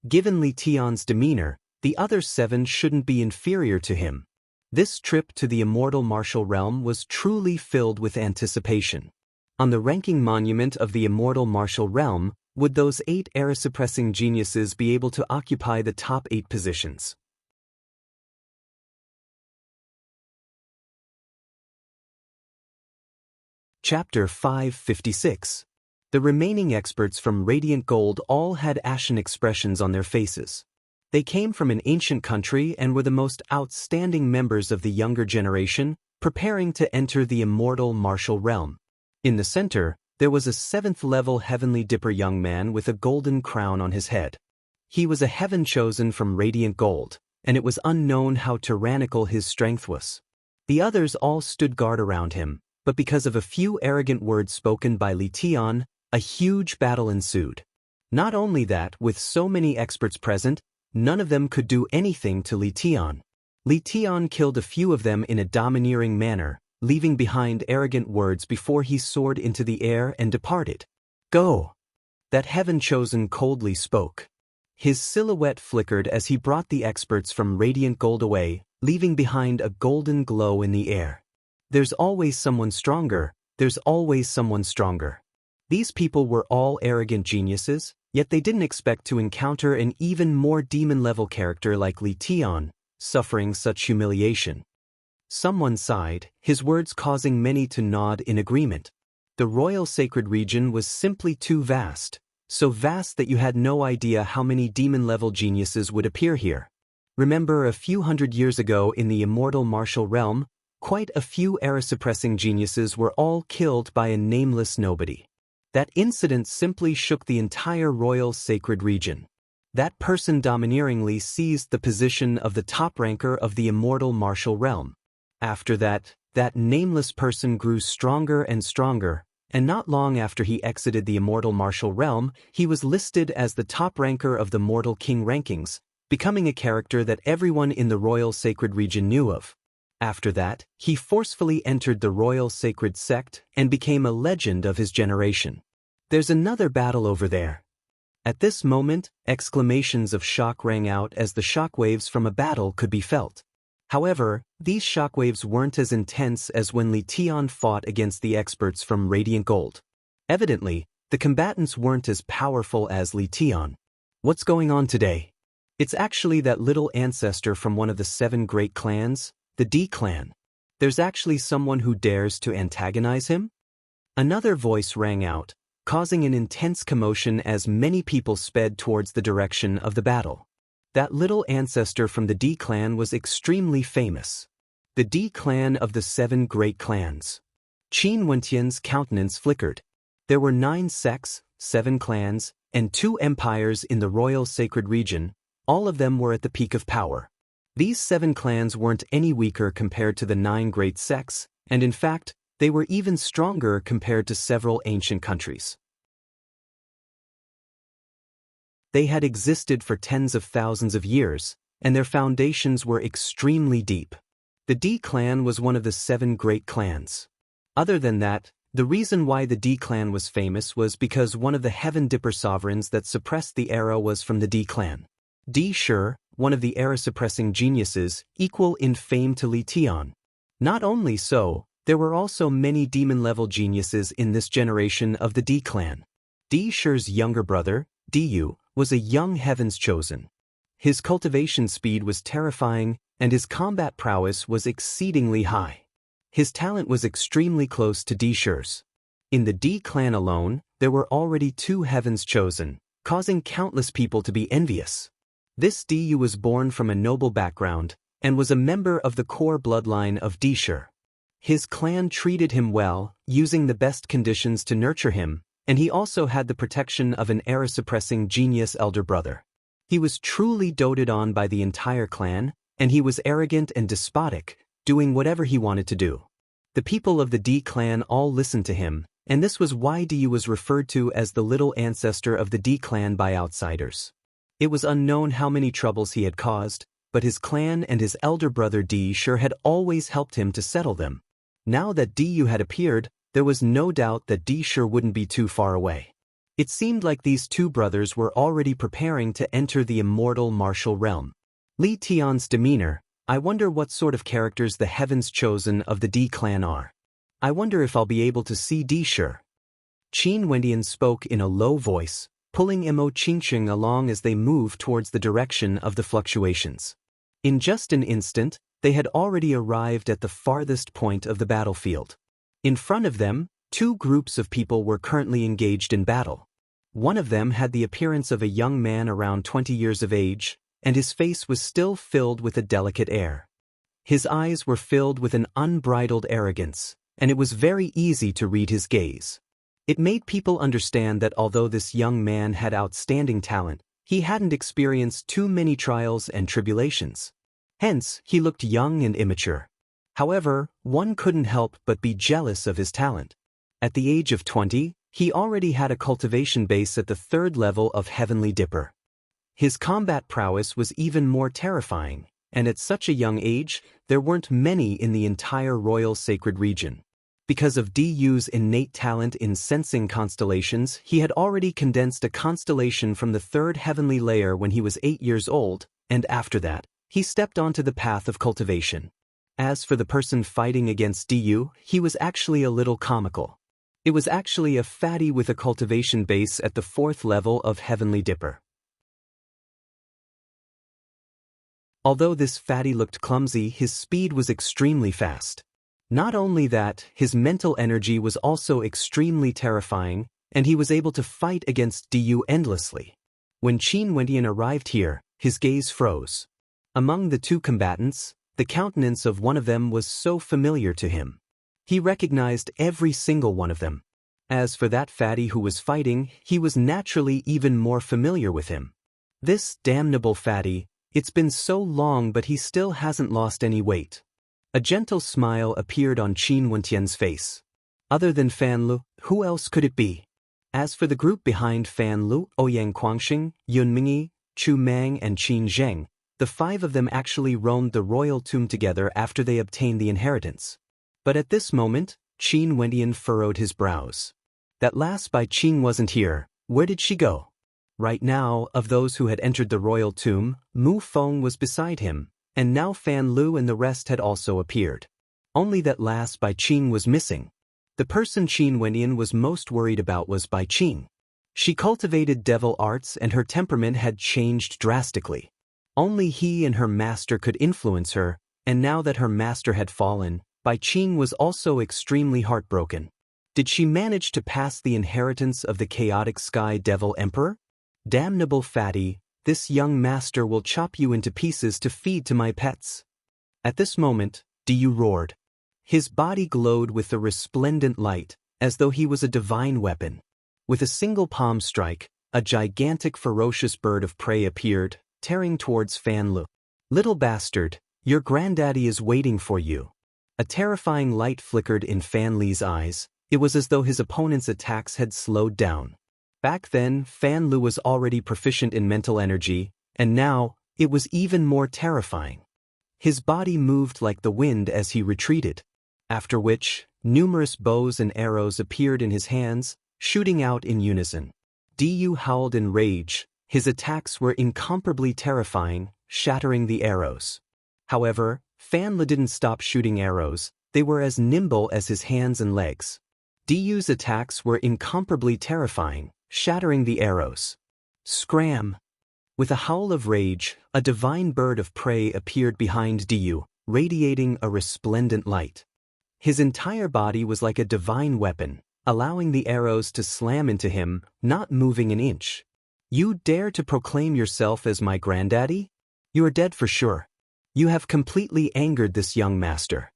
Given Li Tian's demeanor, the other 7 shouldn't be inferior to him. This trip to the immortal martial realm was truly filled with anticipation. On the ranking monument of the immortal martial realm, would those 8 era-suppressing geniuses be able to occupy the top 8 positions? Chapter 556. The remaining experts from Radiant Gold all had ashen expressions on their faces. They came from an ancient country and were the most outstanding members of the younger generation, preparing to enter the immortal martial realm. In the center, there was a 7th-level Heavenly Dipper young man with a golden crown on his head. He was a heaven chosen from Radiant Gold, and it was unknown how tyrannical his strength was. The others all stood guard around him, but because of a few arrogant words spoken by Li Tian, a huge battle ensued. Not only that, with so many experts present, none of them could do anything to Li Tian. Li Tian killed a few of them in a domineering manner, leaving behind arrogant words before he soared into the air and departed. Go! That heaven-chosen coldly spoke. His silhouette flickered as he brought the experts from Radiant Gold away, leaving behind a golden glow in the air. There's always someone stronger, there's always someone stronger. These people were all arrogant geniuses, yet they didn't expect to encounter an even more demon-level character like Li Tian, suffering such humiliation. Someone sighed, his words causing many to nod in agreement. The royal sacred region was simply too vast, so vast that you had no idea how many demon-level geniuses would appear here. Remember a few hundred years ago in the immortal martial realm, quite a few era-suppressing geniuses were all killed by a nameless nobody. That incident simply shook the entire royal sacred region. That person domineeringly seized the position of the top ranker of the immortal martial realm. After that, that nameless person grew stronger and stronger, and not long after he exited the immortal martial realm, he was listed as the top ranker of the mortal king rankings, becoming a character that everyone in the royal sacred region knew of. After that, he forcefully entered the royal sacred sect and became a legend of his generation. There's another battle over there. At this moment, exclamations of shock rang out as the shockwaves from a battle could be felt. However, these shockwaves weren't as intense as when Li Tian fought against the experts from Radiant Gold. Evidently, the combatants weren't as powerful as Li Tian. What's going on today? It's actually that little ancestor from one of the 7 great clans, the D clan. There's actually someone who dares to antagonize him? Another voice rang out, causing an intense commotion as many people sped towards the direction of the battle. That little ancestor from the D clan was extremely famous. The D clan of the 7 great clans. Qin Wentian's countenance flickered. There were 9 sects, 7 clans, and 2 empires in the royal sacred region. All of them were at the peak of power. These 7 clans weren't any weaker compared to the 9 great sects, and in fact, they were even stronger compared to several ancient countries. They had existed for tens of thousands of years, and their foundations were extremely deep. The D clan was one of the 7 great clans. Other than that, the reason why the D clan was famous was because one of the Heaven Dipper sovereigns that suppressed the era was from the D clan. Di Shi, one of the era-suppressing geniuses, equal in fame to Li Tian. Not only so, there were also many demon-level geniuses in this generation of the D clan. Di Shi's younger brother, Diyu, was a young Heaven's Chosen. His cultivation speed was terrifying, and his combat prowess was exceedingly high. His talent was extremely close to Di Shi's. In the D clan alone, there were already 2 Heaven's Chosen, causing countless people to be envious. This Diyu was born from a noble background, and was a member of the core bloodline of Di Shi. His clan treated him well, using the best conditions to nurture him, and he also had the protection of an era-suppressing genius elder brother. He was truly doted on by the entire clan, and he was arrogant and despotic, doing whatever he wanted to do. The people of the D clan all listened to him, and this was why Diyu was referred to as the little ancestor of the D clan by outsiders. It was unknown how many troubles he had caused, but his clan and his elder brother Di Shi had always helped him to settle them. Now that Diyu had appeared, there was no doubt that Di Shi wouldn't be too far away. It seemed like these 2 brothers were already preparing to enter the immortal martial realm. Li Tian's demeanor, I wonder what sort of characters the Heaven's Chosen of the D clan are. I wonder if I'll be able to see Di Shi. Qin Wendian spoke in a low voice, pulling Mo Qingqing along as they moved towards the direction of the fluctuations. In just an instant, they had already arrived at the farthest point of the battlefield. In front of them, 2 groups of people were currently engaged in battle. One of them had the appearance of a young man around 20 years of age, and his face was still filled with a delicate air. His eyes were filled with an unbridled arrogance, and it was very easy to read his gaze. It made people understand that although this young man had outstanding talent, he hadn't experienced too many trials and tribulations. Hence, he looked young and immature. However, one couldn't help but be jealous of his talent. At the age of 20, he already had a cultivation base at the 3rd level of Heavenly Dipper. His combat prowess was even more terrifying, and at such a young age, there weren't many in the entire royal sacred region. Because of Diyu's innate talent in sensing constellations, he had already condensed a constellation from the 3rd heavenly layer when he was 8 years old, and after that, he stepped onto the path of cultivation. As for the person fighting against Diyu, he was actually a little comical. It was actually a fatty with a cultivation base at the 4th level of Heavenly Dipper. Although this fatty looked clumsy, his speed was extremely fast. Not only that, his mental energy was also extremely terrifying, and he was able to fight against Diyu endlessly. When Qin Wendian arrived here, his gaze froze. Among the 2 combatants, The countenance of one of them was so familiar to him. He recognized every single one of them. As for that fatty who was fighting, he was naturally even more familiar with him. This damnable fatty, it's been so long but he still hasn't lost any weight. A gentle smile appeared on Qin Wentian's face. Other than Fan Lu, who else could it be? As for the group behind Fan Lu, Ouyang Guangxing, Yun Mingyi, Chu Mang and Qin Zheng, the five of them actually roamed the royal tomb together after they obtained the inheritance. But at this moment, Qin Wentian furrowed his brows. That last Bai Qing wasn't here. Where did she go? Right now, of those who had entered the royal tomb, Mu Feng was beside him, and now Fan Lu and the rest had also appeared. Only that last Bai Qing was missing. The person Qin Wentian was most worried about was Bai Qing. She cultivated devil arts and her temperament had changed drastically. Only he and her master could influence her, and now that her master had fallen, Bai Qing was also extremely heartbroken. Did she manage to pass the inheritance of the chaotic sky devil emperor? Damnable fatty, this young master will chop you into pieces to feed to my pets. At this moment, Diyu roared. His body glowed with the resplendent light, as though he was a divine weapon. With a single palm strike, a gigantic ferocious bird of prey appeared, tearing towards Fan Lu. Little bastard, your granddaddy is waiting for you. A terrifying light flickered in Fan Li's eyes. It was as though his opponent's attacks had slowed down. Back then, Fan Lu was already proficient in mental energy, and now, it was even more terrifying. His body moved like the wind as he retreated. After which, numerous bows and arrows appeared in his hands, shooting out in unison. Diyu howled in rage. His attacks were incomparably terrifying, shattering the arrows. However, Fan Lu didn't stop shooting arrows. They were as nimble as his hands and legs. Diyu's attacks were incomparably terrifying, shattering the arrows. Scram! With a howl of rage, a divine bird of prey appeared behind Diyu, radiating a resplendent light. His entire body was like a divine weapon, allowing the arrows to slam into him, not moving an inch. You dare to proclaim yourself as my granddaddy? You are dead for sure. You have completely angered this young master.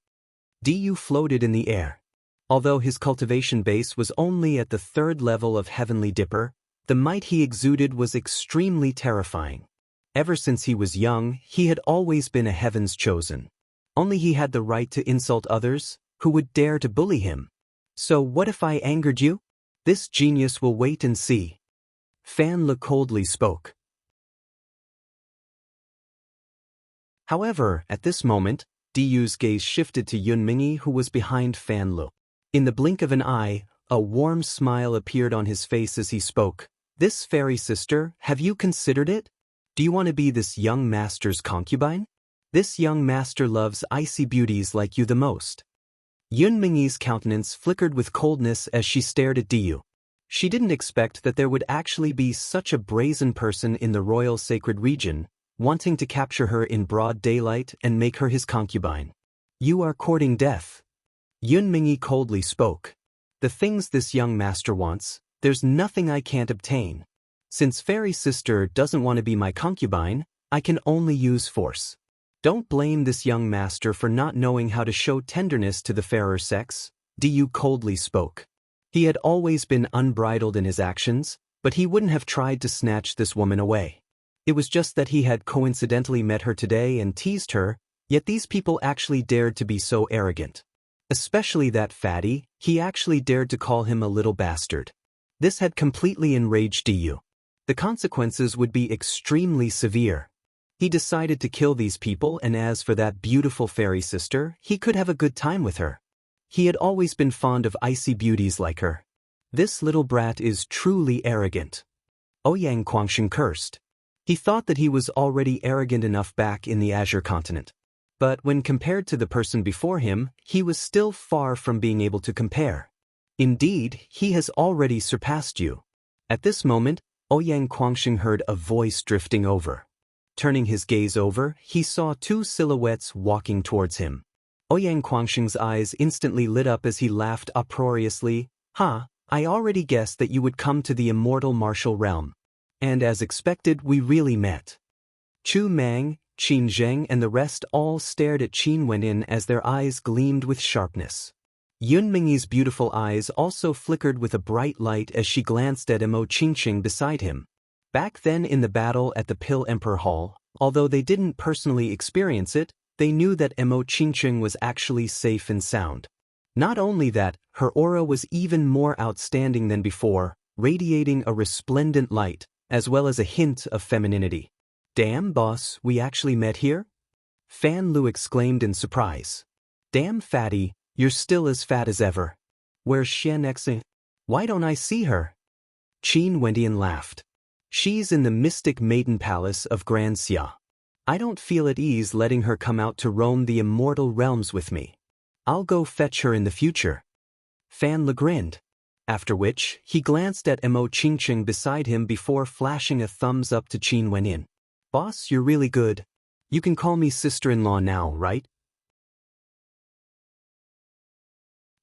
Diyu floated in the air. Although his cultivation base was only at the 3rd level of Heavenly Dipper, the might he exuded was extremely terrifying. Ever since he was young, he had always been a Heaven's chosen. Only he had the right to insult others, who would dare to bully him. So what if I angered you? This genius will wait and see. Fan Lu coldly spoke. However, at this moment, Diyu's gaze shifted to Yun Mingyi who was behind Fan Lu. In the blink of an eye, a warm smile appeared on his face as he spoke. This fairy sister, have you considered it? Do you want to be this young master's concubine? This young master loves icy beauties like you the most. Yun Mingyi's countenance flickered with coldness as she stared at Diyu. She didn't expect that there would actually be such a brazen person in the royal sacred region, wanting to capture her in broad daylight and make her his concubine. You are courting death. Yun Mingyi coldly spoke. The things this young master wants, there's nothing I can't obtain. Since fairy sister doesn't want to be my concubine, I can only use force. Don't blame this young master for not knowing how to show tenderness to the fairer sex, Diyu coldly spoke. He had always been unbridled in his actions, but he wouldn't have tried to snatch this woman away. It was just that he had coincidentally met her today and teased her, yet these people actually dared to be so arrogant. Especially that fatty, he actually dared to call him a little bastard. This had completely enraged Diyu. The consequences would be extremely severe. He decided to kill these people, and as for that beautiful fairy sister, he could have a good time with her. He had always been fond of icy beauties like her. This little brat is truly arrogant. Ouyang Guangxing cursed. He thought that he was already arrogant enough back in the Azure continent. But when compared to the person before him, he was still far from being able to compare. Indeed, he has already surpassed you. At this moment, Ouyang Guangxing heard a voice drifting over. Turning his gaze over, he saw two silhouettes walking towards him. Ouyang Guangxing's eyes instantly lit up as he laughed uproariously. Ha, I already guessed that you would come to the immortal martial realm. And as expected, we really met. Chu Mang, Qin Zheng and the rest all stared at Qin Wenyin as their eyes gleamed with sharpness. Yun Mingyi's beautiful eyes also flickered with a bright light as she glanced at Mo Qingqing beside him. Back then in the battle at the Pill Emperor Hall, although they didn't personally experience it, they knew that Mo Qingqing was actually safe and sound. Not only that, her aura was even more outstanding than before, radiating a resplendent light, as well as a hint of femininity. "Damn, boss, we actually met here?" Fan Lu exclaimed in surprise. "Damn, fatty, you're still as fat as ever. Where's Xian Xing? Why don't I see her?" Qin Wendian laughed. "She's in the mystic maiden palace of Grand Xia. I don't feel at ease letting her come out to roam the immortal realms with me. I'll go fetch her in the future." Fan Le grinned. After which, he glanced at Mo Qingqing beside him before flashing a thumbs up to Qin Wenyin. "Boss, you're really good. You can call me sister-in-law now, right?"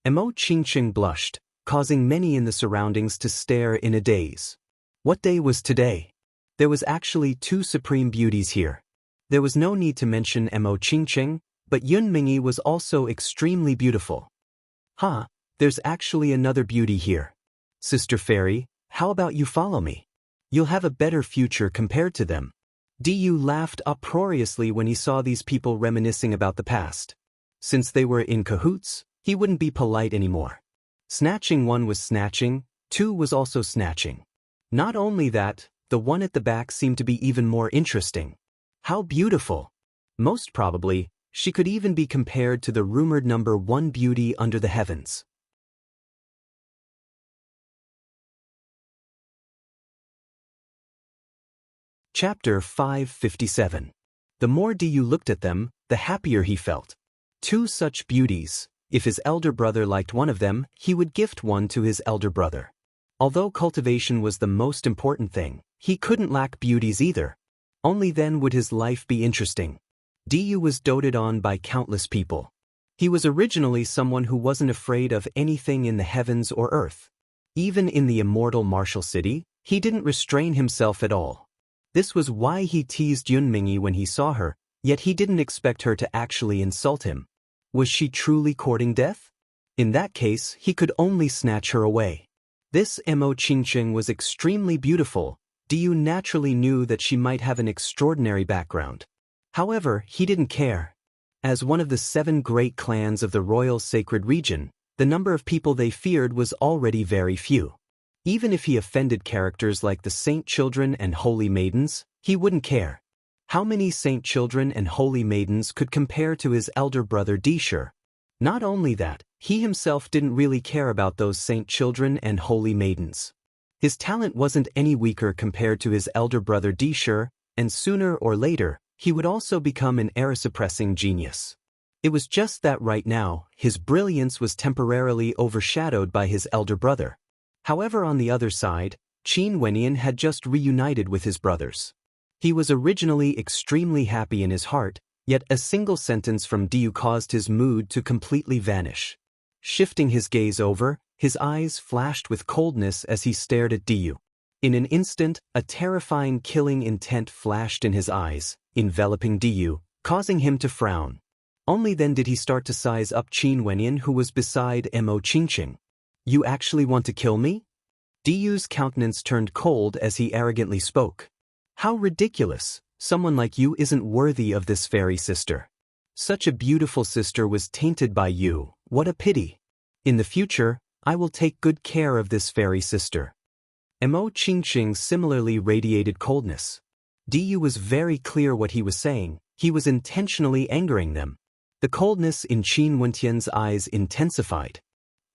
Mo Qingqing blushed, causing many in the surroundings to stare in a daze. What day was today? There was actually two supreme beauties here. There was no need to mention Mo Qingqing, but Yun Mingyi was also extremely beautiful. There's actually another beauty here. Sister Fairy, how about you follow me? You'll have a better future compared to them. Du laughed uproariously when he saw these people reminiscing about the past. Since they were in cahoots, he wouldn't be polite anymore. Snatching one was snatching, two was also snatching. Not only that, the one at the back seemed to be even more interesting. How beautiful! Most probably, she could even be compared to the rumored number one beauty under the heavens. Chapter 557. The more Du looked at them, the happier he felt. Two such beauties. If his elder brother liked one of them, he would gift one to his elder brother. Although cultivation was the most important thing, he couldn't lack beauties either. Only then would his life be interesting. Du was doted on by countless people. He was originally someone who wasn't afraid of anything in the heavens or earth. Even in the immortal martial city, he didn't restrain himself at all. This was why he teased Yun Mingyi when he saw her, yet he didn't expect her to actually insult him. Was she truly courting death? In that case, he could only snatch her away. This Mo Qingqing was extremely beautiful. Du naturally knew that she might have an extraordinary background. However, he didn't care. As one of the 7 great clans of the royal sacred region, the number of people they feared was already very few. Even if he offended characters like the saint children and holy maidens, he wouldn't care. How many saint children and holy maidens could compare to his elder brother Dishur? Not only that, he himself didn't really care about those saint children and holy maidens. His talent wasn't any weaker compared to his elder brother Dishur, and sooner or later, he would also become an era-suppressing genius. It was just that right now, his brilliance was temporarily overshadowed by his elder brother. However, on the other side, Qin Wenyin had just reunited with his brothers. He was originally extremely happy in his heart, yet a single sentence from Du caused his mood to completely vanish. Shifting his gaze over, his eyes flashed with coldness as he stared at Du. In an instant, a terrifying killing intent flashed in his eyes, enveloping Du, causing him to frown. Only then did he start to size up Qin Wenyin, who was beside Mo Qingqing. "You actually want to kill me?" Du's countenance turned cold as he arrogantly spoke. "How ridiculous! Someone like you isn't worthy of this fairy sister. Such a beautiful sister was tainted by you, what a pity. In the future, I will take good care of this fairy sister." Mo Qingqing similarly radiated coldness. Du was very clear what he was saying, he was intentionally angering them. The coldness in Qin Wenyan's eyes intensified.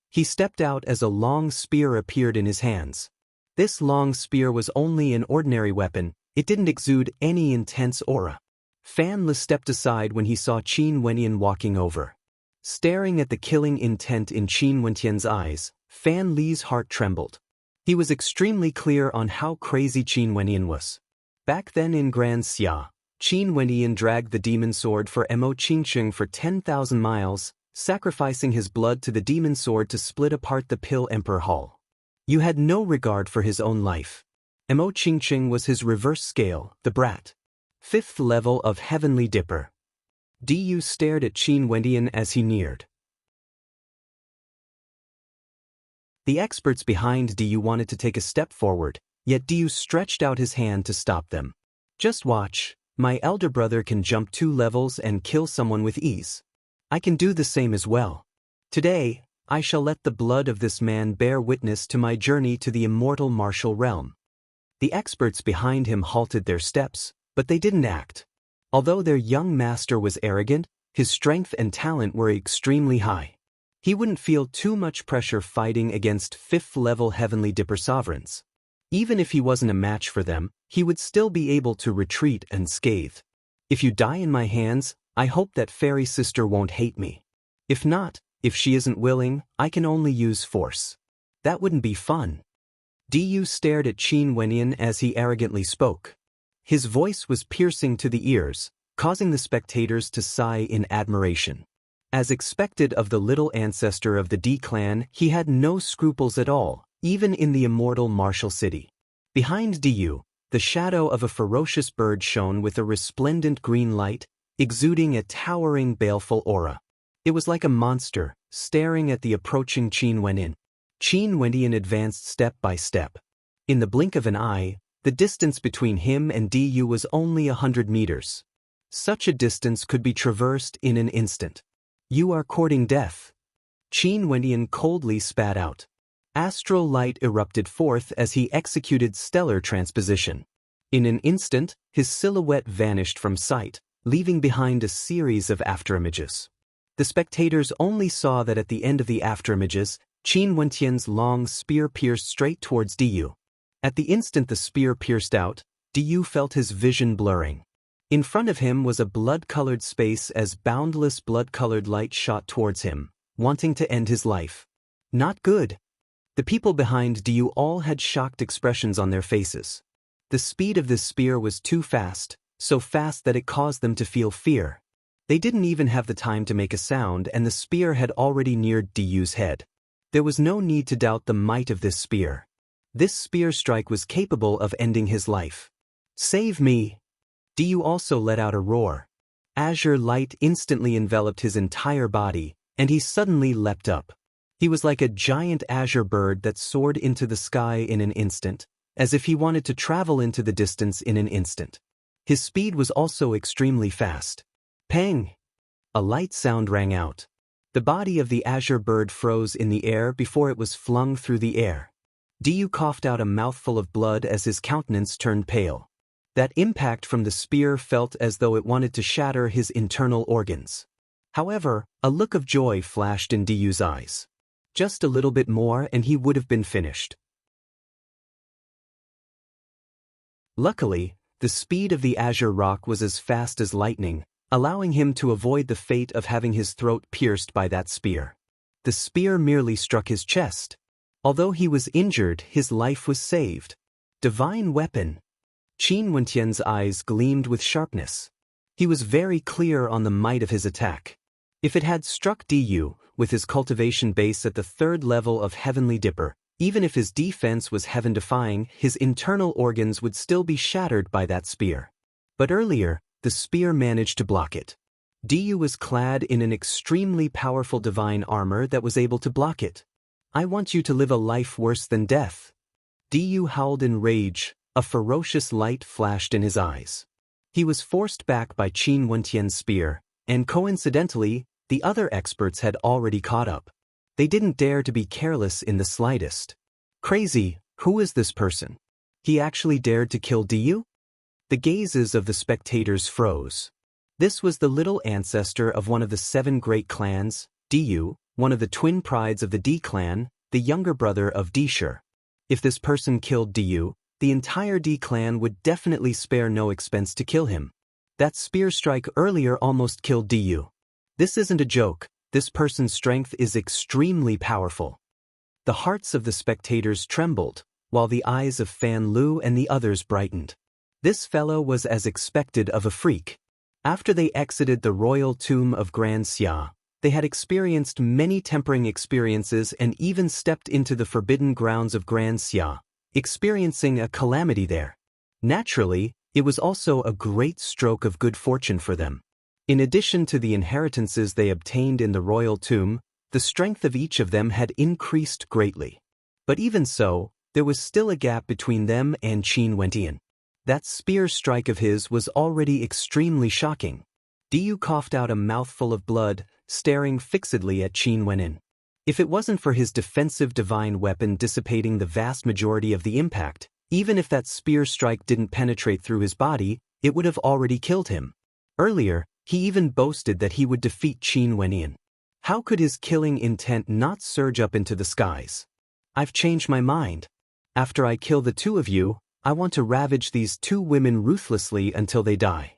He stepped out as a long spear appeared in his hands. This long spear was only an ordinary weapon, it didn't exude any intense aura. Fan Le stepped aside when he saw Qin Wenyan walking over. Staring at the killing intent in Qin Wenyan's eyes, Fan Le's heart trembled. He was extremely clear on how crazy Qin Wenyan was. Back then in Grand Xia, Qin Wenyan dragged the demon sword for Mo Qingqing for 10,000 miles, sacrificing his blood to the demon sword to split apart the Pill Emperor Hall. You had no regard for his own life. Mo Qingqing was his reverse scale, the brat. 5th level of Heavenly Dipper. Du stared at Qin Wendian as he neared. The experts behind Du wanted to take a step forward, yet Du stretched out his hand to stop them. Just watch, my elder brother can jump 2 levels and kill someone with ease. I can do the same as well. Today, I shall let the blood of this man bear witness to my journey to the immortal martial realm. The experts behind him halted their steps, but they didn't act. Although their young master was arrogant, his strength and talent were extremely high. He wouldn't feel too much pressure fighting against 5th level Heavenly Dipper sovereigns. Even if he wasn't a match for them, he would still be able to retreat unscathed. If you die in my hands, I hope that fairy sister won't hate me. If not, if she isn't willing, I can only use force. That wouldn't be fun. Du stared at Qin Wendian as he arrogantly spoke. His voice was piercing to the ears, causing the spectators to sigh in admiration. As expected of the little ancestor of the D clan, he had no scruples at all, even in the immortal martial city. Behind Du, the shadow of a ferocious bird shone with a resplendent green light, exuding a towering baleful aura. It was like a monster, staring at the approaching Qin Wendian. Qin Wendian advanced step by step. In the blink of an eye, the distance between him and Du was only 100 meters. Such a distance could be traversed in an instant. You are courting death. Qin Wendian coldly spat out. Astral light erupted forth as he executed stellar transposition. In an instant, his silhouette vanished from sight, leaving behind a series of afterimages. The spectators only saw that at the end of the afterimages, Qin Wendian's long spear pierced straight towards Du. At the instant the spear pierced out, Du felt his vision blurring. In front of him was a blood-colored space as boundless blood-colored light shot towards him, wanting to end his life. Not good. The people behind Du all had shocked expressions on their faces. The speed of this spear was too fast, so fast that it caused them to feel fear. They didn't even have the time to make a sound and the spear had already neared Du's head. There was no need to doubt the might of this spear. This spear strike was capable of ending his life. Save me! Du also let out a roar. Azure light instantly enveloped his entire body, and he suddenly leapt up. He was like a giant azure bird that soared into the sky in an instant, as if he wanted to travel into the distance in an instant. His speed was also extremely fast. Pang! A light sound rang out. The body of the azure bird froze in the air before it was flung through the air. Du coughed out a mouthful of blood as his countenance turned pale. That impact from the spear felt as though it wanted to shatter his internal organs. However, a look of joy flashed in Du's eyes. Just a little bit more and he would have been finished. Luckily, the speed of the azure rock was as fast as lightning, allowing him to avoid the fate of having his throat pierced by that spear. The spear merely struck his chest. Although he was injured, his life was saved. Divine weapon. Qin Wendian's eyes gleamed with sharpness. He was very clear on the might of his attack. If it had struck Du, with his cultivation base at the 3rd level of Heavenly Dipper, even if his defense was heaven-defying, his internal organs would still be shattered by that spear. But earlier, the spear managed to block it. Du was clad in an extremely powerful divine armor that was able to block it. I want you to live a life worse than death. Du howled in rage, a ferocious light flashed in his eyes. He was forced back by Qin Wendian's spear, and coincidentally, the other experts had already caught up. They didn't dare to be careless in the slightest. Crazy, who is this person? He actually dared to kill Du? The gazes of the spectators froze. This was the little ancestor of one of the 7 great clans, Du, one of the twin prides of the D clan, the younger brother of Dishur. If this person killed Du, the entire D clan would definitely spare no expense to kill him. That spear strike earlier almost killed Du. This isn't a joke, this person's strength is extremely powerful. The hearts of the spectators trembled, while the eyes of Fan Lu and the others brightened. This fellow was as expected of a freak. After they exited the royal tomb of Grand Xia, they had experienced many tempering experiences and even stepped into the forbidden grounds of Grand Xia, experiencing a calamity there. Naturally, It was also a great stroke of good fortune for them. In addition to the inheritances they obtained in the royal tomb, the strength of each of them had increased greatly. But even so, there was still a gap between them and Qin Wendian. That spear strike of his was already extremely shocking. Diyu coughed out a mouthful of blood, staring fixedly at Qin Wendian. If it wasn't for his defensive divine weapon dissipating the vast majority of the impact, even if that spear strike didn't penetrate through his body, it would have already killed him. Earlier, he even boasted that he would defeat Qin Wendian. How could his killing intent not surge up into the skies? I've changed my mind. After I kill the two of you, I want to ravage these two women ruthlessly until they die.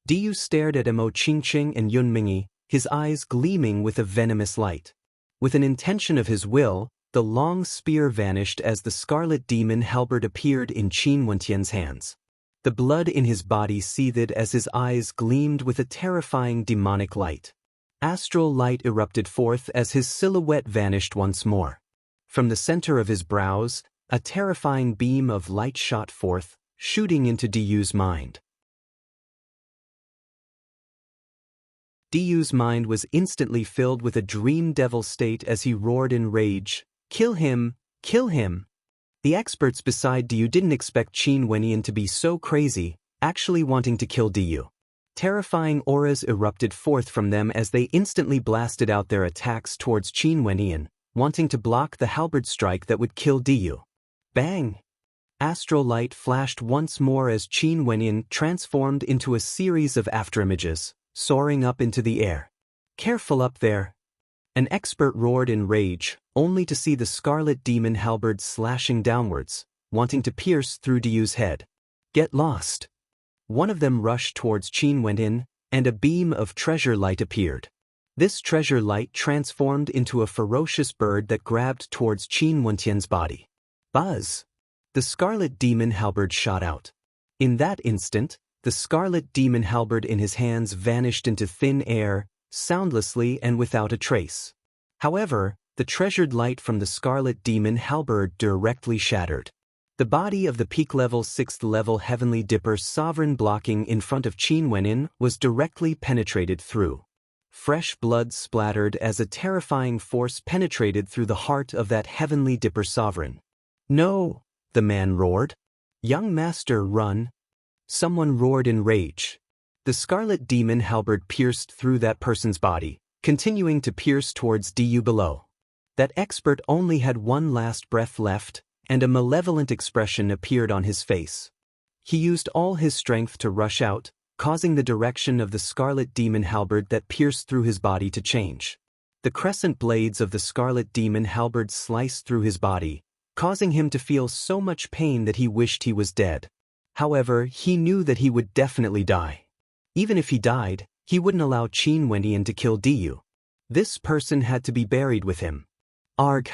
Diyu stared at Mo Qingqing and Yun Mingyi, his eyes gleaming with a venomous light. With an intention of his will, the long spear vanished as the scarlet demon halberd appeared in Qin Wendian's hands. The blood in his body seethed as his eyes gleamed with a terrifying demonic light. Astral light erupted forth as his silhouette vanished once more. From the center of his brows, a terrifying beam of light shot forth, shooting into Diyu's mind. Diyu's mind was instantly filled with a dream devil state as he roared in rage, "Kill him! Kill him!" The experts beside Diyu didn't expect Qin Wendian to be so crazy, actually wanting to kill Diyu. Terrifying auras erupted forth from them as they instantly blasted out their attacks towards Qin Wendian, wanting to block the halberd strike that would kill Diyu. Bang! Astral light flashed once more as Qin Wendian transformed into a series of afterimages, soaring up into the air. "Careful up there!" An expert roared in rage, only to see the scarlet demon halberd slashing downwards, wanting to pierce through Diyu's head. "Get lost!" One of them rushed towards Qin Wendian, and a beam of treasure light appeared. This treasure light transformed into a ferocious bird that grabbed towards Qin Wendian's body. Buzz! The scarlet demon halberd shot out. In that instant, the scarlet demon halberd in his hands vanished into thin air, soundlessly and without a trace. However, the treasured light from the scarlet demon halberd directly shattered. The body of the peak-level 6th-level Heavenly Dipper sovereign blocking in front of Qin Wendian was directly penetrated through. Fresh blood splattered as a terrifying force penetrated through the heart of that Heavenly Dipper sovereign. "No!" the man roared. "Young master, run!" Someone roared in rage. The scarlet demon halberd pierced through that person's body, continuing to pierce towards Diyu below. That expert only had one last breath left, and a malevolent expression appeared on his face. He used all his strength to rush out, causing the direction of the scarlet demon halberd that pierced through his body to change. The crescent blades of the scarlet demon halberd sliced through his body, causing him to feel so much pain that he wished he was dead. However, he knew that he would definitely die. Even if he died, he wouldn't allow Qin Wendian to kill Diyu. This person had to be buried with him. Arg!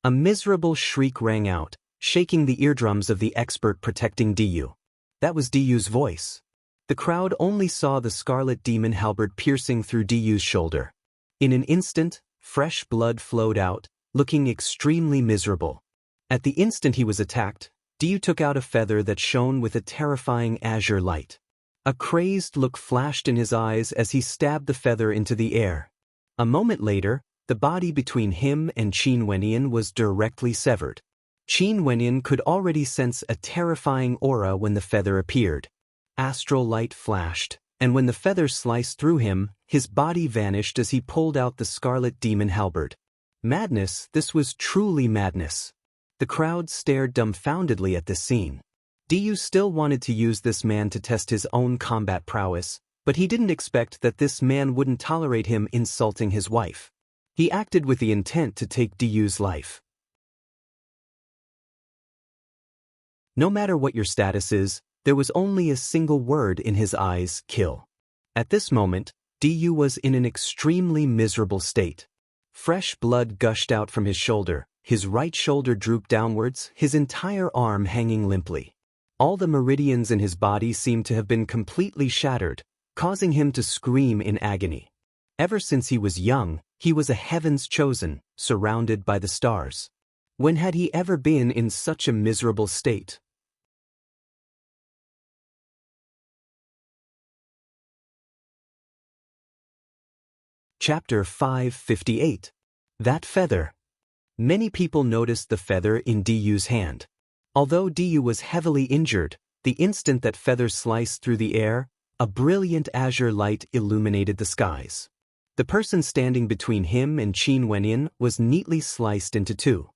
A miserable shriek rang out, shaking the eardrums of the expert protecting Diyu. That was Diyu's voice. The crowd only saw the scarlet demon halberd piercing through Diyu's shoulder. In an instant, fresh blood flowed out, looking extremely miserable. At the instant he was attacked, Diyu took out a feather that shone with a terrifying azure light. A crazed look flashed in his eyes as he stabbed the feather into the air. A moment later, the body between him and Qin Wendian was directly severed. Qin Wendian could already sense a terrifying aura when the feather appeared. Astral light flashed, and when the feather sliced through him, his body vanished as he pulled out the scarlet demon halberd. Madness, this was truly madness. The crowd stared dumbfoundedly at this scene. Diyu still wanted to use this man to test his own combat prowess, but he didn't expect that this man wouldn't tolerate him insulting his wife. He acted with the intent to take Diyu's life. No matter what your status is, there was only a single word in his eyes: kill. At this moment, Diyu was in an extremely miserable state. Fresh blood gushed out from his shoulder, his right shoulder drooped downwards, his entire arm hanging limply. All the meridians in his body seemed to have been completely shattered, causing him to scream in agony. Ever since he was young, he was a heaven's chosen, surrounded by the stars. When had he ever been in such a miserable state? Chapter 558. That Feather. Many people noticed the feather in Diyu's hand. Although Diyu was heavily injured, the instant that feather sliced through the air, a brilliant azure light illuminated the skies. The person standing between him and Qin Wenyan was neatly sliced into two.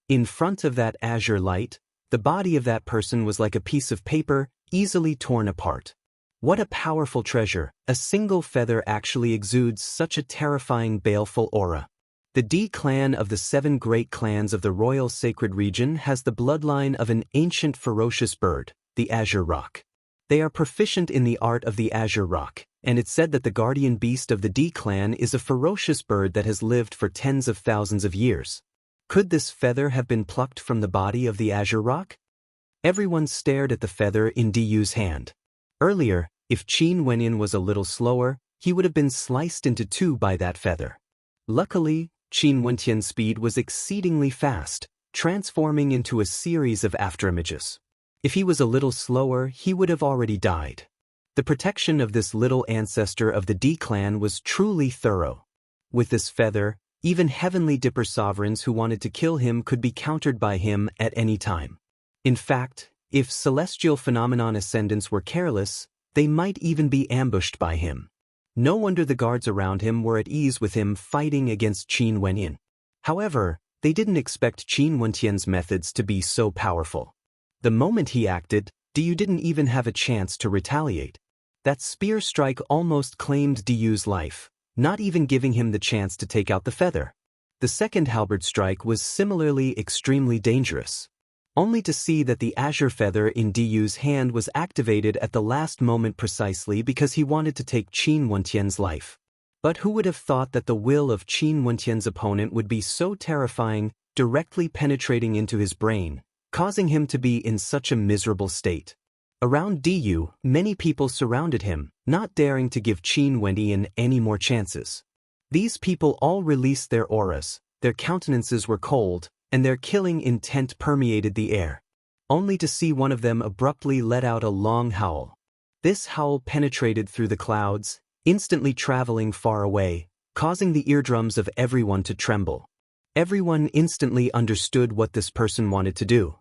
In front of that azure light, the body of that person was like a piece of paper, easily torn apart. What a powerful treasure! A single feather actually exudes such a terrifying, baleful aura. The Di clan of the 7 great clans of the royal sacred region has the bloodline of an ancient ferocious bird, the azure roc. They are proficient in the art of the azure roc, and it's said that the guardian beast of the Di clan is a ferocious bird that has lived for tens of thousands of years. Could this feather have been plucked from the body of the azure roc? Everyone stared at the feather in Diyu's hand. Earlier, if Qin Wenyan was a little slower, he would have been sliced into two by that feather. Luckily, Qin Wenyan's speed was exceedingly fast, transforming into a series of afterimages. If he was a little slower, he would have already died. The protection of this little ancestor of the Di clan was truly thorough. With this feather, even heavenly dipper sovereigns who wanted to kill him could be countered by him at any time. In fact, if celestial phenomenon ascendants were careless, they might even be ambushed by him. No wonder the guards around him were at ease with him fighting against Qin Wenyan. However, they didn't expect Qin Wenyan's methods to be so powerful. The moment he acted, Diyu didn't even have a chance to retaliate. That spear strike almost claimed Diyu's life, not even giving him the chance to take out the feather. The second halberd strike was similarly extremely dangerous. Only to see that the azure feather in Diyu's hand was activated at the last moment precisely because he wanted to take Qin Wenyan's life. But who would have thought that the will of Qin Wenyan's opponent would be so terrifying, directly penetrating into his brain, causing him to be in such a miserable state? Around Diyu, many people surrounded him, not daring to give Qin Wenyan any more chances. These people all released their auras, their countenances were cold, and their killing intent permeated the air. Only to see one of them abruptly let out a long howl. This howl penetrated through the clouds, instantly traveling far away, causing the eardrums of everyone to tremble. Everyone instantly understood what this person wanted to do.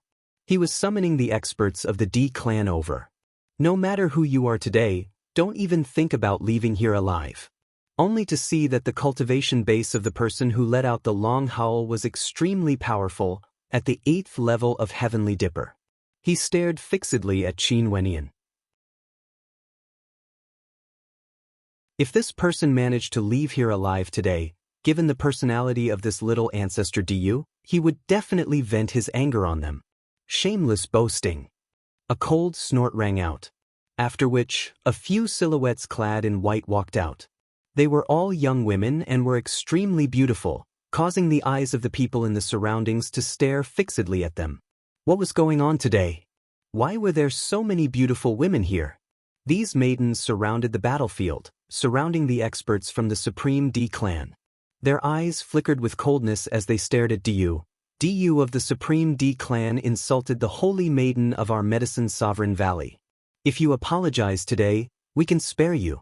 He was summoning the experts of the Di clan over. No matter who you are today, don't even think about leaving here alive. Only to see that the cultivation base of the person who let out the long howl was extremely powerful, at the 8th level of Heavenly Dipper. He stared fixedly at Qin Wenyan. If this person managed to leave here alive today, given the personality of this little ancestor Diyu, he would definitely vent his anger on them. Shameless boasting. A cold snort rang out. After which, a few silhouettes clad in white walked out. They were all young women and were extremely beautiful, causing the eyes of the people in the surroundings to stare fixedly at them. What was going on today? Why were there so many beautiful women here? These maidens surrounded the battlefield, surrounding the experts from the Supreme Di clan. Their eyes flickered with coldness as they stared at Diyu. Diyu of the Supreme Di clan insulted the holy maiden of our medicine sovereign valley. If you apologize today, we can spare you.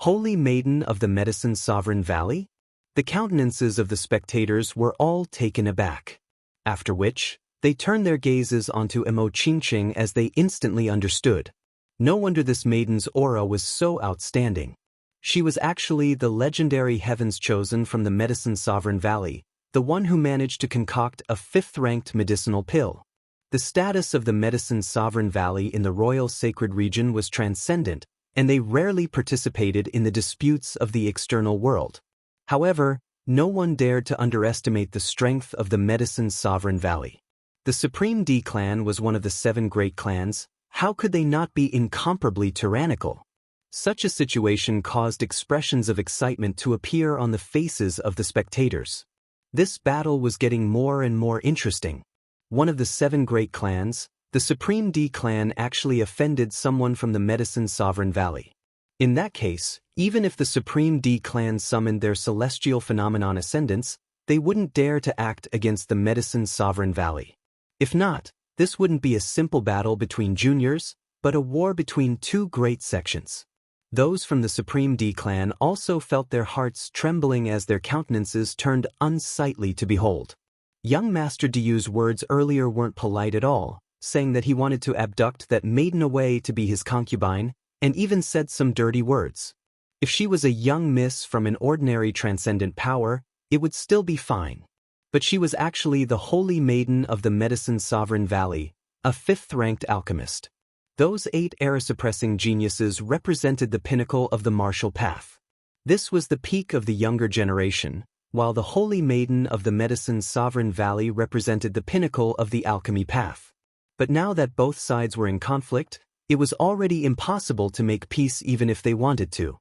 Holy maiden of the medicine sovereign valley? The countenances of the spectators were all taken aback. After which, they turned their gazes onto Emo Qingqing as they instantly understood. No wonder this maiden's aura was so outstanding. She was actually the legendary Heaven's Chosen from the medicine sovereign valley, the one who managed to concoct a 5th-ranked medicinal pill. The status of the medicine sovereign valley in the royal sacred region was transcendent, and they rarely participated in the disputes of the external world. However, no one dared to underestimate the strength of the medicine sovereign valley. The Supreme Di clan was one of the 7 great clans. How could they not be incomparably tyrannical? Such a situation caused expressions of excitement to appear on the faces of the spectators. This battle was getting more and more interesting. One of the 7 great clans, the Supreme Di clan, actually offended someone from the medicine sovereign valley. In that case, even if the Supreme Di clan summoned their celestial phenomenon ascendants, they wouldn't dare to act against the medicine sovereign valley. If not, this wouldn't be a simple battle between juniors, but a war between 2 great sections. Those from the Supreme D clan also felt their hearts trembling as their countenances turned unsightly to behold. Young Master Diyu's words earlier weren't polite at all, saying that he wanted to abduct that maiden away to be his concubine, and even said some dirty words. If she was a young miss from an ordinary transcendent power, it would still be fine. But she was actually the holy maiden of the Medicine Sovereign Valley, a fifth-ranked alchemist. Those 8 era-suppressing geniuses represented the pinnacle of the martial path. This was the peak of the younger generation, while the holy maiden of the Medicine Sovereign Valley represented the pinnacle of the alchemy path. But now that both sides were in conflict, it was already impossible to make peace even if they wanted to.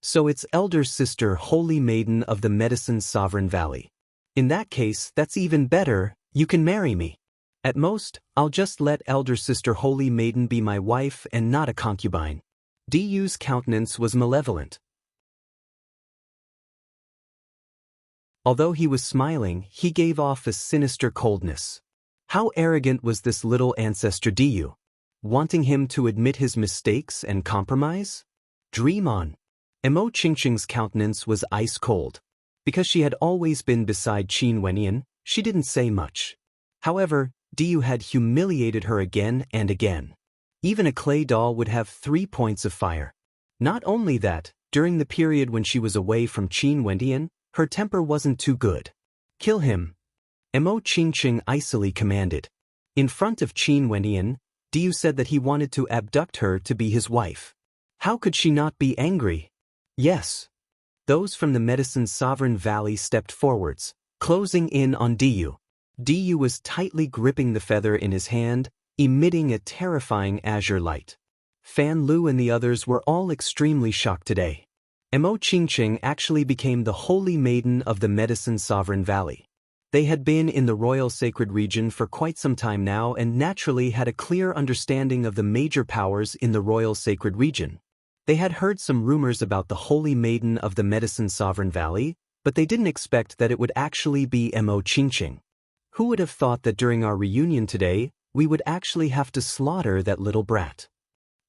So it's elder sister holy maiden of the Medicine Sovereign Valley. In that case, that's even better, you can marry me. At most, I'll just let elder sister holy maiden be my wife and not a concubine. Diyu's countenance was malevolent. Although he was smiling, he gave off a sinister coldness. How arrogant was this little ancestor Diyu? Wanting him to admit his mistakes and compromise? Dream on. Emo Qingqing's countenance was ice cold. Because she had always been beside Qin Wenyan, she didn't say much. However, Diyu had humiliated her again and again. Even a clay doll would have 3 points of fire. Not only that, during the period when she was away from Qin Wenyan, her temper wasn't too good. Kill him. Emo Qingqing icily commanded. In front of Qin Wenyan, Diyu said that he wanted to abduct her to be his wife. How could she not be angry? Yes. Those from the Medicine Sovereign Valley stepped forwards, closing in on Diyu. Diyu was tightly gripping the feather in his hand, emitting a terrifying azure light. Fan Lu and the others were all extremely shocked today. Emo Qingqing actually became the holy maiden of the Medicine Sovereign Valley. They had been in the Royal Sacred Region for quite some time now and naturally had a clear understanding of the major powers in the Royal Sacred Region. They had heard some rumors about the Holy Maiden of the Medicine Sovereign Valley, but they didn't expect that it would actually be Emo Qingqing. Who would have thought that during our reunion today, we would actually have to slaughter that little brat?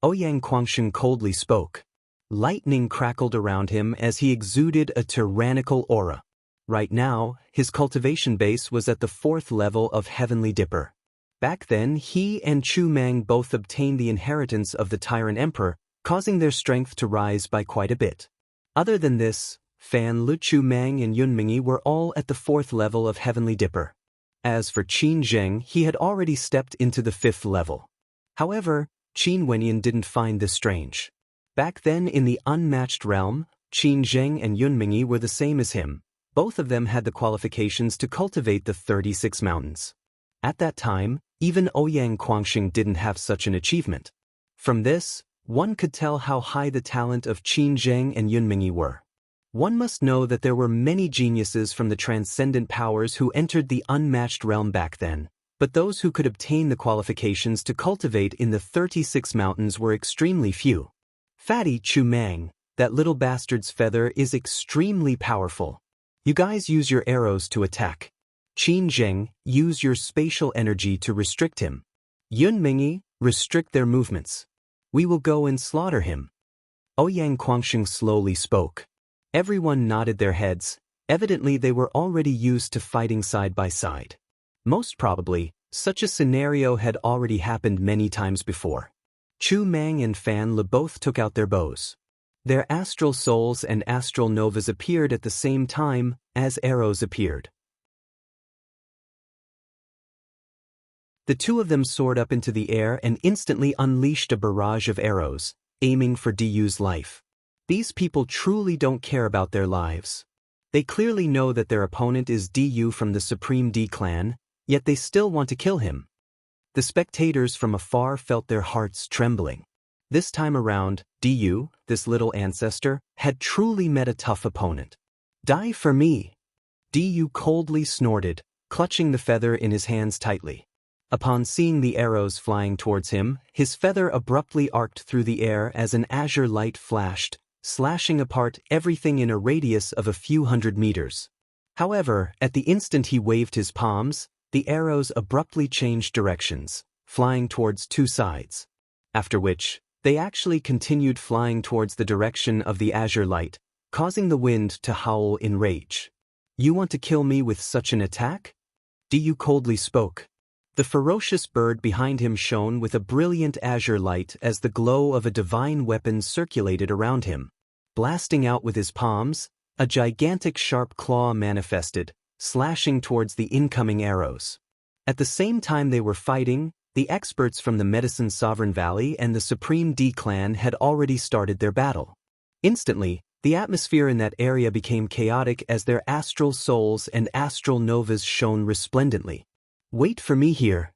Ouyang Guangsheng coldly spoke. Lightning crackled around him as he exuded a tyrannical aura. Right now, his cultivation base was at the 4th level of Heavenly Dipper. Back then, he and Chu Mang both obtained the inheritance of the Tyrant Emperor, causing their strength to rise by quite a bit. Other than this, Fan Lu, Chu Mang and Yun Mingyi were all at the 4th level of Heavenly Dipper. As for Qin Zheng, he had already stepped into the 5th level. However, Qin Wenyan didn't find this strange. Back then in the unmatched realm, Qin Zheng and Yun Mingyi were the same as him. Both of them had the qualifications to cultivate the 36 mountains. At that time, even Ouyang Guangsheng didn't have such an achievement. From this, one could tell how high the talent of Qin Zheng and Yun Mingyi were. One must know that there were many geniuses from the transcendent powers who entered the unmatched realm back then, but those who could obtain the qualifications to cultivate in the 36 mountains were extremely few. Fatty Chu Mang, that little bastard's feather is extremely powerful. You guys use your arrows to attack. Qin Zheng, use your spatial energy to restrict him. Yun Mingyi, restrict their movements. We will go and slaughter him. Ouyang Guangsheng slowly spoke. Everyone nodded their heads. Evidently they were already used to fighting side by side. Most probably, such a scenario had already happened many times before. Chu Mang and Fan Le both took out their bows. Their astral souls and astral novas appeared at the same time as arrows appeared. The two of them soared up into the air and instantly unleashed a barrage of arrows, aiming for Diyu's life. These people truly don't care about their lives. They clearly know that their opponent is Diyu from the Supreme D clan, yet they still want to kill him. The spectators from afar felt their hearts trembling. This time around, Diyu, this little ancestor, had truly met a tough opponent. Die for me! Diyu coldly snorted, clutching the feather in his hands tightly. Upon seeing the arrows flying towards him, his feather abruptly arced through the air as an azure light flashed, slashing apart everything in a radius of a few hundred meters. However, at the instant he waved his palms, the arrows abruptly changed directions, flying towards two sides. After which, They actually continued flying towards the direction of the azure light, causing the wind to howl in rage. "You want to kill me with such an attack?" Diyu coldly spoke. The ferocious bird behind him shone with a brilliant azure light as the glow of a divine weapon circulated around him. Blasting out with his palms, a gigantic sharp claw manifested, slashing towards the incoming arrows. At the same time they were fighting, the experts from the Medicine Sovereign Valley and the Supreme D clan had already started their battle. Instantly, the atmosphere in that area became chaotic as their astral souls and astral novas shone resplendently. "Wait for me here."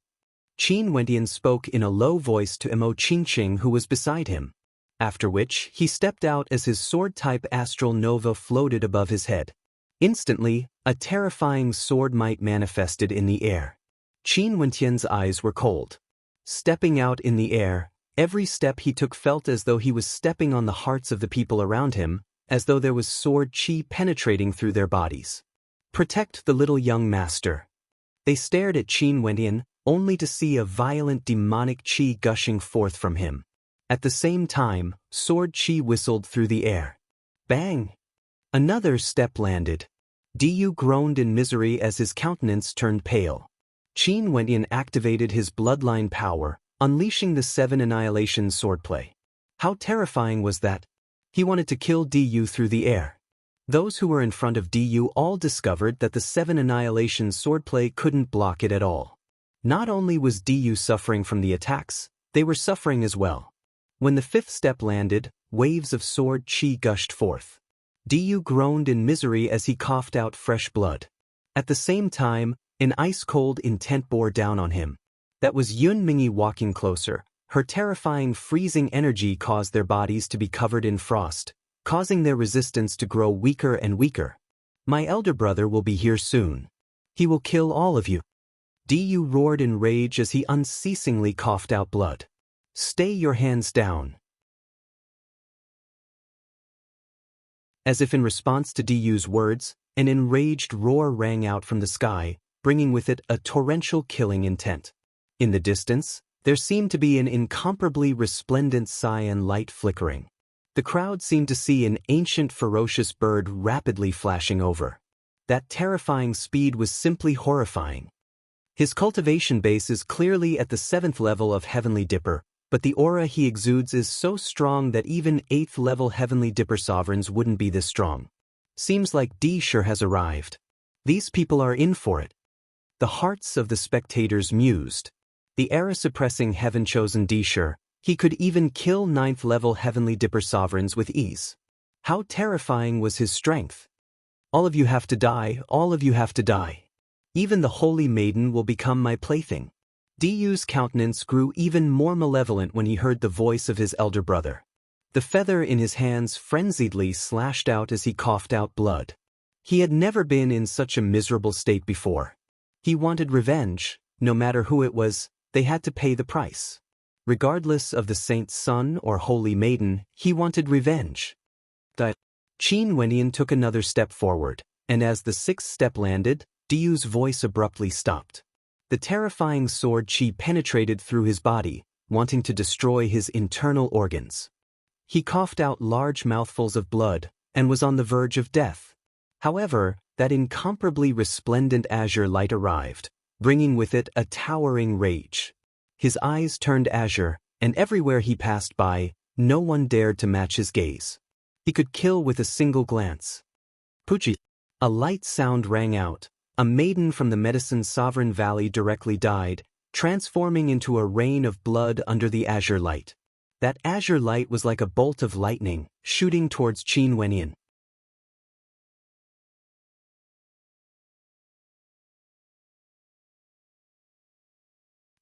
Qin Wentian spoke in a low voice to Emo Qingqing who was beside him. After which, he stepped out as his sword-type astral nova floated above his head. Instantly, a terrifying sword might manifested in the air. Qin Wentian's eyes were cold. Stepping out in the air, every step he took felt as though he was stepping on the hearts of the people around him, as though there was sword chi penetrating through their bodies. "Protect the little young master." They stared at Qin Wentian, only to see a violent demonic chi gushing forth from him. At the same time, sword chi whistled through the air. Bang! Another step landed. Diyu groaned in misery as his countenance turned pale. Qin Wentian activated his bloodline power, unleashing the 7 Annihilation swordplay. How terrifying was that? He wanted to kill Diyu through the air. Those who were in front of Diyu all discovered that the 7 Annihilation swordplay couldn't block it at all. Not only was Diyu suffering from the attacks, they were suffering as well. When the 5th step landed, waves of sword chi gushed forth. Diyu groaned in misery as he coughed out fresh blood. At the same time, an ice-cold intent bore down on him. That was Yun Mingyi walking closer. Her terrifying freezing energy caused their bodies to be covered in frost, causing their resistance to grow weaker and weaker. "My elder brother will be here soon. He will kill all of you." Diyu roared in rage as he unceasingly coughed out blood. "Stay your hands down." As if in response to Diyu's words, an enraged roar rang out from the sky, bringing with it a torrential killing intent. In the distance, there seemed to be an incomparably resplendent cyan light flickering. The crowd seemed to see an ancient ferocious bird rapidly flashing over. That terrifying speed was simply horrifying. His cultivation base is clearly at the 7th level of Heavenly Dipper, but the aura he exudes is so strong that even 8th level Heavenly Dipper sovereigns wouldn't be this strong. Seems like D-Shur has arrived. These people are in for it. The hearts of the spectators mused. The era-suppressing heaven-chosen D-Shur, he could even kill 9th level Heavenly Dipper sovereigns with ease. How terrifying was his strength? "All of you have to die, all of you have to die. Even the Holy Maiden will become my plaything." Diyu's countenance grew even more malevolent when he heard the voice of his elder brother. The feather in his hands frenziedly slashed out as he coughed out blood. He had never been in such a miserable state before. He wanted revenge. No matter who it was, they had to pay the price. Regardless of the saint's son or holy maiden, he wanted revenge. Qin Wentian took another step forward, and as the 6th step landed, Diyu's voice abruptly stopped. The terrifying sword chi penetrated through his body, wanting to destroy his internal organs. He coughed out large mouthfuls of blood, and was on the verge of death. However, that incomparably resplendent azure light arrived, bringing with it a towering rage. His eyes turned azure, and everywhere he passed by, no one dared to match his gaze. He could kill with a single glance. Puchi! A light sound rang out. A maiden from the Medicine Sovereign Valley directly died, transforming into a rain of blood under the azure light. That azure light was like a bolt of lightning, shooting towards Qin Wentian.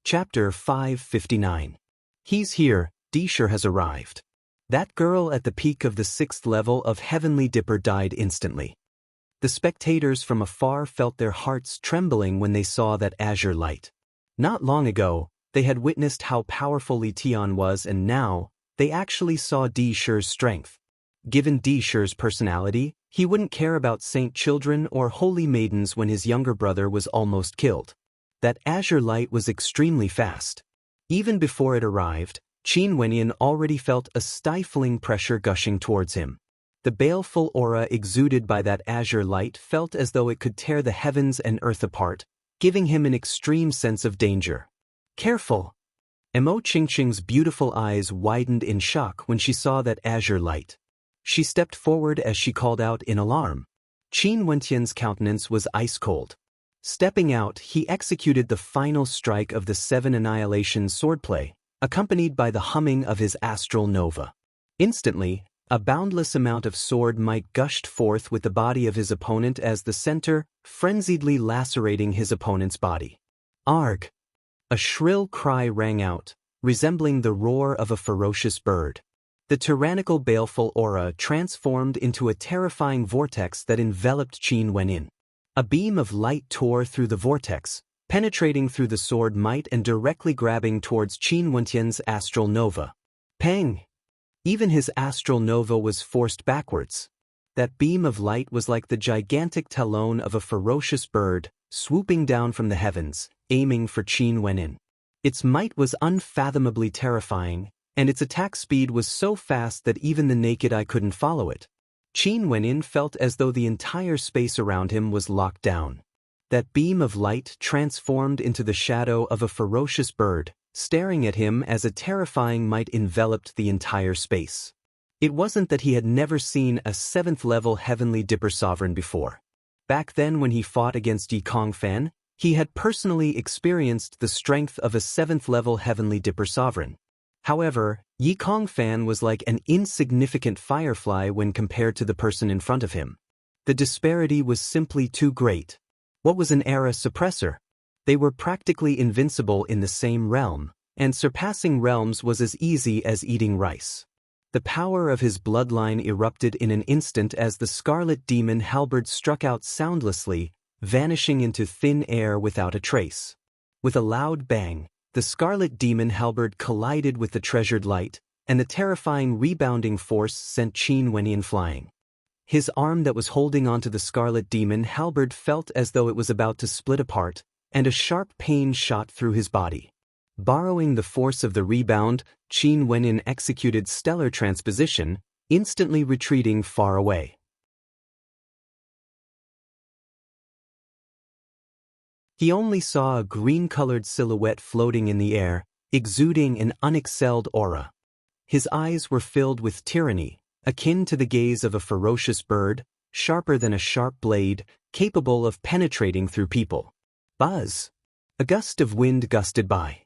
Chapter 559. He's here, D-Shur has arrived. That girl at the peak of the 6th level of Heavenly Dipper died instantly. The spectators from afar felt their hearts trembling when they saw that azure light. Not long ago, they had witnessed how powerful Li Tian was, and now, they actually saw D-Shur's strength. Given D-Shur's personality, he wouldn't care about saint children or holy maidens when his younger brother was almost killed. That azure light was extremely fast. Even before it arrived, Qin Wenyan already felt a stifling pressure gushing towards him. The baleful aura exuded by that azure light felt as though it could tear the heavens and earth apart, giving him an extreme sense of danger. Careful! Emo Qingqing's beautiful eyes widened in shock when she saw that azure light. She stepped forward as she called out in alarm. Qin Wenyan's countenance was ice-cold. Stepping out, he executed the final strike of the 7 Annihilation swordplay, accompanied by the humming of his astral nova. Instantly, a boundless amount of sword might gushed forth with the body of his opponent as the center, frenziedly lacerating his opponent's body. Arg! A shrill cry rang out, resembling the roar of a ferocious bird. The tyrannical baleful aura transformed into a terrifying vortex that enveloped Qin Wenyan. A beam of light tore through the vortex, penetrating through the sword might and directly grabbing towards Qin Wenyan's astral nova. Pang! Even his astral nova was forced backwards. That beam of light was like the gigantic talon of a ferocious bird, swooping down from the heavens, aiming for Qin Wenyan. Its might was unfathomably terrifying, and its attack speed was so fast that even the naked eye couldn't follow it. Qin Wenyan felt as though the entire space around him was locked down. That beam of light transformed into the shadow of a ferocious bird, staring at him as a terrifying might enveloped the entire space. It wasn't that he had never seen a 7th-level Heavenly Dipper Sovereign before. Back then when he fought against Yi Kongfan, he had personally experienced the strength of a 7th-level Heavenly Dipper Sovereign. However, Yi Kongfan was like an insignificant firefly when compared to the person in front of him. The disparity was simply too great. What was an era suppressor? They were practically invincible in the same realm, and surpassing realms was as easy as eating rice. The power of his bloodline erupted in an instant as the Scarlet Demon halberd struck out soundlessly, vanishing into thin air without a trace. With a loud bang, the Scarlet Demon halberd collided with the treasured light, and the terrifying rebounding force sent Qin Wenyan flying. His arm that was holding onto the Scarlet Demon halberd felt as though it was about to split apart, and a sharp pain shot through his body. Borrowing the force of the rebound, Qin Wenyan executed stellar transposition, instantly retreating far away. He only saw a green-colored silhouette floating in the air, exuding an unexcelled aura. His eyes were filled with tyranny, akin to the gaze of a ferocious bird, sharper than a sharp blade, capable of penetrating through people. Buzz! A gust of wind gusted by.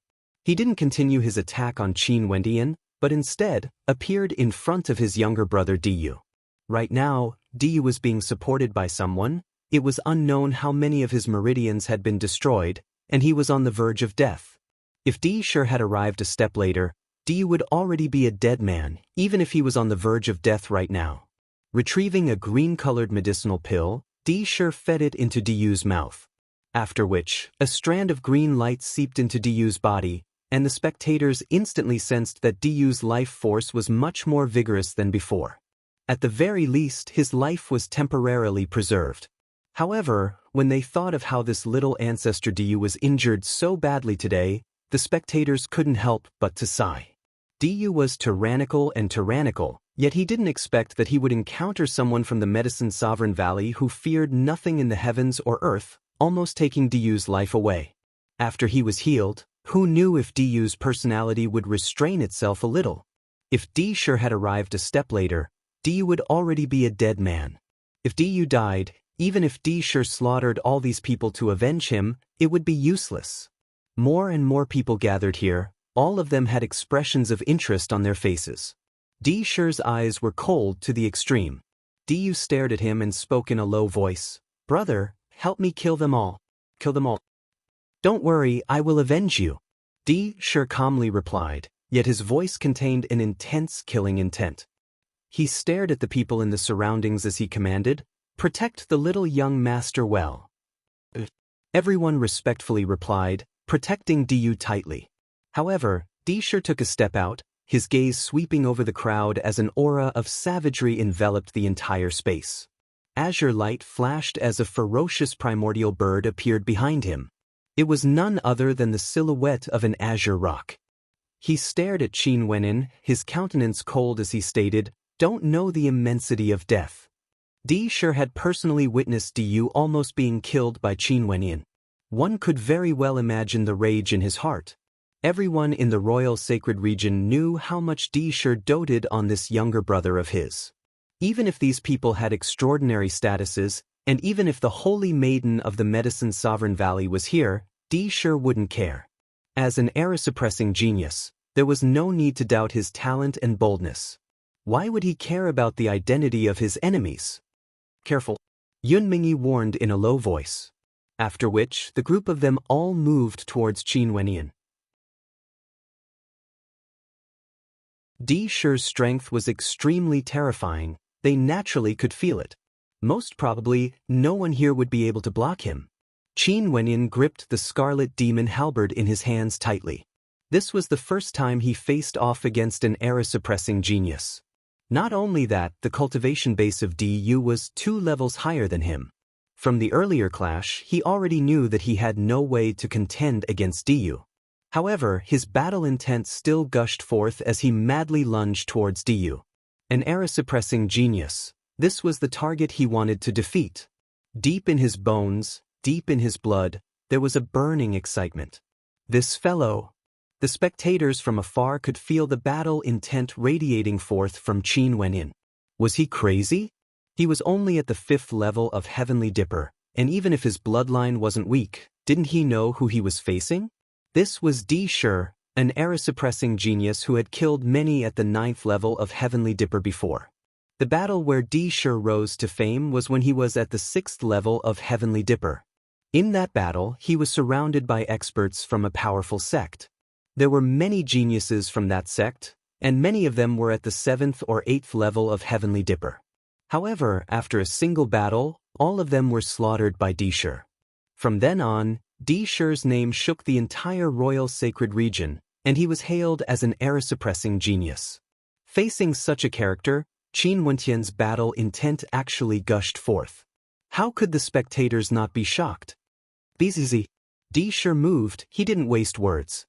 He didn't continue his attack on Qin Wenyan, but instead appeared in front of his younger brother Diyu. Right now, Diyu was being supported by someone. It was unknown how many of his meridians had been destroyed, and he was on the verge of death. If Diyu had arrived a step later, Diyu would already be a dead man, even if he was on the verge of death right now. Retrieving a green-colored medicinal pill, Diyu fed it into Diyu's mouth. After which, a strand of green light seeped into Diyu's body, and the spectators instantly sensed that Diyu's life force was much more vigorous than before. At the very least, his life was temporarily preserved. However, when they thought of how this little ancestor Diyu was injured so badly today, the spectators couldn't help but to sigh. Diyu was tyrannical, yet he didn't expect that he would encounter someone from the Medicine Sovereign Valley who feared nothing in the heavens or earth, almost taking Diyu's life away. After he was healed, who knew if Diyu's personality would restrain itself a little? If Diyu had arrived a step later, Diyu would already be a dead man. If Diyu died, even if Diyu slaughtered all these people to avenge him, it would be useless. More and more people gathered here, all of them had expressions of interest on their faces. Diyu's eyes were cold to the extreme. Diyu stared at him and spoke in a low voice. "Brother, help me kill them all. Kill them all. Don't worry, I will avenge you." Diyu calmly replied, yet his voice contained an intense killing intent. He stared at the people in the surroundings as he commanded, "Protect the little young master well." Everyone respectfully replied, protecting Diyu tightly. However, Diyu took a step out, his gaze sweeping over the crowd as an aura of savagery enveloped the entire space. Azure light flashed as a ferocious primordial bird appeared behind him. It was none other than the silhouette of an azure rock. He stared at Qin Wenyin, his countenance cold as he stated, "Don't know the immensity of death." Di Shi had personally witnessed Diyu almost being killed by Qin Wenyin. One could very well imagine the rage in his heart. Everyone in the royal sacred region knew how much Di Shi doted on this younger brother of his. Even if these people had extraordinary statuses, and even if the holy maiden of the medicine sovereign valley was here, Di Shi wouldn't care. As an era-suppressing genius, there was no need to doubt his talent and boldness. Why would he care about the identity of his enemies? Careful, Yun Mingyi warned in a low voice. After which, the group of them all moved towards Qin Wenyin. Di Shi's strength was extremely terrifying. They naturally could feel it. Most probably, no one here would be able to block him. Qin Wenyin gripped the scarlet demon halberd in his hands tightly. This was the first time he faced off against an era-suppressing genius. Not only that, the cultivation base of Diyu was 2 levels higher than him. From the earlier clash, he already knew that he had no way to contend against Diyu. However, his battle intent still gushed forth as he madly lunged towards Diyu. An era-suppressing genius, this was the target he wanted to defeat. Deep in his bones, deep in his blood, there was a burning excitement. This fellow. The spectators from afar could feel the battle intent radiating forth from Qin Wenyin. Was he crazy? He was only at the 5th level of Heavenly Dipper, and even if his bloodline wasn't weak, didn't he know who he was facing? This was Di Shi, an era-suppressing genius who had killed many at the 9th level of Heavenly Dipper before. The battle where Di Shi rose to fame was when he was at the 6th level of Heavenly Dipper. In that battle, he was surrounded by experts from a powerful sect. There were many geniuses from that sect, and many of them were at the 7th or 8th level of Heavenly Dipper. However, after a single battle, all of them were slaughtered by Di Shi. From then on, Di Shi's name shook the entire royal sacred region, and he was hailed as an era-suppressing genius. Facing such a character, Qin Wenyan's battle intent actually gushed forth. How could the spectators not be shocked? Bzz. Di Shi moved, he didn't waste words.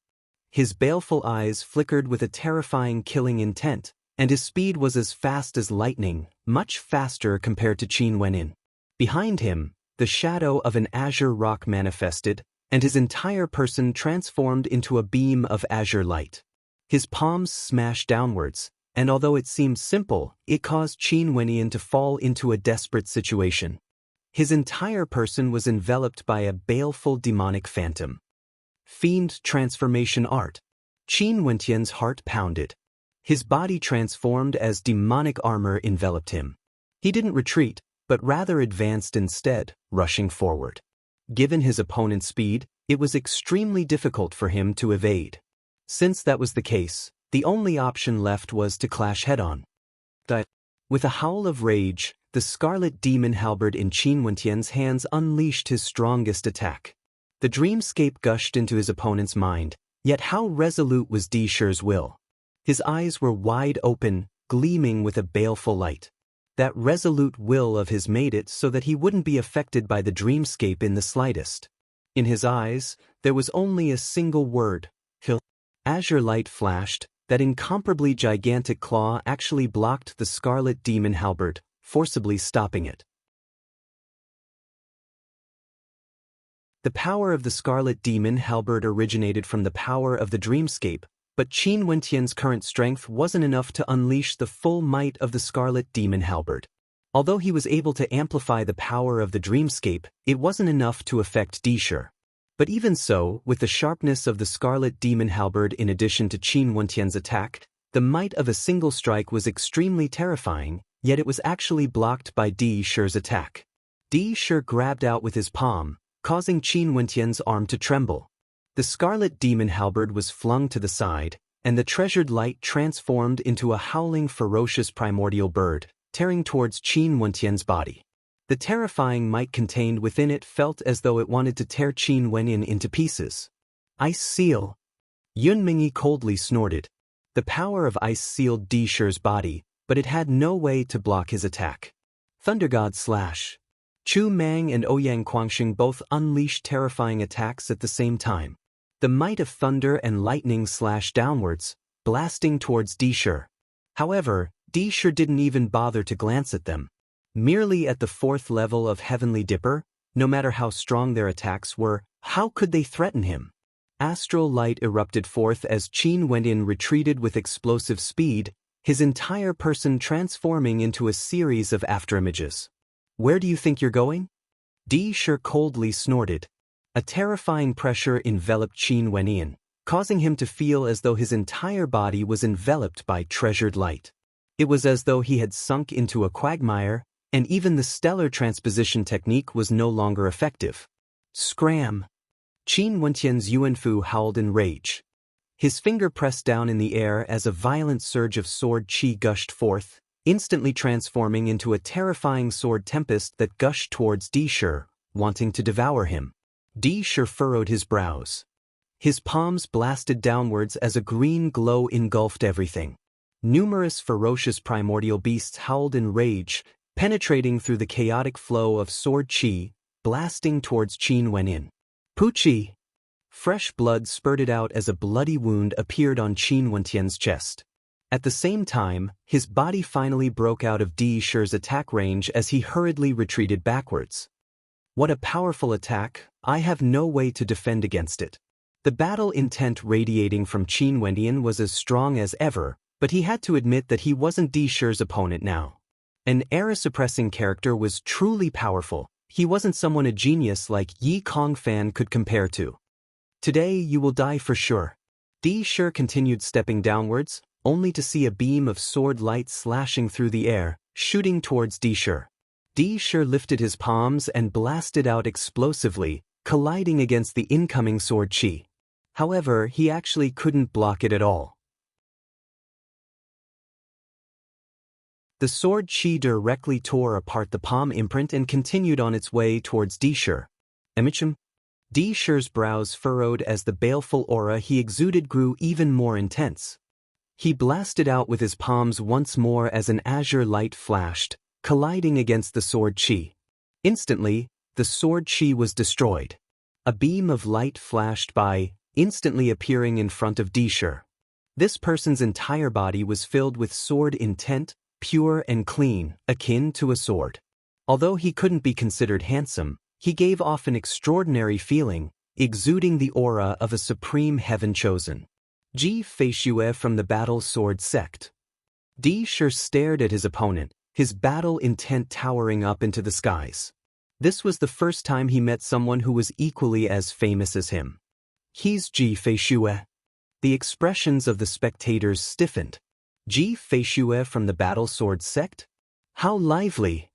His baleful eyes flickered with a terrifying killing intent, and his speed was as fast as lightning, much faster compared to Qin Wenyin. Behind him, the shadow of an azure rock manifested, and his entire person transformed into a beam of azure light. His palms smashed downwards, and although it seemed simple, it caused Qin Wenyin to fall into a desperate situation. His entire person was enveloped by a baleful demonic phantom. Fiend transformation art. Qin Wenyan's heart pounded. His body transformed as demonic armor enveloped him. He didn't retreat, but rather advanced instead, rushing forward. Given his opponent's speed, it was extremely difficult for him to evade. Since that was the case, the only option left was to clash head-on. With a howl of rage, the scarlet demon halberd in Qin Wenyan's hands unleashed his strongest attack. The dreamscape gushed into his opponent's mind, yet how resolute was Di Shi's will. His eyes were wide open, gleaming with a baleful light. That resolute will of his made it so that he wouldn't be affected by the dreamscape in the slightest. In his eyes, there was only a single word, kill. Azure light flashed, that incomparably gigantic claw actually blocked the scarlet demon halberd, forcibly stopping it. The power of the scarlet demon halberd originated from the power of the dreamscape, but Qin Wenyan's current strength wasn't enough to unleash the full might of the scarlet demon halberd. Although he was able to amplify the power of the dreamscape, it wasn't enough to affect Di Shi. But even so, with the sharpness of the scarlet demon halberd in addition to Qin Wenyan's attack, the might of a single strike was extremely terrifying, yet it was actually blocked by Di Shi's attack. Di Shi grabbed out with his palm, causing Qin Wenyan's arm to tremble. The scarlet demon halberd was flung to the side, and the treasured light transformed into a howling ferocious primordial bird, tearing towards Qin Wenyan's body. The terrifying might contained within it felt as though it wanted to tear Qin Wenyin into pieces. Ice seal. Yun Mingyi coldly snorted. The power of ice sealed Di Shi's body, but it had no way to block his attack. Thunder God slash. Chu Mang and Ouyang Guangxing both unleashed terrifying attacks at the same time. The The might of thunder and lightning slashed downwards, blasting towards Dishur. However, Dishur didn't even bother to glance at them. Merely at the fourth level of Heavenly Dipper, no matter how strong their attacks were, how could they threaten him? Astral light erupted forth as Qin Wenyin retreated with explosive speed, his entire person transforming into a series of afterimages. Where do you think you're going? Dishur coldly snorted. A terrifying pressure enveloped Qin Wenyin, causing him to feel as though his entire body was enveloped by treasured light. It was as though he had sunk into a quagmire, and even the stellar transposition technique was no longer effective. Scram! Qin Wenyan's Yuanfu howled in rage. His finger pressed down in the air as a violent surge of sword qi gushed forth, instantly transforming into a terrifying sword tempest that gushed towards Dishur, wanting to devour him. Dishur furrowed his brows. His palms blasted downwards as a green glow engulfed everything. Numerous ferocious primordial beasts howled in rage, penetrating through the chaotic flow of sword qi, blasting towards Qin Wenyin. Puchi! Fresh blood spurted out as a bloody wound appeared on Qin Wenyan's chest. At the same time, his body finally broke out of Dishur's attack range as he hurriedly retreated backwards. What a powerful attack, I have no way to defend against it. The battle intent radiating from Qin Wenyin was as strong as ever, but he had to admit that he wasn't Dishur's opponent now. An era-suppressing character was truly powerful. He wasn't someone a genius like Yi Kongfan could compare to. Today you will die for sure. Dishur continued stepping downwards, only to see a beam of sword light slashing through the air, shooting towards Dishur. Dishur lifted his palms and blasted out explosively, colliding against the incoming sword qi. However, he actually couldn't block it at all. The sword qi directly tore apart the palm imprint and continued on its way towards Dishur. Emichim? Dishur's brows furrowed as the baleful aura he exuded grew even more intense. He blasted out with his palms once more as an azure light flashed, colliding against the sword qi. Instantly, the sword qi was destroyed. A beam of light flashed by, instantly appearing in front of Dishur. This person's entire body was filled with sword intent, pure and clean, akin to a sword. Although he couldn't be considered handsome, he gave off an extraordinary feeling, exuding the aura of a supreme heaven chosen. Ji Feishue from the battle sword sect. Dishur stared at his opponent, his battle intent towering up into the skies. This was the first time he met someone who was equally as famous as him. He's Ji Feishue. The expressions of the spectators stiffened. Ji Feishue from the battle sword sect? How lively!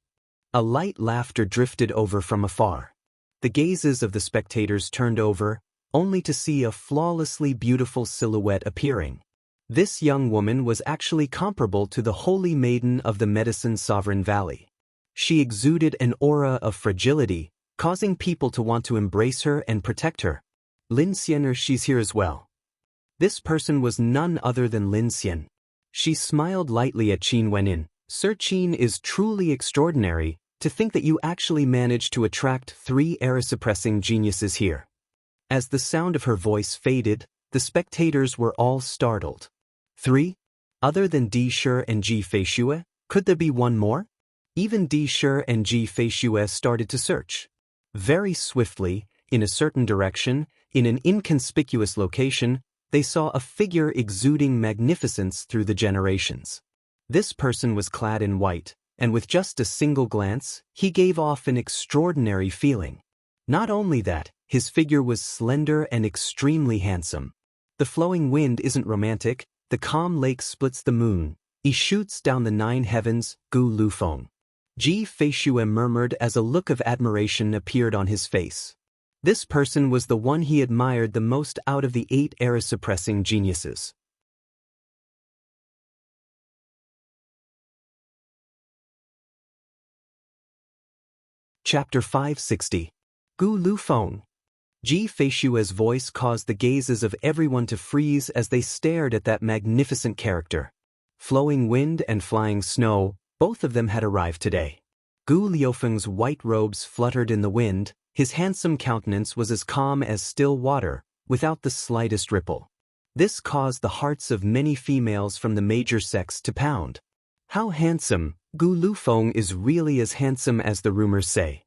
A light laughter drifted over from afar. The gazes of the spectators turned over, only to see a flawlessly beautiful silhouette appearing. This young woman was actually comparable to the holy maiden of the Medicine Sovereign Valley. She exuded an aura of fragility, causing people to want to embrace her and protect her. Lin Xian, she's here as well. This person was none other than Lin Xian. She smiled lightly at Qin Wenyin. Sir Qin is truly extraordinary, to think that you actually managed to attract 3 era-suppressing geniuses here. As the sound of her voice faded, the spectators were all startled. 3? Other than Dishur and Ji Feishue, could there be one more? Even Dishur and Ji Feishue started to search. Very swiftly, in a certain direction, in an inconspicuous location, they saw a figure exuding magnificence through the generations. This person was clad in white, and with just a single glance, he gave off an extraordinary feeling. Not only that, his figure was slender and extremely handsome. The flowing wind isn't romantic, the calm lake splits the moon, he shoots down the 9 heavens, Gu Lufeng. Ji Feishue murmured as a look of admiration appeared on his face. This person was the one he admired the most out of the 8 era-suppressing geniuses. Chapter 560. Gu Lufeng. Ji Feishue's voice caused the gazes of everyone to freeze as they stared at that magnificent character. Flowing wind and flying snow, both of them had arrived today. Gu Liufeng's white robes fluttered in the wind, his handsome countenance was as calm as still water, without the slightest ripple. This caused the hearts of many females from the major sects to pound. How handsome! Gu Lufeng is really as handsome as the rumors say.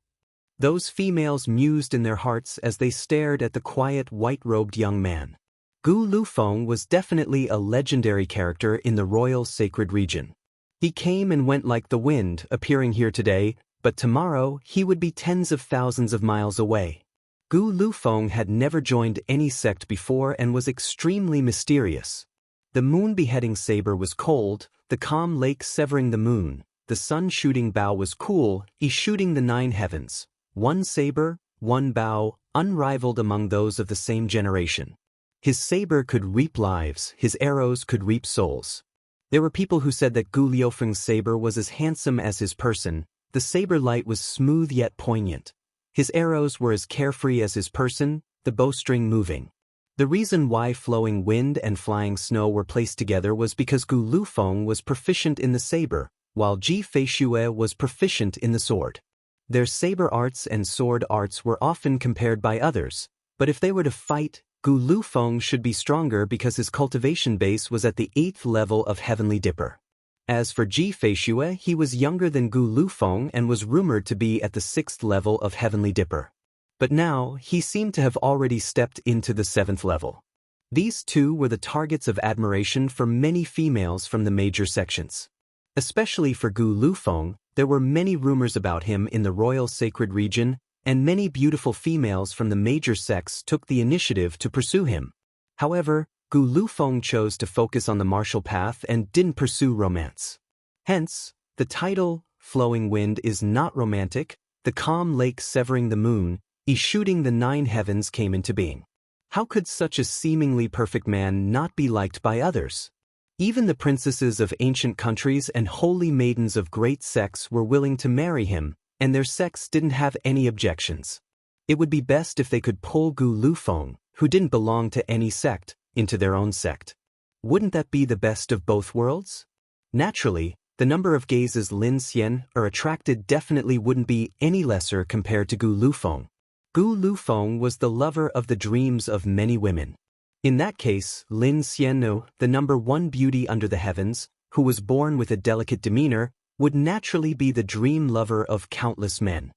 Those females mused in their hearts as they stared at the quiet white-robed young man. Gu Lufeng was definitely a legendary character in the royal sacred region. He came and went like the wind, appearing here today, but tomorrow he would be tens of thousands of miles away. Gu Lufeng had never joined any sect before and was extremely mysterious. The moon-beheading saber was cold, the calm lake severing the moon, the sun-shooting bow was cool, shooting the 9 heavens. One saber, one bow, unrivaled among those of the same generation. His saber could reap lives, his arrows could reap souls. There were people who said that Gu Lufeng's saber was as handsome as his person. The saber light was smooth yet poignant. His arrows were as carefree as his person, the bowstring moving. The reason why flowing wind and flying snow were placed together was because Gu Lufeng was proficient in the saber, while Ji Feishue was proficient in the sword. Their saber arts and sword arts were often compared by others, but if they were to fight, Gu Lufeng should be stronger because his cultivation base was at the 8th level of Heavenly Dipper. As for Ji Feishue, he was younger than Gu Lufeng and was rumored to be at the 6th level of Heavenly Dipper. But now, he seemed to have already stepped into the 7th level. These two were the targets of admiration for many females from the major sections. Especially for Gu Lufeng, there were many rumors about him in the royal sacred region, and many beautiful females from the major sects took the initiative to pursue him. However, Gu Lufeng chose to focus on the martial path and didn't pursue romance. Hence, the title, Flowing Wind, is not romantic. The calm lake severing the moon, shooting the 9 heavens came into being. How could such a seemingly perfect man not be liked by others? Even the princesses of ancient countries and holy maidens of great sects were willing to marry him, and their sects didn't have any objections. It would be best if they could pull Gu Lufeng, who didn't belong to any sect, into their own sect. Wouldn't that be the best of both worlds? Naturally, the number of gazes Lin Xian are attracted definitely wouldn't be any lesser compared to Gu Lufeng. Gu Lufeng was the lover of the dreams of many women. In that case, Lin Xian, the number 1 beauty under the heavens, who was born with a delicate demeanor, would naturally be the dream lover of countless men.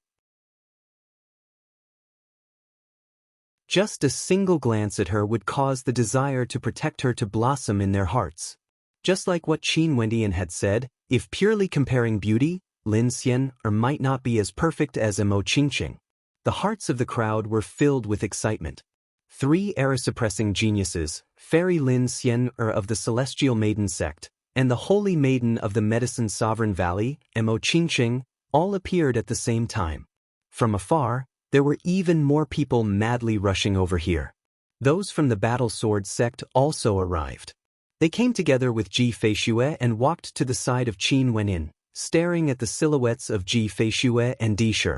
Just a single glance at her would cause the desire to protect her to blossom in their hearts. Just like what Qin Wendian had said, if purely comparing beauty, Lin Xian might not be as perfect as Mo Qingqing. The hearts of the crowd were filled with excitement. 3 era-suppressing geniuses, Fairy Lin Xian of the Celestial Maiden sect, and the Holy Maiden of the Medicine Sovereign Valley, Mo Qingqing, all appeared at the same time. From afar, there were even more people madly rushing over here. Those from the Battle Sword sect also arrived. They came together with Ji Feishue and walked to the side of Qin Wenyin, staring at the silhouettes of Ji Feishue and Di Shi.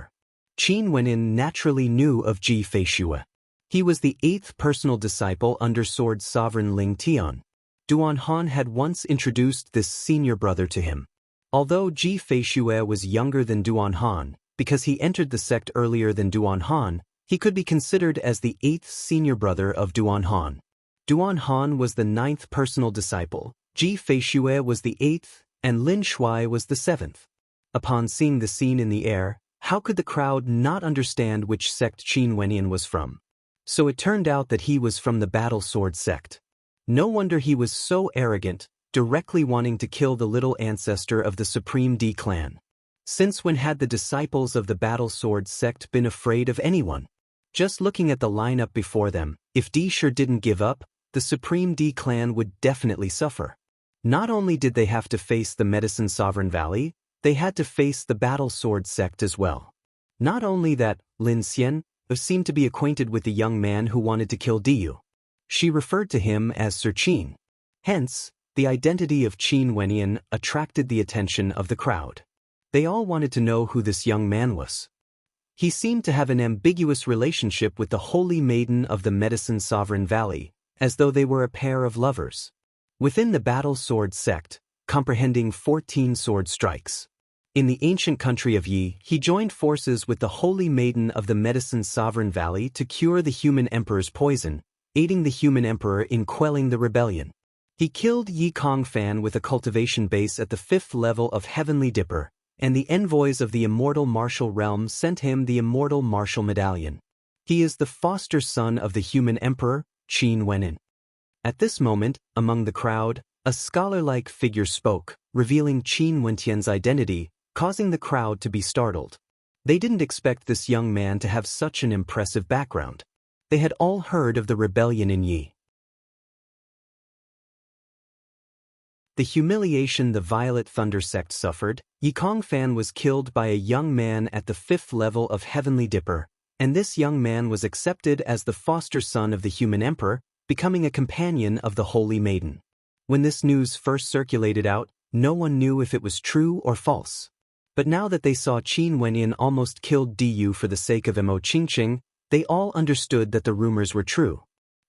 Qin Wenyin naturally knew of Ji Feishue. He was the 8th personal disciple under Sword Sovereign Ling Tian. Duan Han had once introduced this senior brother to him. Although Ji Feishue was younger than Duan Han, because he entered the sect earlier than Duan Han, he could be considered as the 8th senior brother of Duan Han. Duan Han was the 9th personal disciple, Ji Feishue was the 8th, and Lin Shui was the 7th. Upon seeing the scene in the air, how could the crowd not understand which sect Qin Wenyan was from? So it turned out that he was from the Battle Sword sect. No wonder he was so arrogant, directly wanting to kill the little ancestor of the Supreme D clan. Since when had the disciples of the Battle Sword sect been afraid of anyone? Just looking at the lineup before them, if Di Shi didn't give up, the Supreme D clan would definitely suffer. Not only did they have to face the Medicine Sovereign Valley, they had to face the Battle Sword sect as well. Not only that, Lin Xian seemed to be acquainted with the young man who wanted to kill Diyu. She referred to him as Sir Qin. Hence, the identity of Qin Wenyan attracted the attention of the crowd. They all wanted to know who this young man was. He seemed to have an ambiguous relationship with the Holy Maiden of the Medicine Sovereign Valley, as though they were a pair of lovers. Within the Battle Sword sect, comprehending 14 sword strikes. In the ancient country of Yi, he joined forces with the Holy Maiden of the Medicine Sovereign Valley to cure the human emperor's poison, aiding the human emperor in quelling the rebellion. He killed Yi Kongfan with a cultivation base at the 5th level of Heavenly Dipper, and the envoys of the immortal martial realm sent him the immortal martial medallion. He is the foster son of the human emperor, Qin Wenin. At this moment, among the crowd, a scholar-like figure spoke, revealing Qin Wentian's identity, causing the crowd to be startled. They didn't expect this young man to have such an impressive background. They had all heard of the rebellion in Yi. The humiliation the Violet Thunder sect suffered, Yi Kongfan was killed by a young man at the 5th level of Heavenly Dipper, and this young man was accepted as the foster son of the human emperor, becoming a companion of the Holy Maiden. When this news first circulated out, no one knew if it was true or false. But now that they saw Qin Wenyan almost killed Diyu for the sake of Mo Qingqing, they all understood that the rumors were true.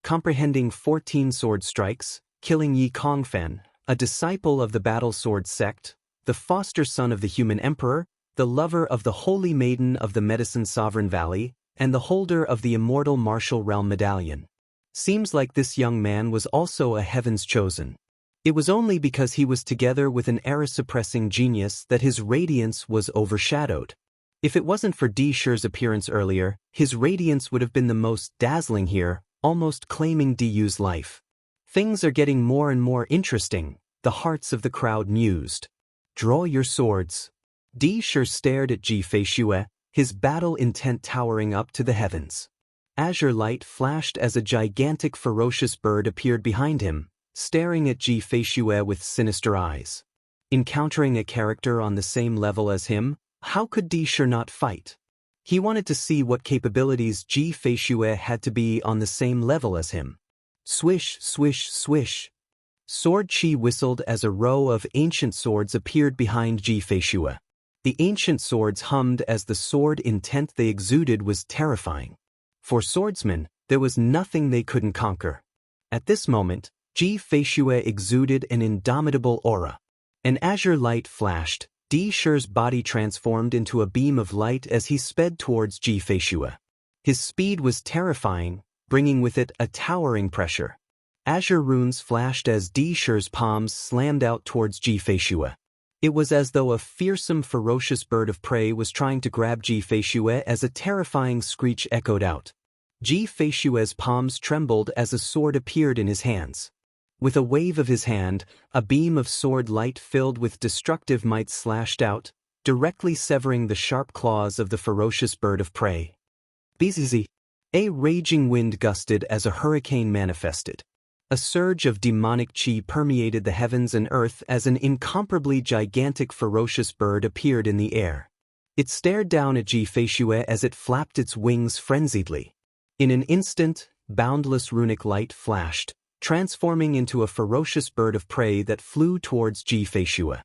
Comprehending 14 sword strikes, killing Yi Kongfan, a disciple of the Battle Sword sect, the foster son of the human emperor, the lover of the Holy Maiden of the Medicine Sovereign Valley, and the holder of the immortal martial realm medallion. Seems like this young man was also a heaven's chosen. It was only because he was together with an era-suppressing genius that his radiance was overshadowed. If it wasn't for Di Shi's appearance earlier, his radiance would have been the most dazzling here, almost claiming Diyu's life. Things are getting more and more interesting, the hearts of the crowd mused. Draw your swords. Di Shi stared at Ji Feishue, his battle intent towering up to the heavens. Azure light flashed as a gigantic ferocious bird appeared behind him, staring at Ji Feishue with sinister eyes. Encountering a character on the same level as him, how could Di Shi not fight? He wanted to see what capabilities Ji Feishue had to be on the same level as him. Swish, swish, swish. Sword Chi whistled as a row of ancient swords appeared behind Ji Feishue. The ancient swords hummed as the sword intent they exuded was terrifying. For swordsmen, there was nothing they couldn't conquer. At this moment, Ji Feishue exuded an indomitable aura. An azure light flashed, Di Shi's body transformed into a beam of light as he sped towards Ji Feishue. His speed was terrifying, bringing with it a towering pressure. Azure runes flashed as Di Shi's palms slammed out towards Ji Feishue. It was as though a fearsome, ferocious bird of prey was trying to grab Ji Feishue as a terrifying screech echoed out. Ji Feishue's palms trembled as a sword appeared in his hands. With a wave of his hand, a beam of sword light filled with destructive might slashed out, directly severing the sharp claws of the ferocious bird of prey. Bzz. A raging wind gusted as a hurricane manifested. A surge of demonic chi permeated the heavens and earth as an incomparably gigantic ferocious bird appeared in the air. It stared down at Ji Feishue as it flapped its wings frenziedly. In an instant, boundless runic light flashed, transforming into a ferocious bird of prey that flew towards Ji Feishue.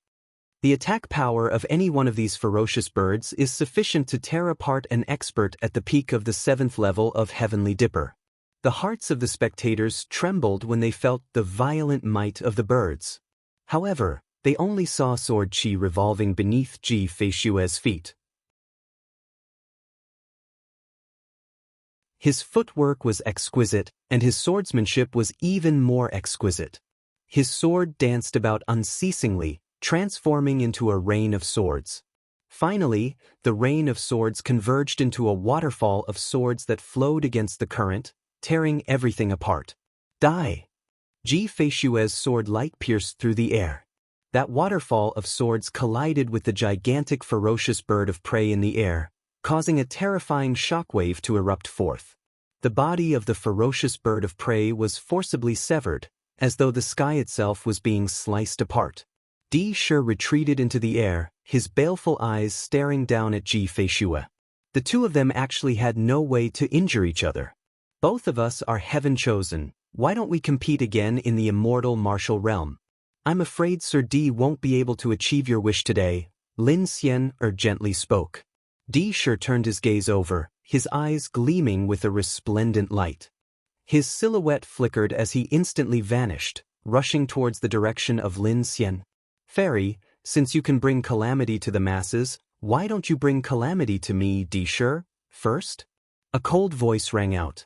The attack power of any one of these ferocious birds is sufficient to tear apart an expert at the peak of the 7th level of Heavenly Dipper. The hearts of the spectators trembled when they felt the violent might of the birds. However, they only saw sword chi revolving beneath Ji Feishue's feet. His footwork was exquisite, and his swordsmanship was even more exquisite. His sword danced about unceasingly, transforming into a rain of swords. Finally, the rain of swords converged into a waterfall of swords that flowed against the current, tearing everything apart. Die! Ji Feishue's sword light pierced through the air. That waterfall of swords collided with the gigantic ferocious bird of prey in the air, causing a terrifying shockwave to erupt forth. The body of the ferocious bird of prey was forcibly severed, as though the sky itself was being sliced apart. Di Shi retreated into the air, his baleful eyes staring down at Ji Feishue. The two of them actually had no way to injure each other. Both of us are heaven chosen. Why don't we compete again in the immortal martial realm? I'm afraid Sir Di won't be able to achieve your wish today, Lin Xian gently spoke. Di Shi turned his gaze over, his eyes gleaming with a resplendent light. His silhouette flickered as he instantly vanished, rushing towards the direction of Lin Xian. Fairy, since you can bring calamity to the masses, why don't you bring calamity to me, Di Shi, first? A cold voice rang out.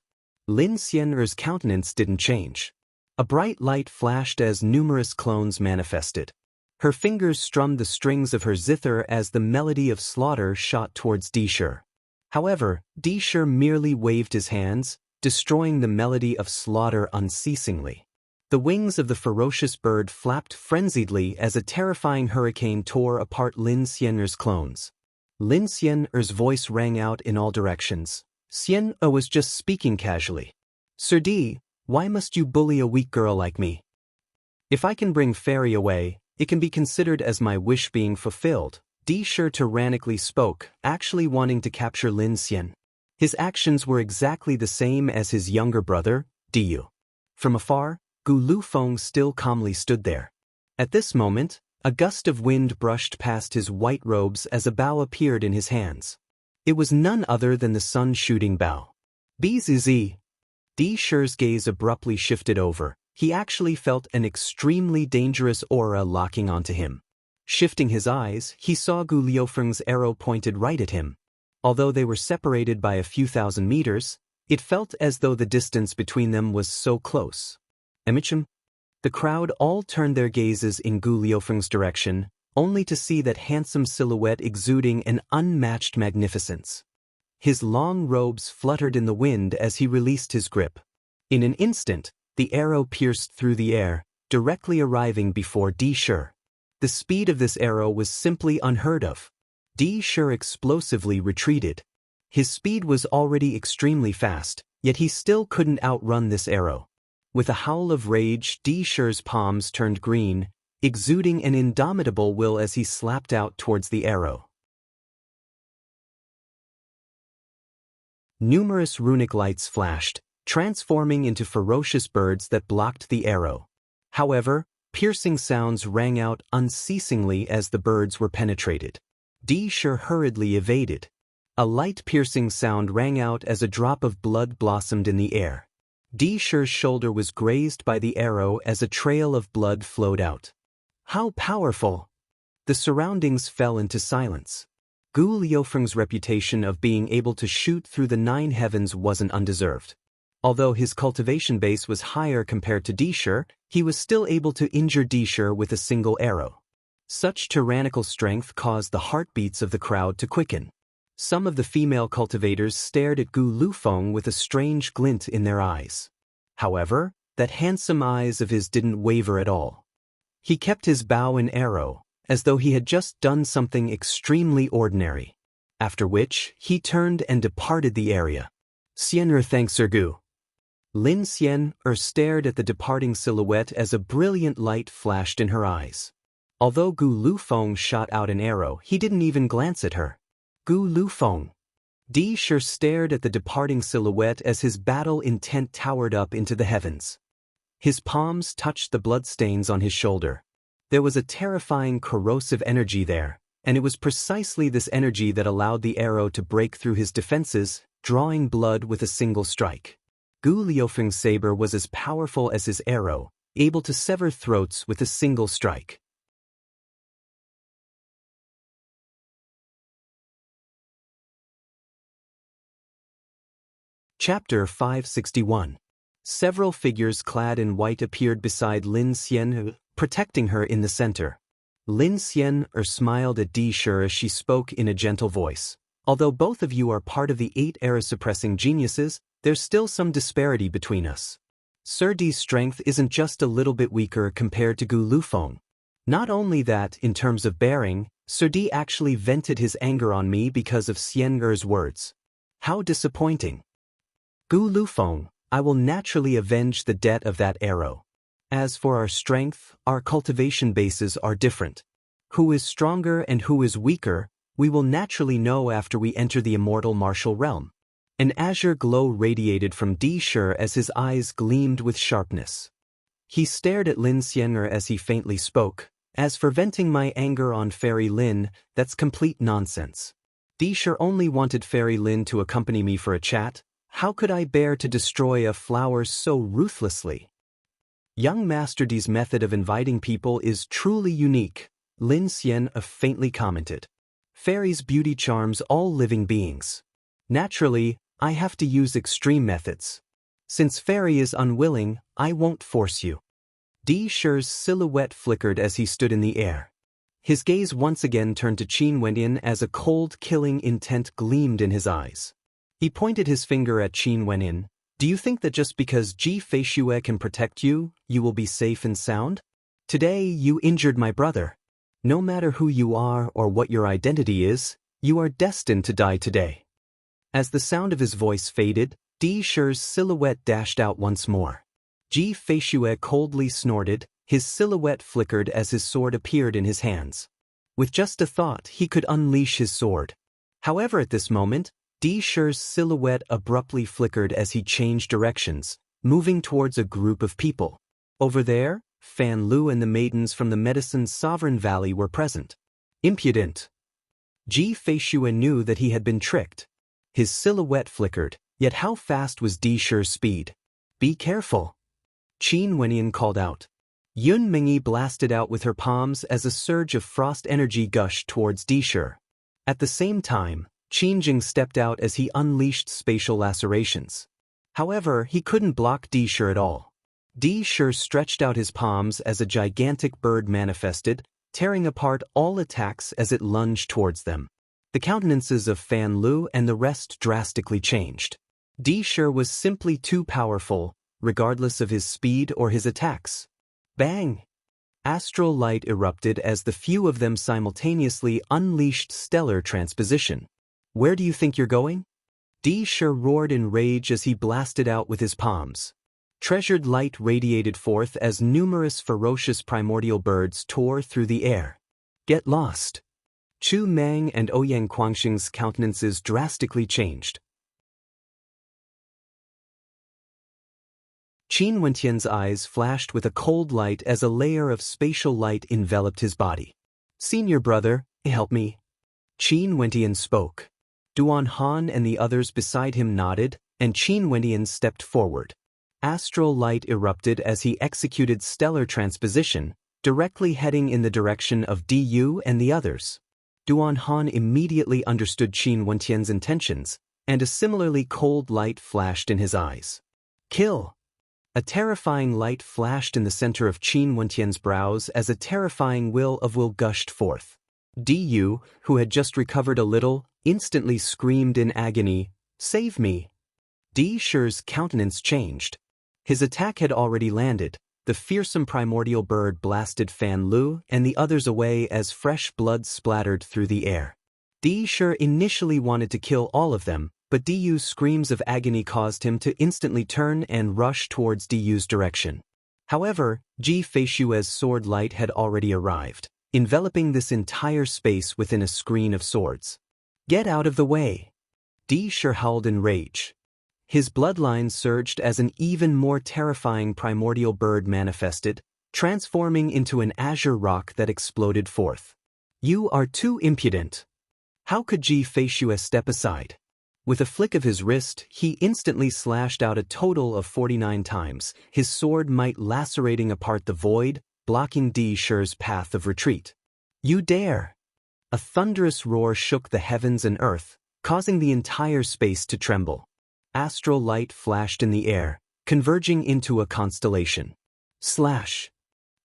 Lin Xian'er's countenance didn't change. A bright light flashed as numerous clones manifested. Her fingers strummed the strings of her zither as the melody of slaughter shot towards Disher. However, Disher merely waved his hands, destroying the melody of slaughter unceasingly. The wings of the ferocious bird flapped frenziedly as a terrifying hurricane tore apart Lin Xian'er's clones. Lin Xian'er's voice rang out in all directions. Xian'er was just speaking casually. Sir D, why must you bully a weak girl like me? If I can bring Fairy away, it can be considered as my wish being fulfilled. Disher tyrannically spoke, actually wanting to capture Lin Xian. His actions were exactly the same as his younger brother, Diyu. From afar, Gu Lufeng still calmly stood there. At this moment, a gust of wind brushed past his white robes as a bow appeared in his hands. It was none other than the sun-shooting bow. Bzz. Disher's gaze abruptly shifted over. He actually felt an extremely dangerous aura locking onto him. Shifting his eyes, he saw Gu Liufeng's arrow pointed right at him. Although they were separated by a few thousand meters, it felt as though the distance between them was so close. Emichim? The crowd all turned their gazes in Gu Liufeng's direction, only to see that handsome silhouette exuding an unmatched magnificence. His long robes fluttered in the wind as he released his grip. In an instant, the arrow pierced through the air, directly arriving before Disher. The speed of this arrow was simply unheard of. Disher explosively retreated. His speed was already extremely fast, yet he still couldn't outrun this arrow. With a howl of rage, Disher's palms turned green, exuding an indomitable will as he slapped out towards the arrow. Numerous runic lights flashed, transforming into ferocious birds that blocked the arrow. However, piercing sounds rang out unceasingly as the birds were penetrated. Disher hurriedly evaded. A light piercing sound rang out as a drop of blood blossomed in the air. Disher's shoulder was grazed by the arrow as a trail of blood flowed out. How powerful! The surroundings fell into silence. Gu Liufeng's reputation of being able to shoot through the 9 heavens wasn't undeserved. Although his cultivation base was higher compared to Disher, he was still able to injure Disher with a single arrow. Such tyrannical strength caused the heartbeats of the crowd to quicken. Some of the female cultivators stared at Gu Lufeng with a strange glint in their eyes. However, that handsome eyes of his didn't waver at all. He kept his bow and arrow, as though he had just done something extremely ordinary. After which, he turned and departed the area. Xian'er thanks Sir Gu. Lin Xian'er stared at the departing silhouette as a brilliant light flashed in her eyes. Although Gu Lufeng shot out an arrow, he didn't even glance at her. Gu Lufeng. Disher stared at the departing silhouette as his battle intent towered up into the heavens. His palms touched the bloodstains on his shoulder. There was a terrifying corrosive energy there, and it was precisely this energy that allowed the arrow to break through his defenses, drawing blood with a single strike. Gu Liufeng's saber was as powerful as his arrow, able to sever throats with a single strike. Chapter 561. Several figures clad in white appeared beside Lin Xian'er, protecting her in the center. Lin Xian'er smiled at Disher as she spoke in a gentle voice. Although both of you are part of the 8 era-suppressing geniuses, there's still some disparity between us. Sir D's strength isn't just a little bit weaker compared to Gu Lufeng. Not only that, in terms of bearing, Sir D actually vented his anger on me because of Xian'er's words. How disappointing. Gu Lufeng, I will naturally avenge the debt of that arrow. As for our strength, our cultivation bases are different. Who is stronger and who is weaker, we will naturally know after we enter the immortal martial realm. An azure glow radiated from Disher as his eyes gleamed with sharpness. He stared at Lin Xian'er as he faintly spoke. As for venting my anger on Fairy Lin, that's complete nonsense. Disher only wanted Fairy Lin to accompany me for a chat. How could I bear to destroy a flower so ruthlessly? Young Master D's method of inviting people is truly unique, Lin Xian'er faintly commented. Fairies' beauty charms all living beings. Naturally, I have to use extreme methods. Since Fairy is unwilling, I won't force you. Di Shi's silhouette flickered as he stood in the air. His gaze once again turned to Qin Wenyan as a cold, killing intent gleamed in his eyes. He pointed his finger at Qin Wenyan. Do you think that just because Ji Feishue can protect you, you will be safe and sound? Today you injured my brother. No matter who you are or what your identity is, you are destined to die today. As the sound of his voice faded, Di Shi's silhouette dashed out once more. Ji Feishue coldly snorted, his silhouette flickered as his sword appeared in his hands. With just a thought, he could unleash his sword. However, at this moment, Di Shi's silhouette abruptly flickered as he changed directions, moving towards a group of people. Over there, Fan Lu and the maidens from the Medicine's Sovereign Valley were present. Impudent! Ji Feishue knew that he had been tricked. His silhouette flickered, yet how fast was Di Shi's speed? Be careful! Qin Wenyan called out. Yun Mingyi blasted out with her palms as a surge of frost energy gushed towards Di Shi. At the same time, Qin Jing stepped out as he unleashed spatial lacerations. However, he couldn't block Di Shi at all. Di Shi stretched out his palms as a gigantic bird manifested, tearing apart all attacks as it lunged towards them. The countenances of Fan Lu and the rest drastically changed. Di Shi was simply too powerful, regardless of his speed or his attacks. Bang! Astral light erupted as the few of them simultaneously unleashed stellar transposition. Where do you think you're going? Di Shi roared in rage as he blasted out with his palms. Treasured light radiated forth as numerous ferocious primordial birds tore through the air. Get lost! Chu Mang and Ouyang Guangxing's countenances drastically changed. Qin Wentian's eyes flashed with a cold light as a layer of spatial light enveloped his body. Senior brother, help me. Qin Wentian spoke. Duan Han and the others beside him nodded, and Qin Wentian stepped forward. Astral light erupted as he executed stellar transposition, directly heading in the direction of Du and the others. Duan Han immediately understood Qin Wentian's intentions, and a similarly cold light flashed in his eyes. Kill! A terrifying light flashed in the center of Qin Wentian's brows as a terrifying will gushed forth. Du, who had just recovered a little, instantly screamed in agony, "Save me!" Di Shi's countenance changed. His attack had already landed. The fearsome primordial bird blasted Fan Lu and the others away as fresh blood splattered through the air. Di Shi initially wanted to kill all of them, but Du's screams of agony caused him to instantly turn and rush towards Du's direction. However, Ji Feishue's sword light had already arrived, enveloping this entire space within a screen of swords. Get out of the way! Di Shi howled in rage. His bloodline surged as an even more terrifying primordial bird manifested, transforming into an azure rock that exploded forth. You are too impudent! How could Ji Feishue step aside? With a flick of his wrist, he instantly slashed out a total of 49 times, his sword might lacerating apart the void, blocking Di Shi's path of retreat. You dare! A thunderous roar shook the heavens and earth, causing the entire space to tremble. Astral light flashed in the air, converging into a constellation. Slash!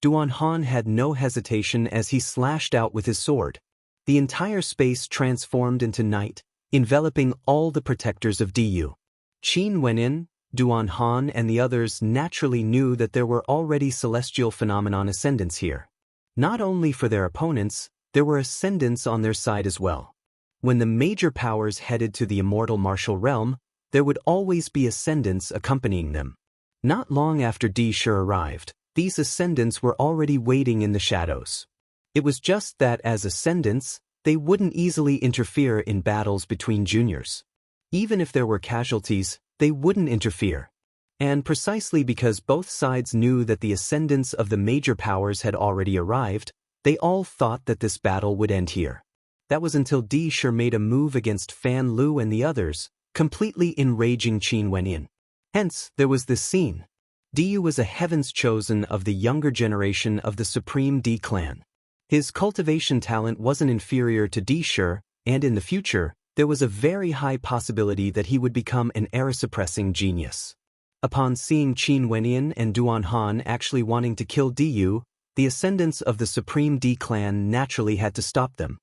Duan Han had no hesitation as he slashed out with his sword. The entire space transformed into night, enveloping all the protectors of Du. Qin Wenyan, Duan Han and the others naturally knew that there were already celestial phenomenon ascendants here. Not only for their opponents, there were ascendants on their side as well. When the major powers headed to the immortal martial realm, there would always be ascendants accompanying them. Not long after Di Shi arrived, these ascendants were already waiting in the shadows. It was just that as ascendants, they wouldn't easily interfere in battles between juniors. Even if there were casualties, they wouldn't interfere. And precisely because both sides knew that the ascendants of the major powers had already arrived, they all thought that this battle would end here. That was until Di Shi made a move against Fan Lu and the others, completely enraging Qin Wenyan. Hence, there was this scene. Du was a heaven's chosen of the younger generation of the Supreme Di clan. His cultivation talent wasn't inferior to Di Shi, and in the future, there was a very high possibility that he would become an era-suppressing genius. Upon seeing Qin Wenyan and Duan Han actually wanting to kill Diyu, the ascendants of the Supreme D clan naturally had to stop them.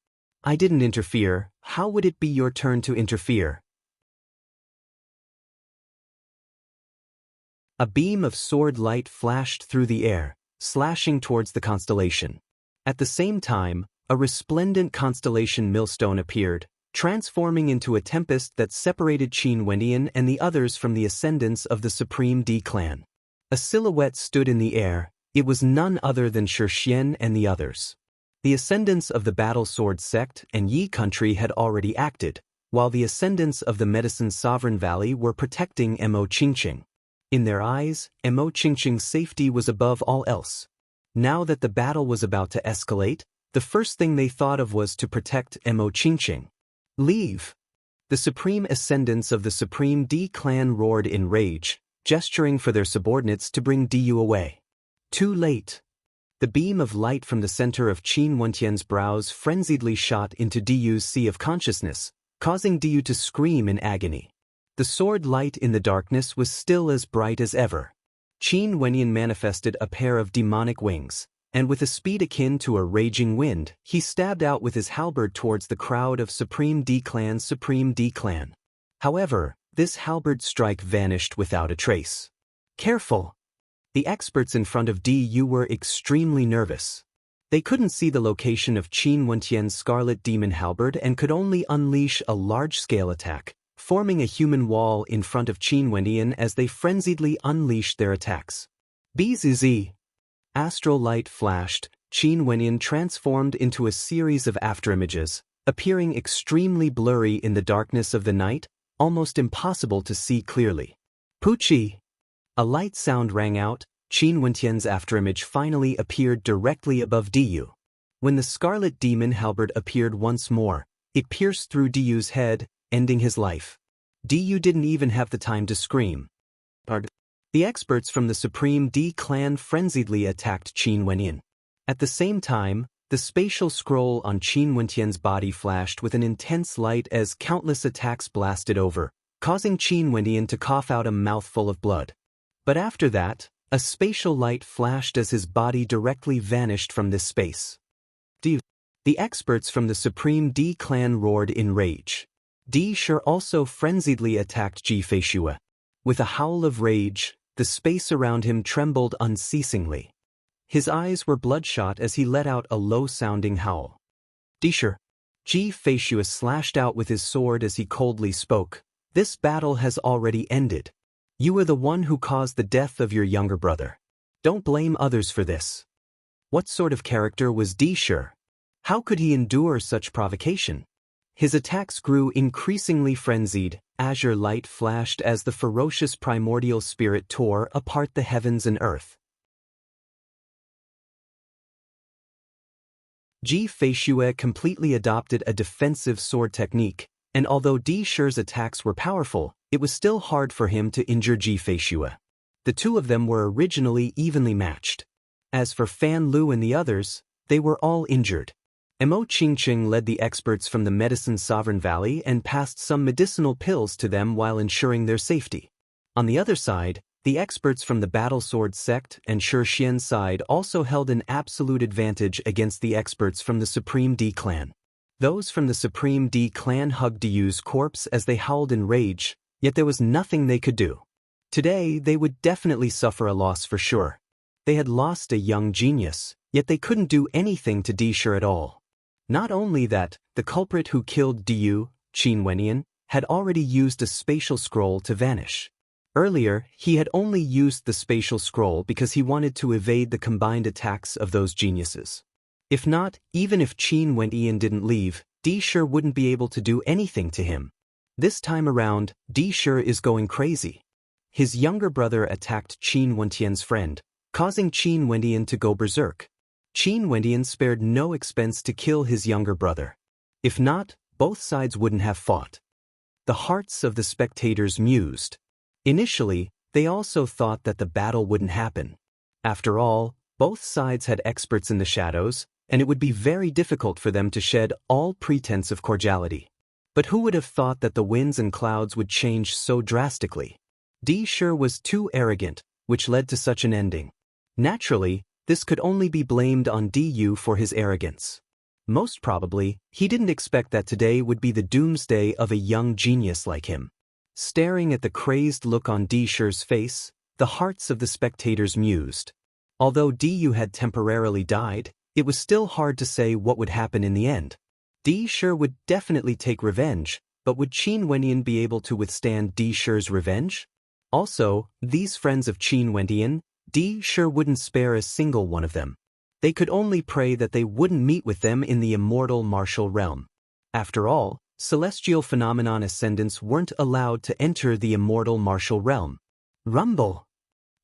I didn't interfere, how would it be your turn to interfere? A beam of sword light flashed through the air, slashing towards the constellation. At the same time, a resplendent constellation millstone appeared, transforming into a tempest that separated Qin Wenyan and the others from the ascendants of the Supreme D clan. A silhouette stood in the air, it was none other than Shi Xian and the others. The ascendants of the Battle Sword sect and Yi country had already acted, while the ascendants of the Medicine Sovereign Valley were protecting Mo Qingqing. In their eyes, Mo Qingqing's safety was above all else. Now that the battle was about to escalate, the first thing they thought of was to protect Mo Qingqing. Leave! The supreme ascendants of the Supreme D clan roared in rage, gesturing for their subordinates to bring Diyu away. Too late. The beam of light from the center of Qin Wentian's brows frenziedly shot into Diyu's sea of consciousness, causing Diyu to scream in agony. The sword light in the darkness was still as bright as ever. Qin Wenyan manifested a pair of demonic wings, and with a speed akin to a raging wind, he stabbed out with his halberd towards the crowd of Supreme D clan. However, this halberd strike vanished without a trace. Careful! The experts in front of Diyu were extremely nervous. They couldn't see the location of Qin Wentian's Scarlet Demon halberd and could only unleash a large-scale attack, forming a human wall in front of Qin Wentian as they frenziedly unleashed their attacks. Bzz! Astral light flashed, Qin Wenyan transformed into a series of afterimages, appearing extremely blurry in the darkness of the night, almost impossible to see clearly. Puchi! A light sound rang out, Qin Wentian's afterimage finally appeared directly above Diyu. When the Scarlet Demon halberd appeared once more, it pierced through Diyu's head, ending his life. Diyu didn't even have the time to scream. The experts from the Supreme D clan frenziedly attacked Qin Wenyan. At the same time, the spatial scroll on Qin Wentian's body flashed with an intense light as countless attacks blasted over, causing Qin Wenyan to cough out a mouthful of blood. But after that, a spatial light flashed as his body directly vanished from this space. The experts from the Supreme D clan roared in rage. Di Shi also frenziedly attacked Ji Feishue. With a howl of rage, the space around him trembled unceasingly. His eyes were bloodshot as he let out a low-sounding howl. Di Shi! Ji Feishue slashed out with his sword as he coldly spoke. This battle has already ended. You were the one who caused the death of your younger brother. Don't blame others for this. What sort of character was Di Shi? How could he endure such provocation? His attacks grew increasingly frenzied, azure light flashed as the ferocious primordial spirit tore apart the heavens and earth. Ji Feishue completely adopted a defensive sword technique, and although Di Shi's attacks were powerful, it was still hard for him to injure Ji Feishue. The two of them were originally evenly matched. As for Fan Lu and the others, they were all injured. Mo Qingqing led the experts from the Medicine Sovereign Valley and passed some medicinal pills to them while ensuring their safety. On the other side, the experts from the Battle Sword sect and Shi Xian's side also held an absolute advantage against the experts from the Supreme D clan. Those from the Supreme D clan hugged Diyu's corpse as they howled in rage, yet there was nothing they could do. Today, they would definitely suffer a loss for sure. They had lost a young genius, yet they couldn't do anything to Di Shi at all. Not only that, the culprit who killed Diyu, Qin Wenyan, had already used a spatial scroll to vanish. Earlier, he had only used the spatial scroll because he wanted to evade the combined attacks of those geniuses. If not, even if Qin Wenyan didn't leave, Di Shi wouldn't be able to do anything to him. This time around, Di Shi is going crazy. His younger brother attacked Qin Wentian's friend, causing Qin Wenyan to go berserk. Qin Wenyan spared no expense to kill his younger brother. If not, both sides wouldn't have fought. The hearts of the spectators mused. Initially, they also thought that the battle wouldn't happen. After all, both sides had experts in the shadows, and it would be very difficult for them to shed all pretense of cordiality. But who would have thought that the winds and clouds would change so drastically? Di Shi was too arrogant, which led to such an ending. Naturally, this could only be blamed on Di for his arrogance. Most probably, he didn't expect that today would be the doomsday of a young genius like him. Staring at the crazed look on Di Shi's face, the hearts of the spectators mused. Although Di had temporarily died, it was still hard to say what would happen in the end. Di Shi would definitely take revenge, but would Qin Wendian be able to withstand Di Shi's revenge? Also, these friends of Qin Wendian, Di Shi wouldn't spare a single one of them. They could only pray that they wouldn't meet with them in the immortal martial realm. After all, celestial phenomenon ascendants weren't allowed to enter the immortal martial realm. Rumble!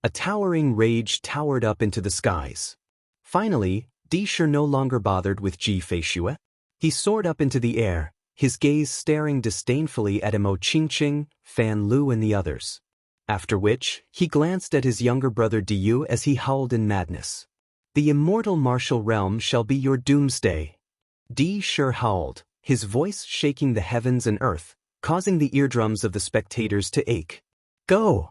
A towering rage towered up into the skies. Finally, Di Shi no longer bothered with Ji Feishue. He soared up into the air, his gaze staring disdainfully at Mo Qingqing, Fan Lu and the others. After which, he glanced at his younger brother Diyu as he howled in madness. The immortal martial realm shall be your doomsday. Di Shi howled, his voice shaking the heavens and earth, causing the eardrums of the spectators to ache. Go!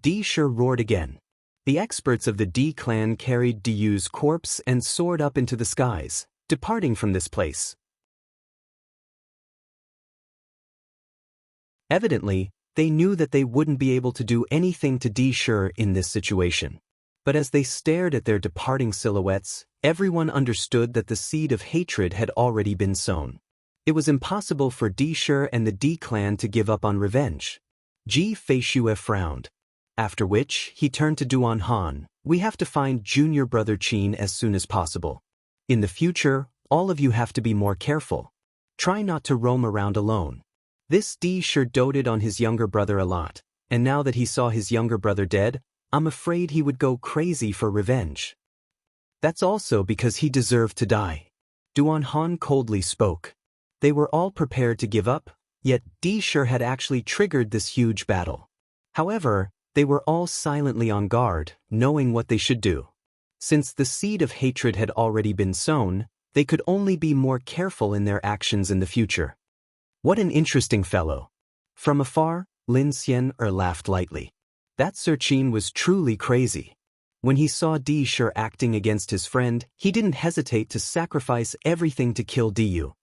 Di Shi roared again. The experts of the Di clan carried Diyu's corpse and soared up into the skies, departing from this place. Evidently, they knew that they wouldn't be able to do anything to Di Shi in this situation. But as they stared at their departing silhouettes, everyone understood that the seed of hatred had already been sown. It was impossible for Di Shi and the Di clan to give up on revenge. Ji Feishue frowned. After which, he turned to Duan Han. We have to find junior brother Qin as soon as possible. In the future, all of you have to be more careful. Try not to roam around alone. This Di Shi doted on his younger brother a lot, and now that he saw his younger brother dead, I'm afraid he would go crazy for revenge. That's also because he deserved to die. Duan Han coldly spoke. They were all prepared to give up, yet Di Shi had actually triggered this huge battle. However, they were all silently on guard, knowing what they should do. Since the seed of hatred had already been sown, they could only be more careful in their actions in the future. What an interesting fellow. From afar, Lin Xian laughed lightly. That Sir Qin was truly crazy. When he saw Di Shi acting against his friend, he didn't hesitate to sacrifice everything to kill Diyu.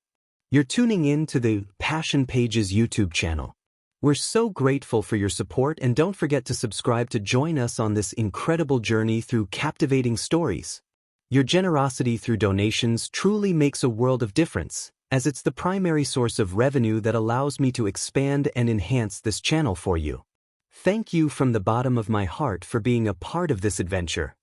You're tuning in to the Passion Pages YouTube channel. We're so grateful for your support, and don't forget to subscribe to join us on this incredible journey through captivating stories. Your generosity through donations truly makes a world of difference, as it's the primary source of revenue that allows me to expand and enhance this channel for you. Thank you from the bottom of my heart for being a part of this adventure.